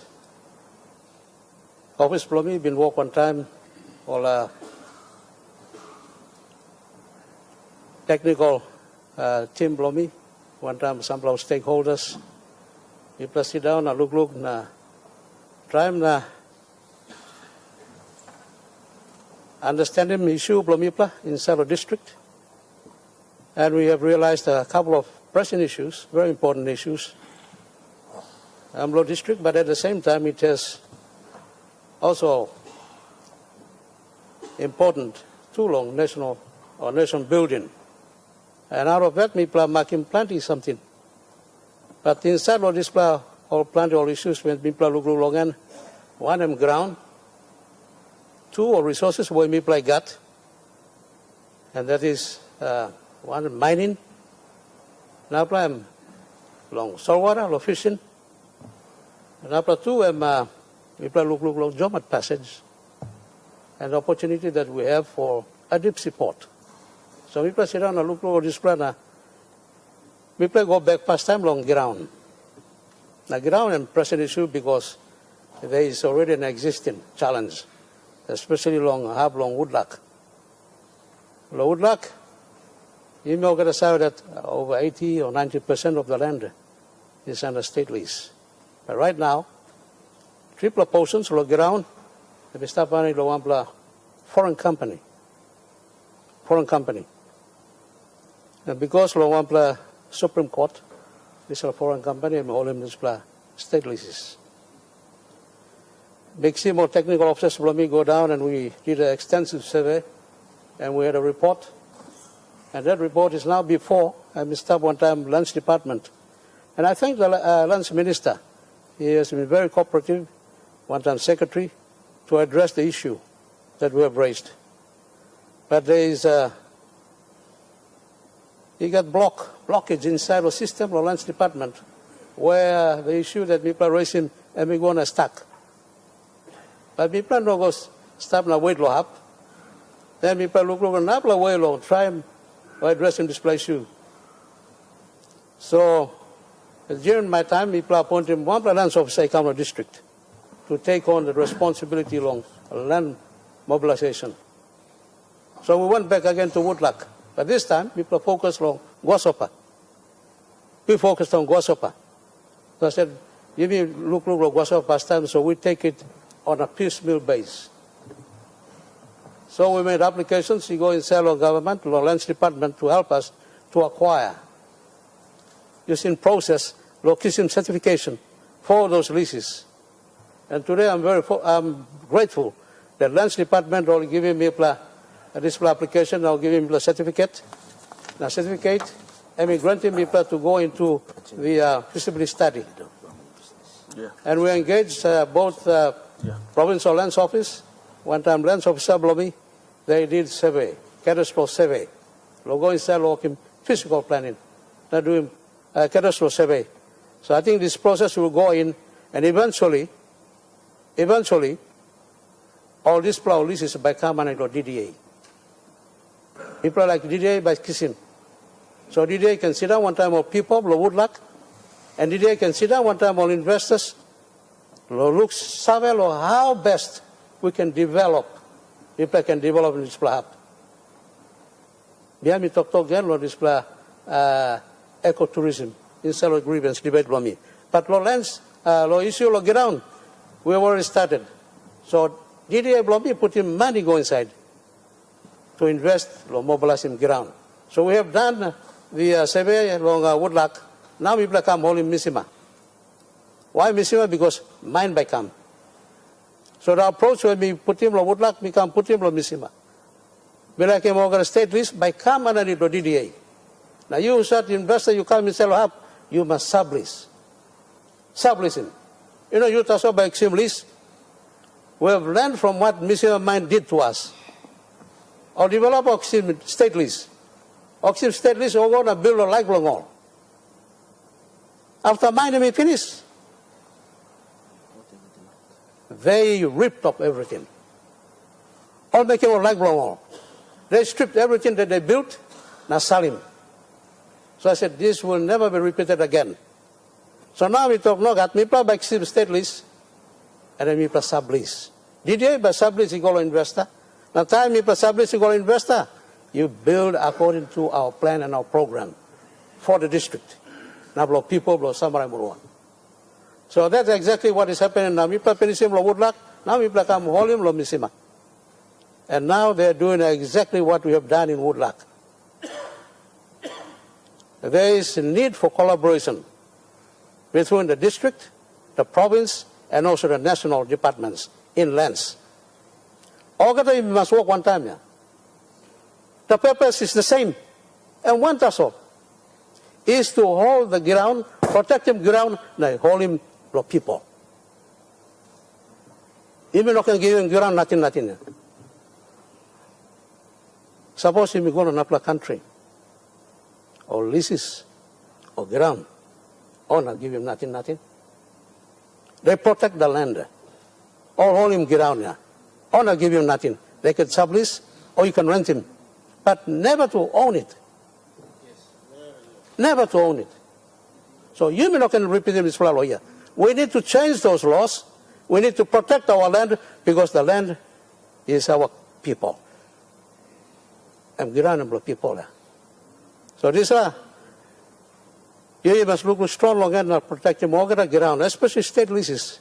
Office below me been work one time, all technical team below me, one time some of our stakeholders. We plus sit down and look, na try na understanding issue below me inside the district. And we have realized a couple of pressing issues, very important issues, Amlo district, but at the same time it has also important too long national or nation building. And out of that, we plan making plenty something. But inside of this plan, all plenty all issues when we plan look long and one them ground, two or resources where we play got, and that is one mining. Now plan long saltwater, long fishing. And after two, we plan look long Jomat passage, and the opportunity that we have for a deep sea port. So we sit down and look over this plan. We go back past time long ground. Now ground and present issue because there is already an existing challenge, especially long woodlock. Long woodlock, you may get a that over 80 or 90% of the land is under state lease. But right now, triple portions of ground, we start running the one foreign company. And because the one Supreme Court, this is a foreign company, and all of them is state leases. Big C, more technical officers will me go down, and we did an extensive survey, and we had a report. And that report is now before Mr. one time Lands Department. And I thank the Lands Minister. He has been very cooperative, one time Secretary, to address the issue that we have raised. But there is you got blockage inside the system of the Lands Department where the issue that people are raising and we're going to stuck. But people don't go stop and wait up. Then people look and up way long, try and addressing this issue. So during my time, people appointed one lands officer in the district to take on the responsibility along land mobilization. So we went back again to woodlock. But this time, people focused on Guasopa. We focused on Guasopa. So I said, give me look at Guasopa past time, so we take it on a piecemeal base. So we made applications. We go in Salon government, the Lands Department, to help us to acquire, just in process, location certification for those leases. And today I'm grateful that Lands Department will give me a display application. I'll give him the certificate. Now certificate, and we granted me to go into the feasibility study. Yeah. And we engaged both Provincial Lands Office, one time Lands Officer below me, they did survey, cadastral survey. We'll go inside, look him physical planning, not doing cadastral survey. So I think this process will go in, and eventually, all these plow leases by permanent or DDA. People like DDA by kissing. So DDA can sit down one time on people, woodlock, and DDA can sit down one time on investors, look survey how best we can develop, people can develop in this plan. Behind me talk again on this ecotourism, instead of grievance debate with me. But lands, issue ground, we have already started. So DDA Blobby put in money go inside to invest, mobilize in ground. So we have done the survey along woodlock. Now we become holding Missima. Why Missima? Because mine by come. So the approach when we put him on woodlock, we can put him on Missima. We like him over a state list by come and the DDA. Now you start investor, you come and sell up, you must sublease. Subleasing. You know, you also by extreme lease. We have learned from what Missima Mine did to us. Or develop Oxim state lease. Oxim state lease, we're going to build a lifelong all. After mining we finish, they ripped up everything. All making a lifelong all. They stripped everything that they built, now selling. So I said, this will never be repeated again. So now we talk, no, got me by state lease, and then me plus sublease. DDA by sublease, you go to investor. Now time me plus sublease, you go to investor. You build according to our plan and our program for the district. Now blow people, blow samurai one. So that's exactly what is happening now. Me plus penisim blow woodlock, now me plus come volume blow Missima. And now they're doing exactly what we have done in woodlock. There is a need for collaboration between the district, the province, and also the national departments in lands. All of them must work one time. Yeah? The purpose is the same. And one task is to hold the ground, protect the ground, and hold him the people. Even if you can give him ground, nothing. Yeah? Suppose you go to another country, or leases, or ground, or not give him nothing. They protect the land, or hold him ground, yeah. Or not give him nothing. They can sublease, or you can rent him but never to own it. Never to own it. So you may not can repeat this law here. We need to change those laws. We need to protect our land because the land is our people. And Giranam people. So this you must look strong long and protect the mortgage ground, especially state leases.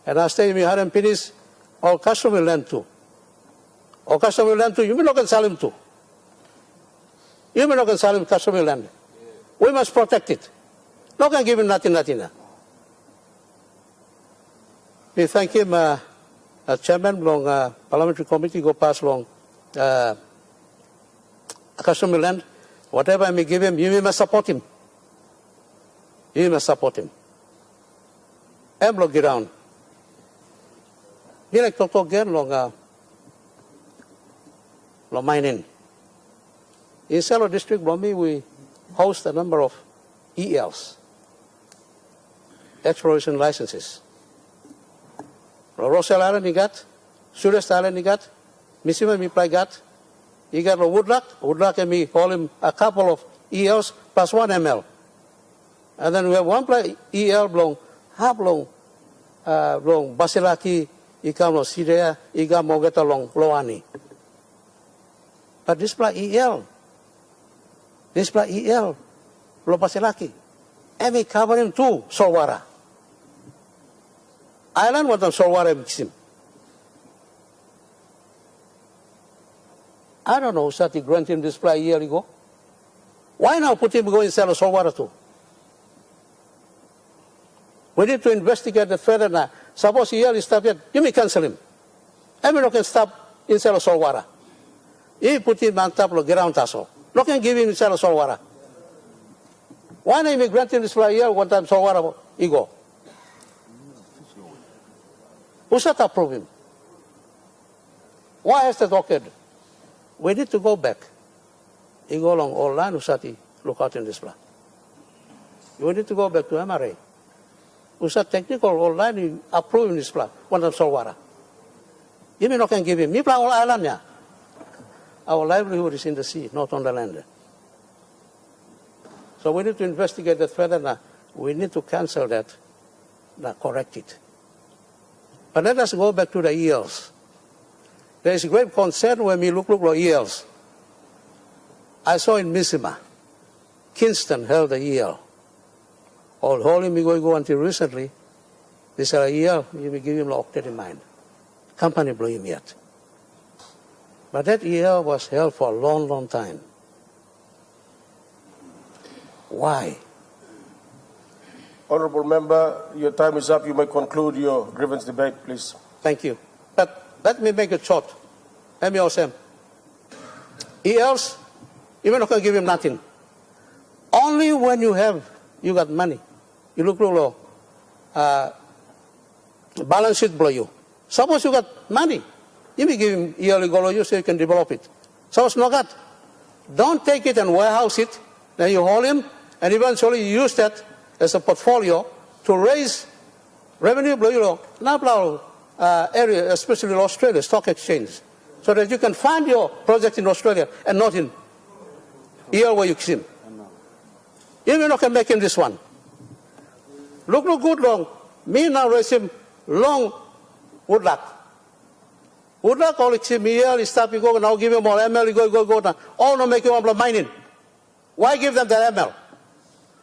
And I stay in Haram Pinis, all customary land too. All customary land too, you may not can sell him too. You may not can sell him customary land. We must protect it. Not can give him nothing. We thank him, Chairman, long Parliamentary Committee go pass long customary land. Whatever I may give him, you must support him. You must support him. And block around. He like to again long Maiden. In Salo District, we host a number of ELs, exploration licenses. Rossell Island, he got, Surest Island, he got, Missima, Miply got, he got a Woodlock, and we call him a couple of ELs plus 1 ML. And then we have one EL long, half long, Basilaki, Ikam Sidea, Ikam Mogeta long, Loani. But this EL, Lo Basilaki, and we cover him too, Solwara. Island was on Solwara mix him. I don't know, Sati grant him this a year ago. Why now put him go and sell Solwara too? We need to investigate it further now. Suppose he is stopped yet, you may cancel him. Everyone can stop in sell Solwara. He put him on top of the ground tassel. No can give him sell Solwara. Why not me grant him this a year one time Solwara ego? Who should approve him? Why has that occurred? We need to go back. You go along all line, Usati, look out in this plan. We need to go back to MRA. Usat technical all line, approve this plan. One of Solwara. You may not can give him. Me plan all island, yeah. Our livelihood is in the sea, not on the land. So we need to investigate that further now. We need to cancel that, correct it. But let us go back to the ELs. There is great concern when we look at ELs. I saw in Missima, Kingston held the EL. All holy me go until recently. This EL, you may give him the octet in mind. Company blew him yet. But that EL was held for a long, long time. Why? Honourable Member, your time is up. You may conclude your grievance debate, please. Thank you. But let me make it short. Let me also say, ELs, you're not going to give him nothing. Only when you got money. You look low, balance sheet blow you. Suppose you got money, you may give him yearly goal you so you can develop it. Suppose not got, don't take it and warehouse it. Then you hold him, and eventually you use that as a portfolio to raise revenue blow you now area, especially in Australia, stock exchange, so that you can fund your project in Australia and not in here where you see him. You may not can make him this one. Look good long. Me now raise him long Woodlock. Woodlock all see me here, stop you go now give him more ML, go now. All no make you want mining. Why give them the ML?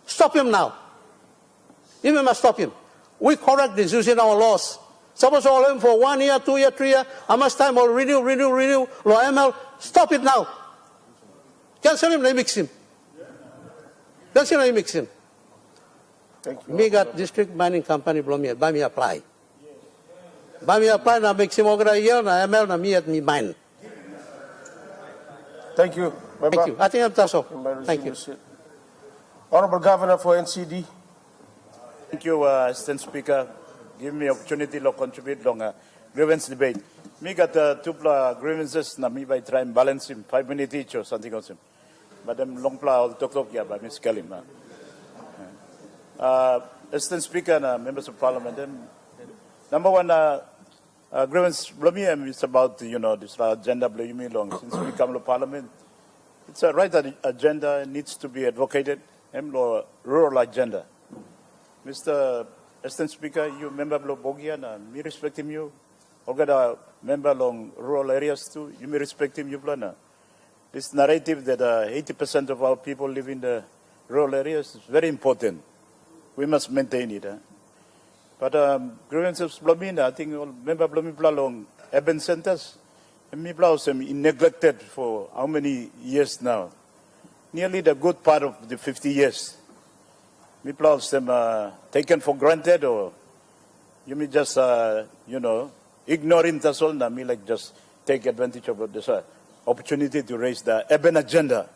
Stop him now. You must stop him. We correct this using our laws. Suppose all him for 1 year, 2 year, 3 year, how much time or renew, law ML, stop it now. Cancel him, they mix him. Cancel him, they mix him. Thank you. Me got district mining company blow me, buy me apply. Buy me apply, now mix him over a year, now ML, now me at me mine. Thank you. Member. Thank you. I think that's all. Thank you. Honourable Governor for NCD. Thank you, Assistant Speaker. Give me opportunity to contribute to grievance debate. Me got two grievances na me by try and balance him 5 minutes each or something else. But I'm long pla all talk yeah by Miss Kelly. Assistant Speaker and members of Parliament. Number one grievance is about this agenda blame me long since we come to Parliament. It's a right agenda, needs to be advocated, rural agenda. Mr. Assistant Speaker, you member of Bogian, me respect him you. Olga member along rural areas too, you may respect him you plan. This narrative that 80% of our people live in the rural areas is very important. We must maintain it. But grievances Blomina, I think all member Blomina along urban centers, and me neglected for how many years now? Nearly the good part of the 50 years. Me them taken for granted, or you may just ignore him. That's all. Me like just take advantage of this opportunity to raise the urban agenda.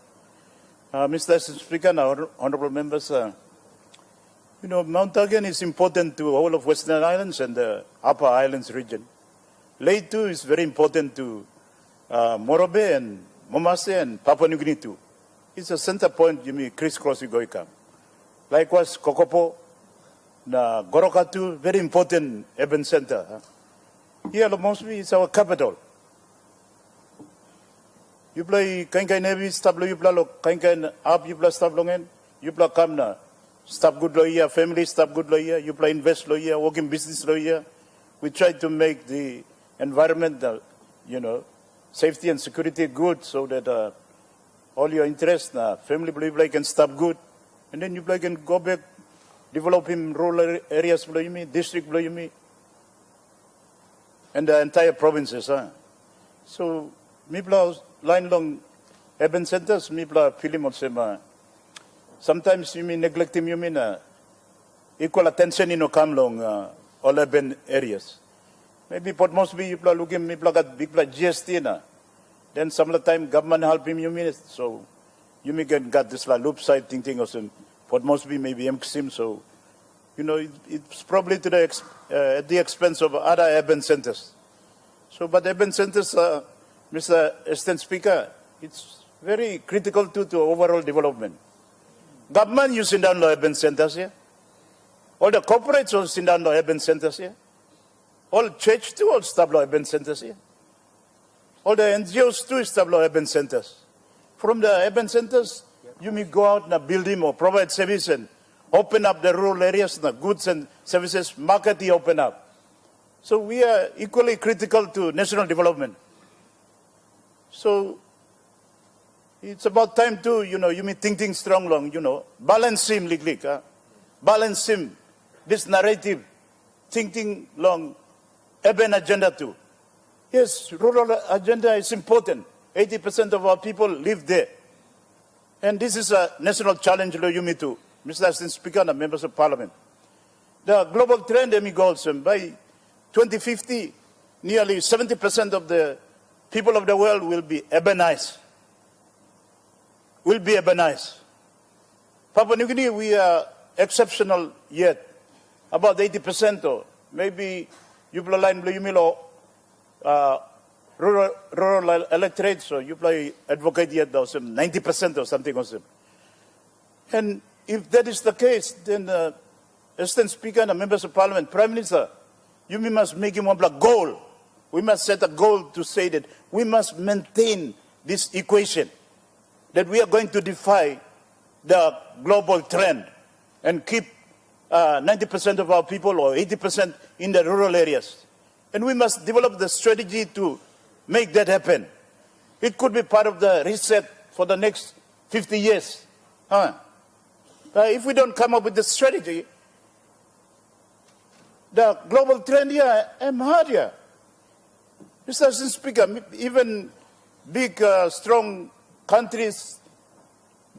Mr. Speaker, now honourable members, Mount Again is important to all of Western Islands and the Upper Islands region. Ley too is very important to Morobe and Momase and Papua New Guinea too. It's a center point, you mean crisscross Goikam. Likewise, Kokopo, na Goroka too, very important urban center. Here, mostly it's our capital. You play Kankai Navy, stablo you play Kankai up, you play stablongen, you play Kamna, stab good lawyer, family stab good lawyer, you play invest lawyer, working business lawyer. We try to make the environment, safety and security good so that all your interests, family play can stab good, and then you play can go back, develop in rural areas, district, and the entire provinces. So, Mipla line long urban centers, Mipla film sometimes you mean neglecting you mean equal attention in Okamlong all urban areas. Maybe Port Moresby you looking Mipla got big GST na. Then some of the time government help him you mean so you may get this loop side thinking of some Port Moresby maybe MXIM, so it's probably to the at the expense of other urban centers. So but urban centers Mr. Assistant Speaker, it's very critical to overall development. Government using down the urban centers here. All the corporates also send down the urban centers here. All church too all establish urban centers here. All the NGOs too establish urban centers. From the urban centers, you may go out and build them or provide service and open up the rural areas, the goods and services, market open up. So we are equally critical to national development. So it's about time to, you may thinking strong long, balance him, balance him, this narrative, thinking long, urban agenda too. Yes, rural agenda is important. 80% of our people live there. And this is a national challenge, Yumi too, Mr. Assistant Speaker and members of Parliament. The global trend, goals, by 2050, nearly 70% of the people of the world will be urbanized. Papua New Guinea, we are exceptional yet. About 80% or maybe you play line blue rural electorate, so you play advocate yet or some 90% or something also. And if that is the case, then Assistant Speaker and members of Parliament, Prime Minister, you must make him a goal. We must set a goal to say that we must maintain this equation, that we are going to defy the global trend and keep 90% of our people or 80% in the rural areas. And we must develop the strategy to make that happen. It could be part of the reset for the next 50 years. If we don't come up with the strategy, the global trend here, I'm hard here. Mr. Assistant Speaker, even big, strong countries,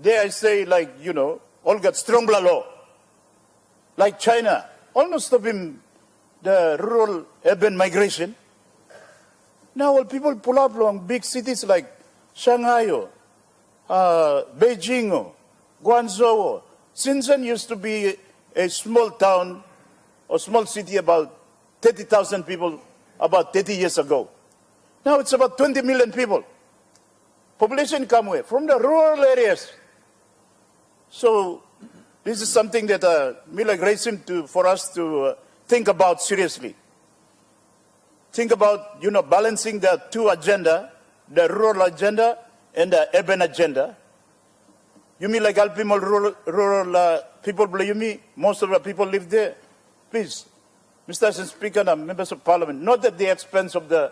they I say like, all got strong law. Like China, almost stopping the rural urban migration. Now all people pull up along big cities like Shanghai, Beijing, Guangzhou. Shenzhen used to be a small town or small city about 30,000 people about 30 years ago. Now it's about 20 million people. Population come where? From the rural areas. So this is something that we like raising for us to think about seriously. Think about, balancing the two agenda, the rural agenda and the urban agenda. You mean like helping all rural people? You mean most of the people live there? Please, Mr. Speaker and members of Parliament, not at the expense of the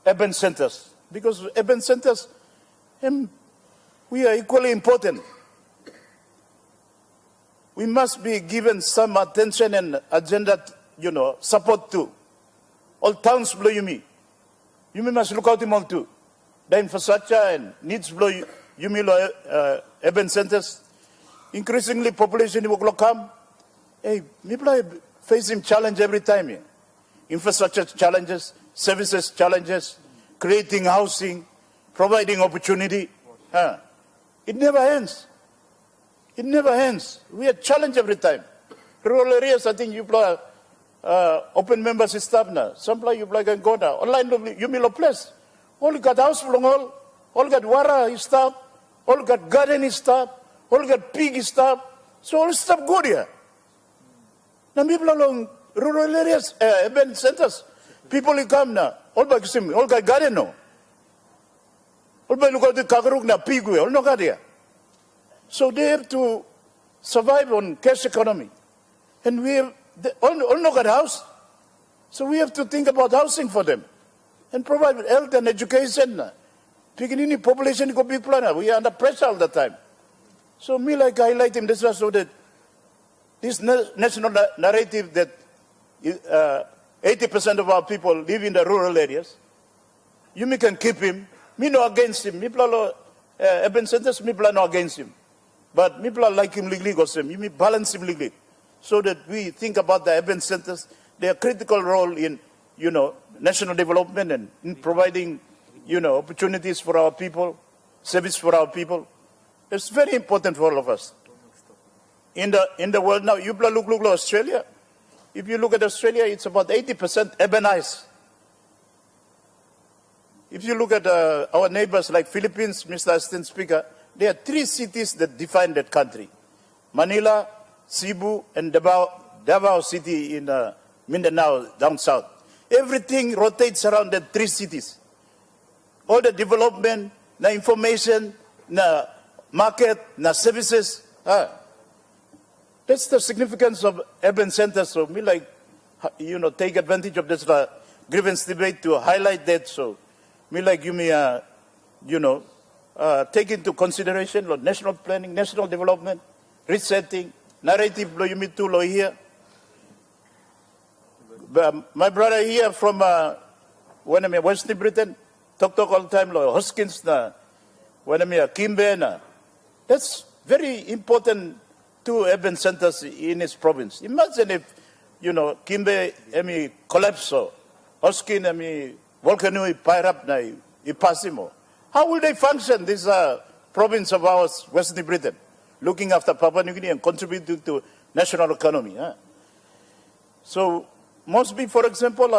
urban centers, because urban centers, we are equally important. We must be given some attention and agenda, support too. All towns blow you must look out them all too. The infrastructure and needs blow urban centers. Increasingly population will come. Hey, people are facing challenge every time here. Infrastructure challenges, services challenges, creating housing, providing opportunity. It never ends. It never ends. We are challenged every time. Rural areas, I think you play open members staff now. Some play you play can go now. Online you mean a place. All got house from all got wara staff, all got garden staff, all got pig staff. So all stuff good here. Now people along rural areas, urban centers, people who come now, all got garden now. All by look at the kakaruk na pig all no got here. So they have to survive on cash economy. And we have, all no got house. So we have to think about housing for them. And provide health and education. Picking population go big plan. We are under pressure all the time. So me like highlight him this so that this national narrative that 80% of our people live in the rural areas, you can keep him. Me no against him. Me plan urban centers, me plan no against him. But me plan like him legally goes him. You balance him legally. So that we think about the urban centers, their critical role in, national development and in providing, opportunities for our people, service for our people. It's very important for all of us. In the world now, you look at Australia. If you look at Australia, it's about 80% urbanized. If you look at our neighbors like Philippines, Mr. Assistant Speaker, there are 3 cities that define that country. Manila, Cebu, and Davao City in Mindanao, down south. Everything rotates around the 3 cities. All the development, the information, the market, the services. That's the significance of urban centers. So me like, take advantage of this grievance debate to highlight that. So me like take into consideration national planning, national development, resetting, narrative you meet to here. My brother here from Western Britain talk all the time Hoskins Kimbe that's very important to urban centers in his province. Imagine if Kimbe collapse or Hoskin volcano up ipasimo. How will they function, this province of ours, Western Britain, looking after Papua New Guinea and contributing to national economy? So, must be, for example,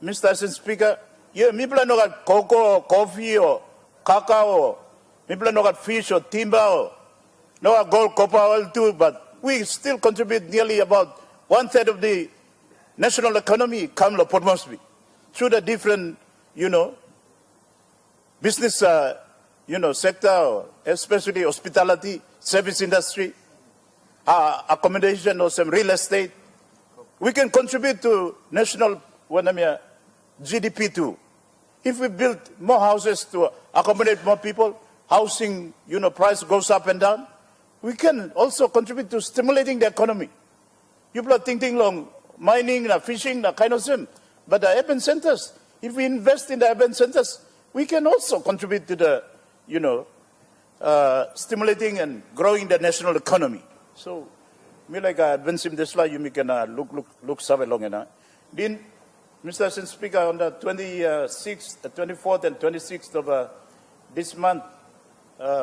Mr. Assistant Speaker, people no got cocoa, or coffee, or cacao, or people no got fish or timber, or no got gold, copper, oil too, but we still contribute nearly about 1/3 of the national economy come to Port Moresby through the different, business, sector, especially hospitality, service industry, accommodation or some real estate. We can contribute to national GDP too. If we build more houses to accommodate more people, housing, price goes up and down, we can also contribute to stimulating the economy. People are thinking long, mining, fishing, kind of thing. But the urban centers, if we invest in the urban centers, we can also contribute to the, stimulating and growing the national economy. So, me like advance him this slide, you can look somewhere long enough. Then, Mr. Assistant Speaker, on the 24th and 26th of this month,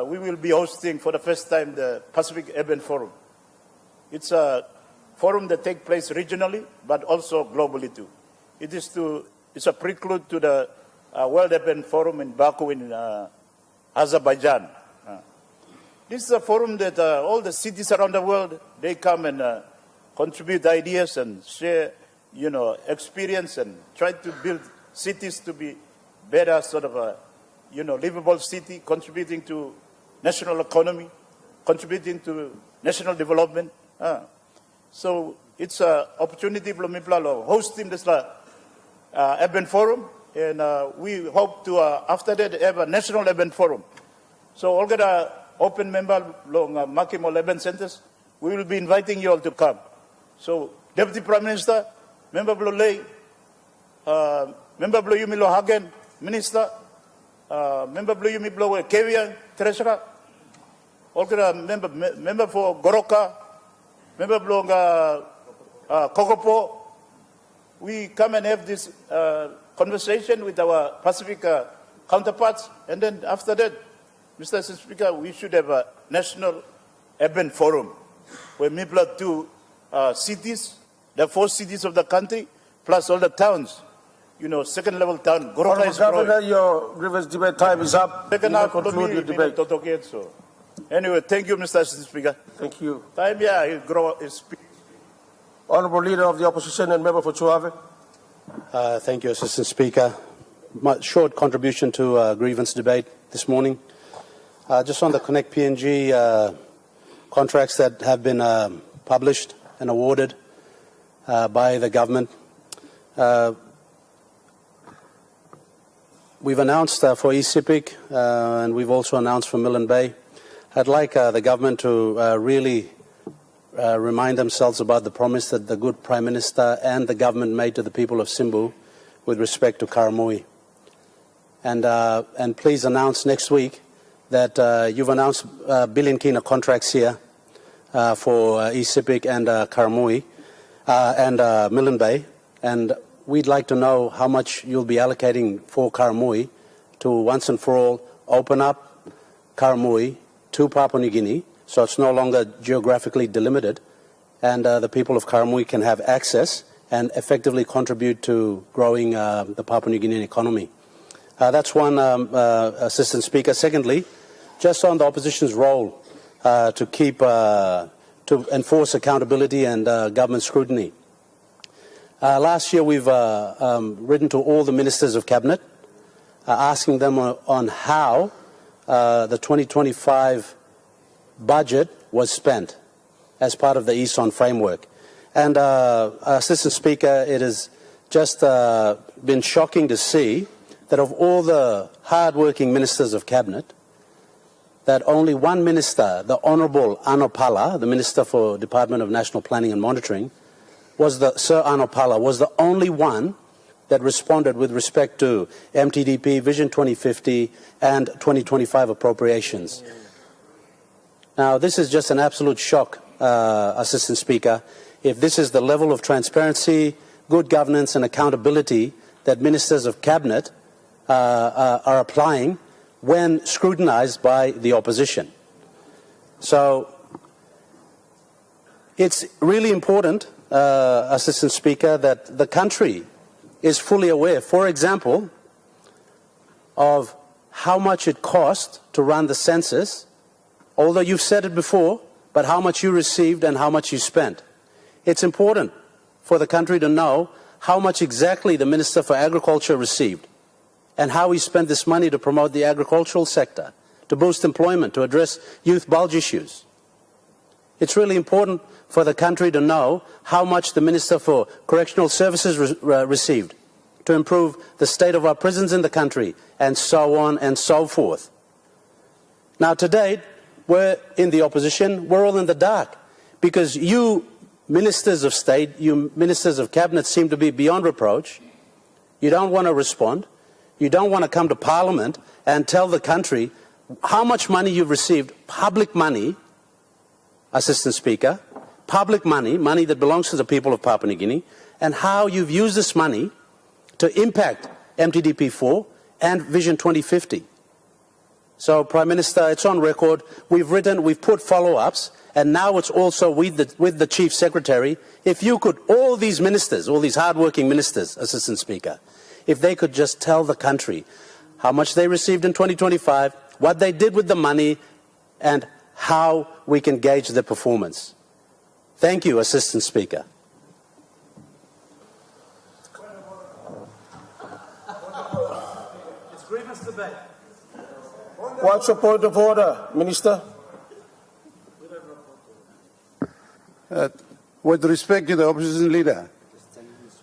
we will be hosting for the first time the Pacific Urban Forum. It's a forum that takes place regionally, but also globally too. It's a prelude to the World Urban Forum in Baku in Azerbaijan. This is a forum that all the cities around the world, they come and contribute ideas and share, experience and try to build cities to be better livable city, contributing to national economy, contributing to national development. So it's an opportunity for me hosting this urban forum, and we hope to after that have a national urban forum. So all the open member long Makimo urban centers, we will be inviting you all to come. So Deputy Prime Minister, Member Blue Lay, Member Blue Yumi Hagen, Minister, Member Blue Yumi Blow Kevian, Treasurer, all the member for Goroka, Member Blue Kokopo. We come and have this conversation with our Pacific counterparts, and then after that, Mr. Speaker, we should have a national urban forum where people do cities, the 4 cities of the country, plus all the towns. Second level town. Goroka is Governor, your grievance debate time is up. Second half, conclude your debate. Anyway, thank you, Mr. Speaker. Thank you. Time, yeah, grow is. Honourable Leader of the Opposition and Member for Chuave. Thank you, Assistant Speaker. My short contribution to grievance debate this morning. Just on the Connect PNG contracts that have been published and awarded by the government. We've announced for ECIPIC and we've also announced for Millen Bay. I'd like the government to really remind themselves about the promise that the good Prime Minister and the government made to the people of Simbu with respect to Karamui. And please announce next week that you've announced billion kina contracts here for ECIPIC and Karamui and Millen Bay. And we'd like to know how much you'll be allocating for Karamui to once and for all open up Karamui to Papua New Guinea, so it's no longer geographically delimited, and the people of Karamui can have access and effectively contribute to growing the Papua New Guinean economy. That's one, Assistant Speaker. Secondly, just on the opposition's role to keep, to enforce accountability and government scrutiny. Last year we've written to all the ministers of cabinet asking them on how the 2025 budget was spent as part of the ESON framework. And Assistant Speaker, it has just been shocking to see that of all the hard-working ministers of cabinet, that only one minister, the Honourable Anopala, the Minister for Department of National Planning and Monitoring, Sir Anopala, was the only one that responded with respect to MTDP, Vision 2050 and 2025 appropriations. Now, this is just an absolute shock, Assistant Speaker. If this is the level of transparency, good governance and accountability that ministers of cabinet are applying when scrutinized by the opposition. So it's really important, Assistant Speaker, that the country is fully aware, for example, of how much it cost to run the census, although you've said it before, but how much you received and how much you spent. It's important for the country to know how much exactly the Minister for Agriculture received and how he spent this money to promote the agricultural sector, to boost employment, to address youth bulge issues. It's really important for the country to know how much the Minister for Correctional Services received to improve the state of our prisons in the country, and so on and so forth. Now, to date, we're in the opposition, we're all in the dark, because you ministers of state, you ministers of cabinet seem to be beyond reproach. You don't want to respond. You don't want to come to Parliament and tell the country how much money you've received, public money, Assistant Speaker, public money, money that belongs to the people of Papua New Guinea, and how you've used this money to impact MTDP4 and Vision 2050. So, Prime Minister, it's on record. We've put follow-ups, and now it's also with the Chief Secretary. If you could, all these ministers, all these hard-working ministers, Assistant Speaker, if they could just tell the country how much they received in 2025, what they did with the money, and how we can gauge their performance. Thank you, Assistant Speaker. It's grievance debate. What's your point of order, Minister? With respect to the opposition leader,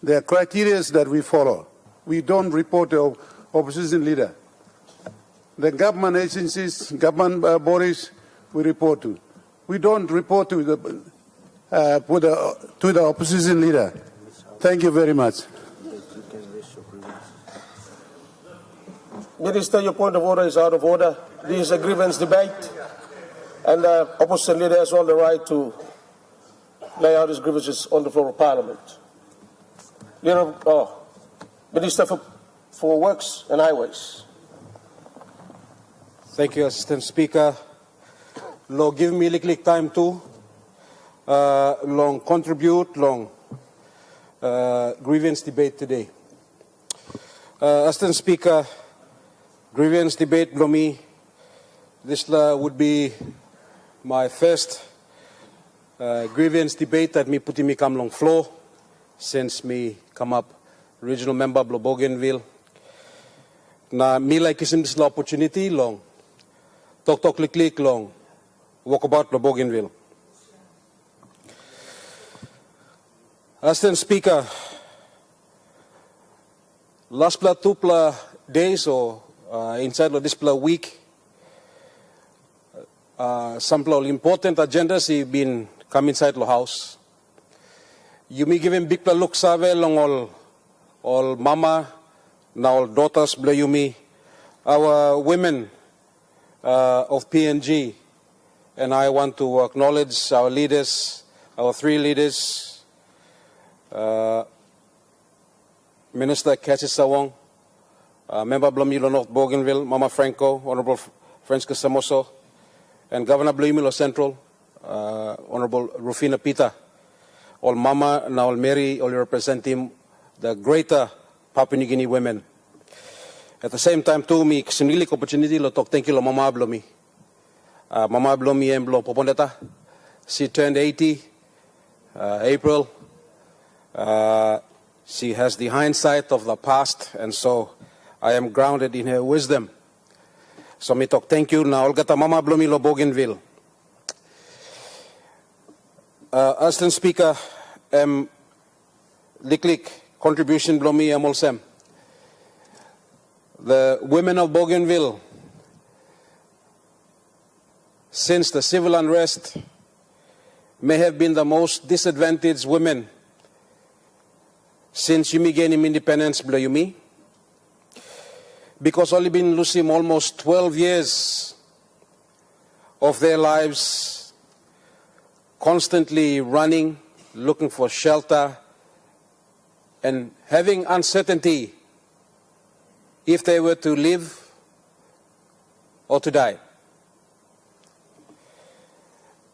there are criteria that we follow. We don't report the opposition leader. The government agencies, government bodies, we report to. We don't report to the opposition leader. Thank you very much. Minister, your point of order is out of order. This is a grievance debate, and the opposition leader has all the right to lay out his grievances on the floor of Parliament. Minister for Works and Highways. Thank you, Assistant Speaker. Long give me little time to long contribute long grievance debate today. Assistant Speaker, grievance debate below me. This would be my first grievance debate that me putting me come long floor since me come up regional member of Bougainville. Na me like isim this opportunity long talk click long walk about Bougainville. Assistant Speaker, last two days or inside of this week, some important agendas have been come inside the house. You may give him big look save long all mama, now all daughters bla you me, our women of PNG, and I want to acknowledge our leaders, our three leaders, Minister Cassis Sawong, Member Blomilo North Bougainville, Mama Franco, Honorable Francisco Samoso, and Governor Blomilo Central, Honorable Rufina Pita, all Mama and all Mary, all representing the greater Papua New Guinea women. At the same time, too, me sinili opportunity lo talk thank you lo Mama Blomi. Mama Blomi and Blo Popondeta. She turned 80, April. She has the hindsight of the past, and so I am grounded in her wisdom. So me talk thank you na Olgata Mama Blomi lo Bougainville. Assistant Speaker, liklik contribution Blomi Amolsem. The women of Bougainville, since the civil unrest, may have been the most disadvantaged women since Yumi gained independence, Yumi, because only been losing almost 12 years of their lives, constantly running, looking for shelter, and having uncertainty if they were to live or to die.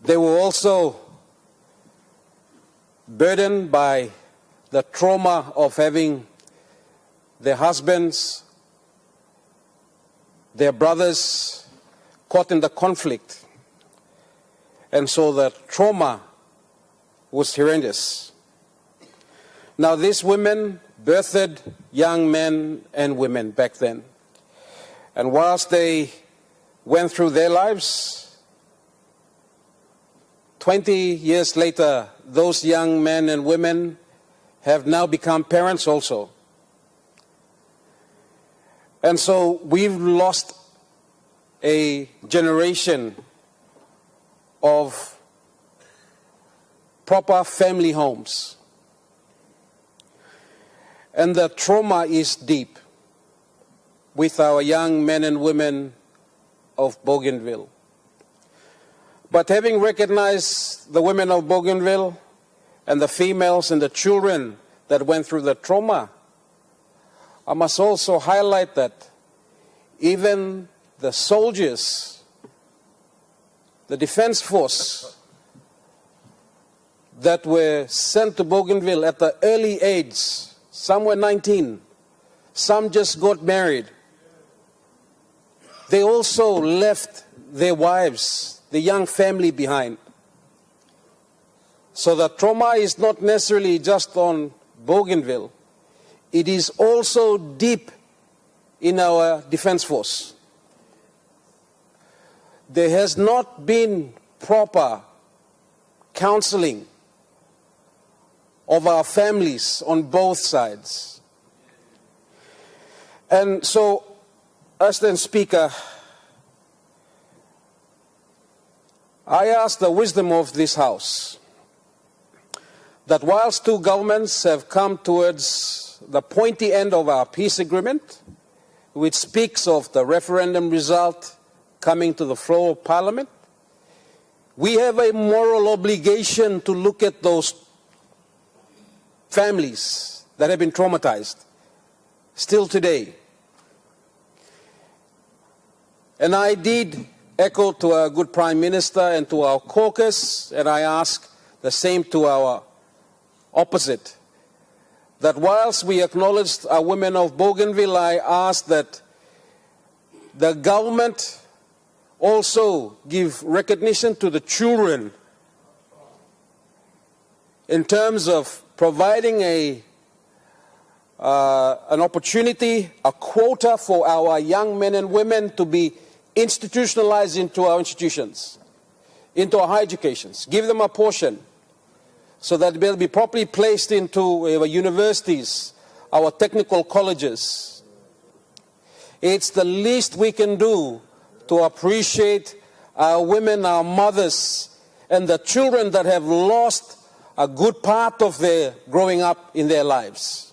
They were also burdened by the trauma of having their husbands, their brothers caught in the conflict. And so the trauma was horrendous. Now these women birthed young men and women back then. And whilst they went through their lives, 20 years later, those young men and women have now become parents also. And so we've lost a generation of proper family homes. And the trauma is deep with our young men and women of Bougainville. But having recognized the women of Bougainville and the females and the children that went through the trauma, I must also highlight that even the soldiers, the defense force that were sent to Bougainville at the early age, some were 19, some just got married. They also left their wives, the young family behind. So the trauma is not necessarily just on Bougainville. It is also deep in our defense force. there has not been proper counseling of our families on both sides. And so, as the Speaker, I ask the wisdom of this House that whilst two governments have come towards the pointy end of our peace agreement, which speaks of the referendum result coming to the floor of Parliament, we have a moral obligation to look at those families that have been traumatized still today. And I did echo to our good Prime Minister and to our caucus, and I ask the same to our opposite, that whilst we acknowledged our women of Bougainville, I ask that the government also give recognition to the children in terms of providing an opportunity, a quota for our young men and women to be institutionalized into our institutions, into our higher educations. Give them a portion so that they'll be properly placed into our universities, our technical colleges. It's the least we can do to appreciate our women, our mothers, and the children that have lost a good part of their growing up in their lives.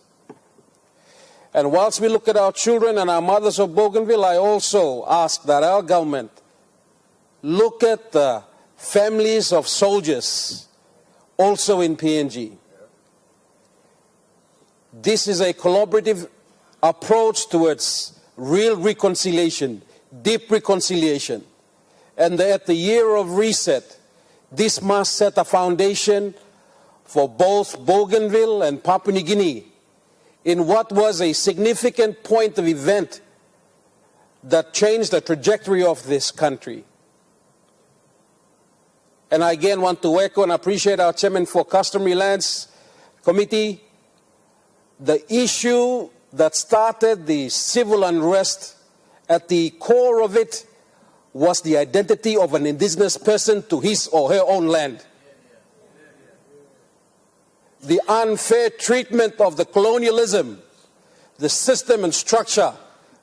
And whilst we look at our children and our mothers of Bougainville, I also ask that our government look at the families of soldiers also in PNG. This is a collaborative approach towards real reconciliation, deep reconciliation. And at the year of reset, this must set a foundation for both Bougainville and Papua New Guinea in what was a significant point of event that changed the trajectory of this country. And I again want to echo and appreciate our Chairman for Customary Lands Committee. The issue that started the civil unrest, at the core of it was the identity of an indigenous person to his or her own land. The unfair treatment of the colonialism, the system and structure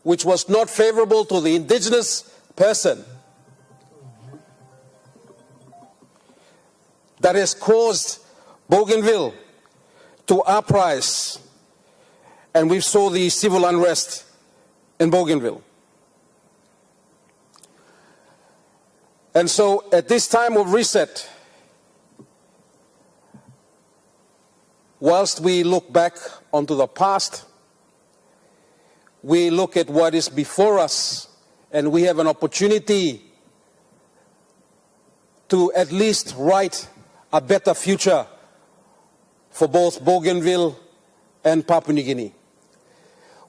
which was not favorable to the indigenous person, that has caused Bougainville to uprise, and we saw the civil unrest in Bougainville. And so at this time of reset, whilst we look back onto the past, we look at what is before us, and we have an opportunity to at least write a better future for both Bougainville and Papua New Guinea.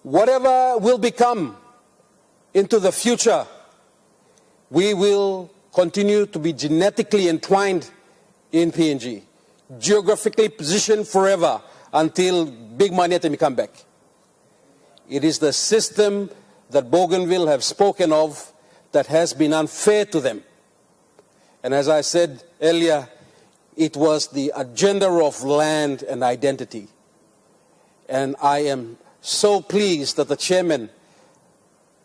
Whatever will become into the future, we will continue to be genetically entwined in PNG, geographically positioned forever until Big Maniata may come back. It is the system that Bougainville have spoken of that has been unfair to them. And as I said earlier, it was the agenda of land and identity. And I am so pleased that the chairman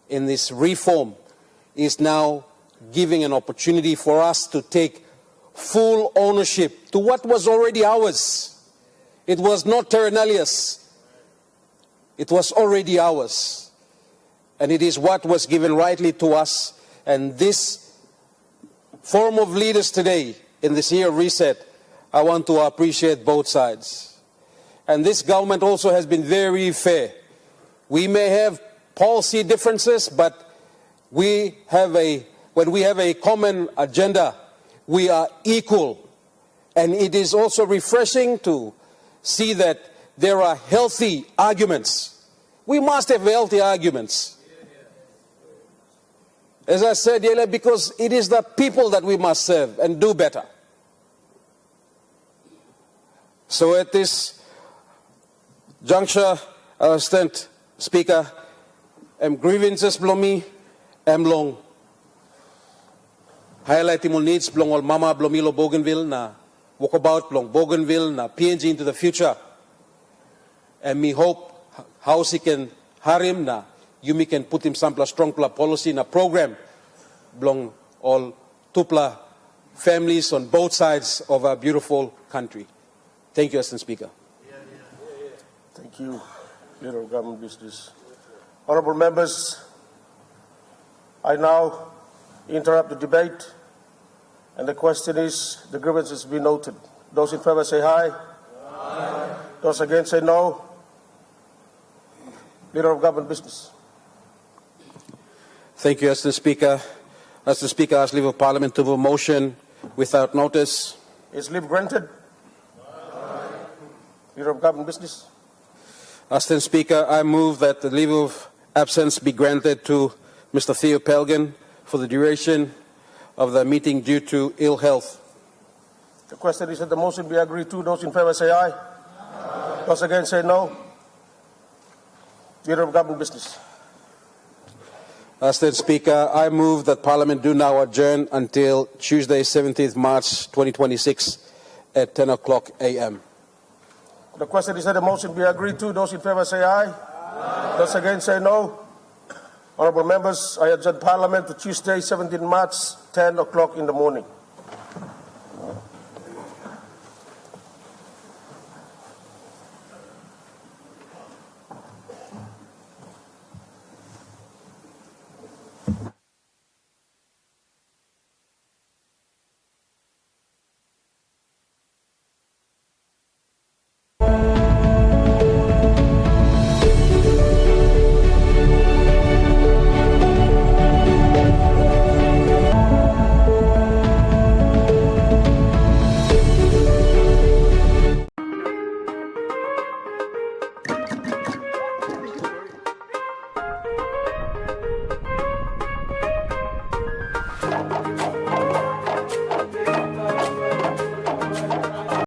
in this reform is now giving an opportunity for us to take full ownership to what was already ours. It was not terra nullius. It was already ours. And it is what was given rightly to us. And this forum of leaders today, in this year of reset, I want to appreciate both sides. And this government also has been very fair. We may have policy differences, but when we have a common agenda, we are equal. And it is also refreshing to see that there are healthy arguments. We must have healthy arguments. As I said earlier, because it is the people that we must serve and do better. So at this juncture, Assistant Speaker, grievances below me, long. highlight timul needs blong ol mama blomilo Bougainville na walkabout blong Bougainville na PNG into the future. And me hope how he can harim na Yumi can put him some strong policy na program blong all tupla families on both sides of our beautiful country. Thank you, Mr. Speaker. Thank you, Leader of Government Business. Honourable members, I now interrupt the debate, and the question is, the grievances be noted. Those in favour say aye. Aye. Those against say no. Leader of Government Business. Thank you, Mr. Speaker. Mr. Speaker, I ask leave of Parliament to move a motion without notice. Is leave granted? Aye. Leader of Government Business. Mr. Speaker, I move that the leave of absence be granted to Mr. Theo Pelgin for the duration of the meeting due to ill health. The question is that the motion be agreed to. Those in favour say aye. Aye. Those against say no. Leader of Government Business. Mr. Speaker, I move that Parliament do now adjourn until Tuesday, 17th March 2026 at 10 o'clock a.m. The question is that the motion be agreed to. Those in favour say aye. Aye. Those against say no. Honourable members, I adjourn Parliament to Tuesday, 17 March, 10 o'clock in the morning.